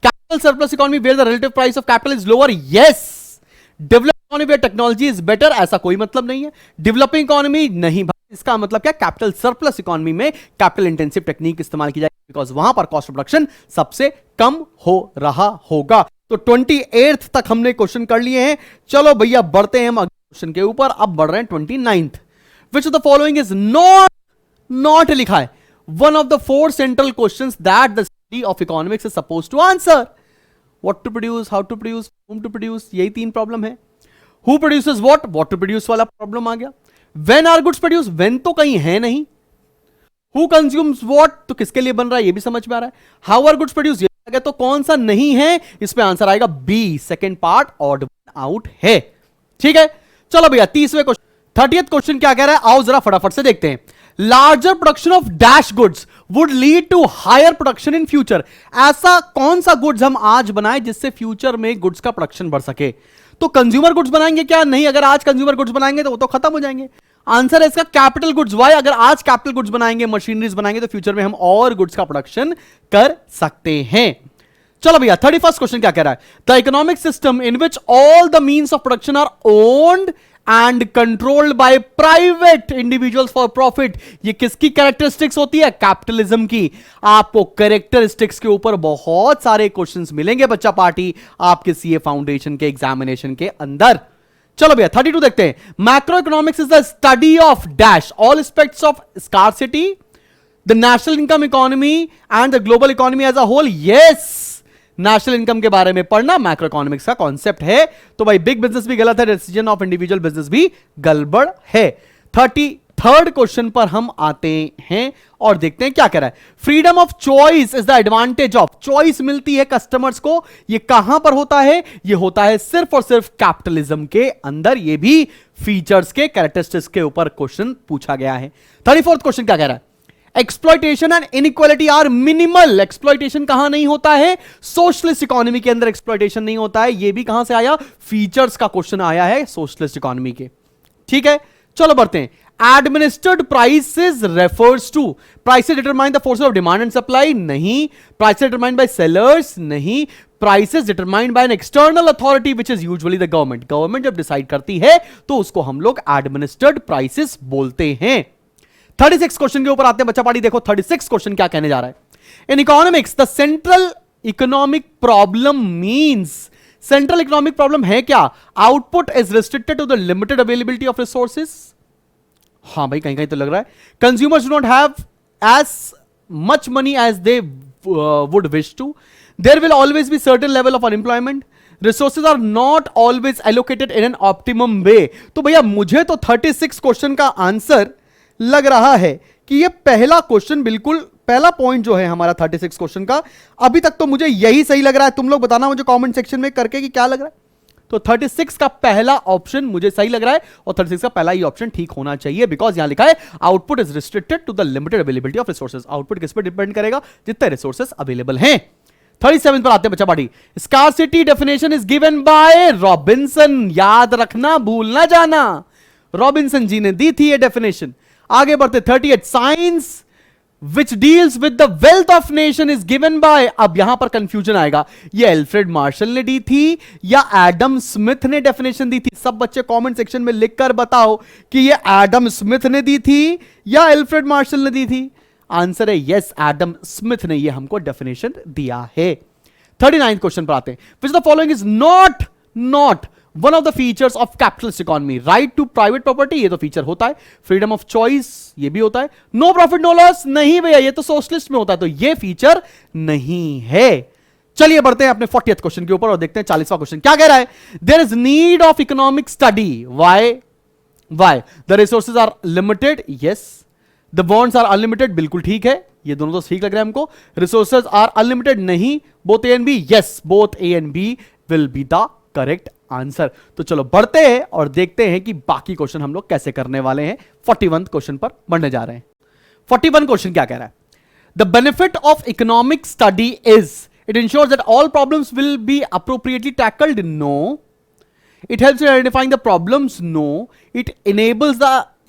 Capital surplus economy where the relative price of capital is lower, yes. Develop economy where technology is better, ऐसा कोई मतलब नहीं है. डेवलपिंग इकोनॉमी नहीं भाई, इसका मतलब क्या? कैपिटल सरप्लस इकोनॉमी में कैपिटल इंटेंसिव टेक्निक इस्तेमाल की जाएगी बिकॉज वहां पर कॉस्ट ऑफ प्रोडक्शन सबसे कम हो रहा होगा. तो 28th तक हमने क्वेश्चन कर लिए हैं. चलो भैया बढ़ते हैं हम अगले क्वेश्चन के ऊपर. अब बढ़ रहे हैं 29th. Which of the following is not लिखा है one of the 4 central questions that the study of economics is supposed to answer. What to produce, how to produce, whom to produce, यही 3 problem है. Who produces what to produce वाला problem आ गया. When are goods produced, when तो कहीं है नहीं. Who consumes what, तो किसके लिए बन रहा है ये भी समझ में आ रहा है. How are goods produced, ये आ गया. तो कौन सा नहीं है, इस पे आंसर आएगा B, second part odd out है. ठीक है, चलो भैया 30वें क्वेश्चन. 30th क्वेश्चन क्या कह रहा है, आओ जरा फटाफट से देखते हैं. Larger production of dash goods would lead to higher production in future. ऐसा कौन सा गुड्स हम आज बनाएं जिससे फ्यूचर में गुड्स का प्रोडक्शन बढ़ सके? तो कंज्यूमर गुड्स बनाएंगे क्या? नहीं, अगर आज कंज्यूमर गुड्स बनाएंगे तो वो तो खत्म हो जाएंगे. आंसर है इसका कैपिटल गुड्स. वाई? अगर आज कैपिटल गुड्स बनाएंगे, मशीनरीज बनाएंगे तो फ्यूचर में हम और गुड्स का प्रोडक्शन कर सकते हैं. चलो भैया 31st क्वेश्चन क्या कह रहा है. The economic system in which all the means of production are owned and controlled by private individuals for profit. ये किसकी कैरेक्टरिस्टिक्स होती है? कैपिटलिज्म की. आपको कैरेक्टरिस्टिक्स के ऊपर बहुत सारे क्वेश्चंस मिलेंगे बच्चा पार्टी आपके सीए फाउंडेशन के एग्जामिनेशन के अंदर. चलो भैया 32 देखते हैं. Macro economics is the study of dash all aspects of scarcity, the national income economy and the global economy as a whole. Yes, national income के बारे में पढ़ना मैक्रो इकोनॉमिक्स का कॉन्सेप्ट है. तो भाई बिग बिजनेस भी गलत है, डिसीजन ऑफ इंडिविजुअल बिजनेस भी गड़बड़ है. 33rd क्वेश्चन पर हम आते हैं और देखते हैं क्या कह रहा है. Freedom of choice is the advantage of, choice मिलती है कस्टमर्स को. ये कहां पर होता है? ये होता है सिर्फ और सिर्फ कैपिटलिज्म के अंदर. ये भी फीचर्स के कैरेक्टरिस्टिक्स के ऊपर क्वेश्चन पूछा गया है. 34th क्वेश्चन क्या कह रहा है. Exploitation and inequality are minimal. Exploitation कहां नहीं होता है? सोशलिस्ट इकोनॉमी के अंदर एक्सप्लॉयटेशन नहीं होता है. यह भी कहां से आया? फीचर्स का क्वेश्चन आया है सोशलिस्ट इकोनॉमी के. ठीक है, चलो बढ़ते हैं. Administered prices refers to, prices determine the forces of demand and supply. नहीं. Prices determined by sellers. नहीं. Prices determined by an external authority which is usually the government. Government जब डिसाइड करती है तो उसको हम लोग एडमिनिस्टर्ड प्राइसेस बोलते हैं. 36 क्वेश्चन के ऊपर आते हैं बच्चा पार्टी. देखो 36 क्वेश्चन क्या कहने जा रहा है. In economics the central economic problem means, central economic problem है क्या? Output is restricted to the limited availability of resources. हां भाई, कहीं कहीं तो लग रहा है consumers do not have as much money as they would wish to. There will always be certain level of unemployment. Resources are not always allocated in an optimum way. तो भैया मुझे तो 36 क्वेश्चन का आंसर लग रहा है कि ये पहला क्वेश्चन, बिल्कुल पहला पॉइंट जो है हमारा 36 क्वेश्चन का, अभी तक तो मुझे यही सही लग रहा है. तुम लोग बताना मुझे कमेंट सेक्शन में करके कि क्या लग रहा है. तो 36 का पहला ऑप्शन मुझे सही लग रहा है और 36 का पहला ही ऑप्शन ठीक होना चाहिए बिकॉज यहां लिखा है output is restricted to the limited availability of resources. Output किस पर डिपेंड करेगा? जितने रिसोर्सेज अवेलेबल हैं. 37 पर आते हैं बच्चा party. Scarcity definition is given bye Robinson. याद रखना, भूल ना जाना, रॉबिन्सन जी ने दी थी ये डेफिनेशन. आगे बढ़ते 38. Science which deals with the wealth of nation is given bye, अब यहां पर कंफ्यूजन आएगा, ये एल्फ्रेड मार्शल ने दी थी या एडम स्मिथ ने डेफिनेशन दी थी? सब बच्चे कमेंट सेक्शन में लिखकर बताओ कि ये एडम स्मिथ ने दी थी या एल्फ्रेड मार्शल ने दी थी। आंसर है यस, एडम स्मिथ ने ये हमको डेफिनेशन दिया है। 39 क्वेश्चन पर आते हैं। Which the following is not one of the features of capitalist economy? Right to private property, ये तो फीचर होता है। फ्रीडम ऑफ चॉइस, ये भी होता है। नो प्रॉफिट नो लॉस, नहीं भैया ये तो सोशलिस्ट में होता है, तो ये फीचर नहीं है। चलिए बढ़ते हैं अपने 40th क्वेश्चन के ऊपर और देखते हैं 40वां क्वेश्चन क्या कह रहा है। There is need of economic study, why the resources are limited, yes. The bonds are unlimited, बिल्कुल ठीक है, ये दोनों तो ठीक लग रहे हैं हमको। रिसोर्सेज आर अनलिमिटेड, नहीं। Both A and B, yes, both A and B will be the correct answer. तो चलो बढ़ते हैं और देखते हैं कि बाकी क्वेश्चन हम लोग कैसे करने वाले हैं। 41 क्वेश्चन पर बढ़ने जा रहे हैं। 41 क्वेश्चन क्या कह रहा है? The benefit of economic study is it ensures that all problems will be appropriately tackled, no. It helps in identifying the problems, no. It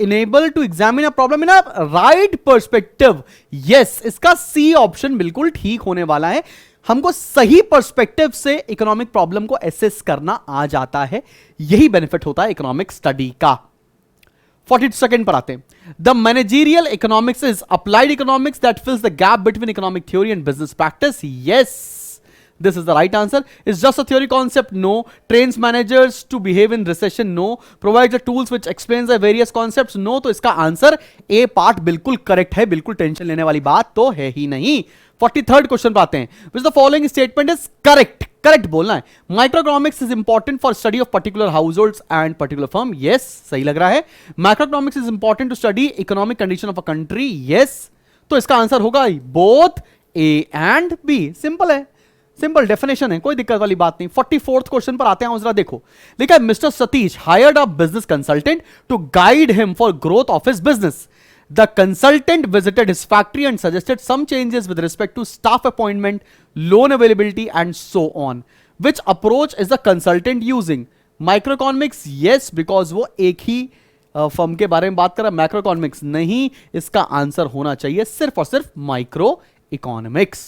enable to examine a problem in a right perspective, yes। इसका C option बिल्कुल ठीक होने वाला है। हमको सही perspective से economic problem को एसेस करना आ जाता है, यही बेनिफिट होता है इकोनॉमिक स्टडी का। 42nd पर आते हैं। The managerial economics is applied economics that फिल्स the gap between economic theory and business practice, yes. This is the right answer. It's just a theory concept, no. Trains managers to behave in recession, no. Provides the tools which explains the various concepts, no. तो इसका answer A part बिल्कुल correct है, बिल्कुल tension लेने वाली बात तो है ही नहीं। 43rd क्वेश्चन पर आते हैं। Which the following statement is correct? Correct बोलना है। Microeconomics is important for study of particular households and particular firm, yes, सही लग रहा है। Microeconomics is important to study economic condition of a country, yes. तो इसका answer होगा both A and B, simple है, सिंपल डेफिनेशन है, कोई दिक्कत वाली बात नहीं। 44th क्वेश्चन पर आते हैं, जरा देखो। लिखा है mister Satish hired a business consultant to guide him for growth of his business. The consultant visited his factory and suggested some changes with respect to staff appointment, loan availability and so on. Which approach is the consultant using? Microeconomics, yes, because वो एक ही firm के बारे में बात कर रहा है। Macroeconomics नहीं, इसका आंसर होना चाहिए सिर्फ और सिर्फ माइक्रो इकोनॉमिक्स।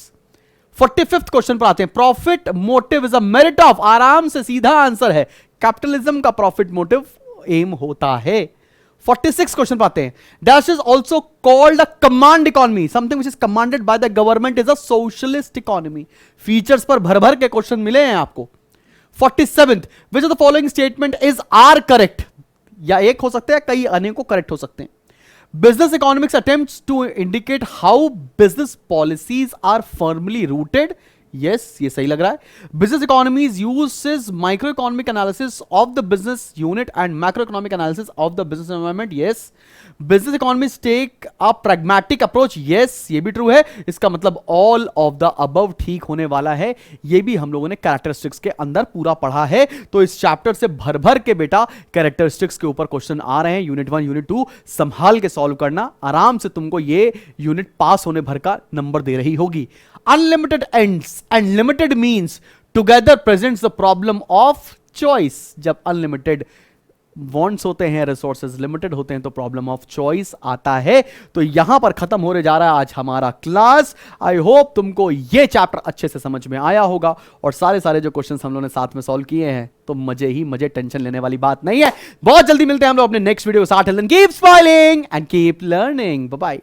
45th क्वेश्चन पर आते हैं। Profit motive is a merit of, आराम से सीधा आंसर है, कैपिटलिज्म का प्रॉफिट मोटिव एम होता है। 46 क्वेश्चन पर आते हैं। Dash is also called a command economy, something which is commanded by the government is a socialist economy. Features पर भर भर के क्वेश्चन मिले हैं आपको। 47th, which of the following statement is are correct? या एक हो सकते हैं, कई अनेकों करेक्ट हो सकते हैं। Business economics attempts to indicate how business policies are firmly rooted, yes, ये सही लग रहा है। Business economies uses microeconomic analysis of the business unit and macroeconomic analysis of the business environment, yes। Business economies take a pragmatic approach, yes, ये भी true है। इसका मतलब all of the above ठीक होने वाला है। ये भी हम लोगों ने कैरेक्टरिस्टिक्स के अंदर पूरा पढ़ा है, तो इस चैप्टर से भर भर के बेटा कैरेक्टरिस्टिक्स के ऊपर क्वेश्चन आ रहे हैं। यूनिट 1 यूनिट 2 संभाल के सॉल्व करना, आराम से तुमको ये यूनिट पास होने भर का नंबर दे रही होगी। Unlimited ends and limited means together presents the problem of choice. जब अनलिमिटेड वॉन्ट्स होते हैं, रिसोर्सेज लिमिटेड होते हैं, तो प्रॉब्लम ऑफ चॉइस आता है। तो यहां पर खत्म होने जा रहा है आज हमारा क्लास। आई होप तुमको ये चैप्टर अच्छे से समझ में आया होगा और सारे जो क्वेश्चंस हम लोगों ने साथ में सॉल्व किए हैं, तो मजे ही मजे, टेंशन लेने वाली बात नहीं है। बहुत जल्दी मिलते हैं हम लोग अपने नेक्स्ट वीडियो के साथ। Keep smiling and keep learning, bye bye.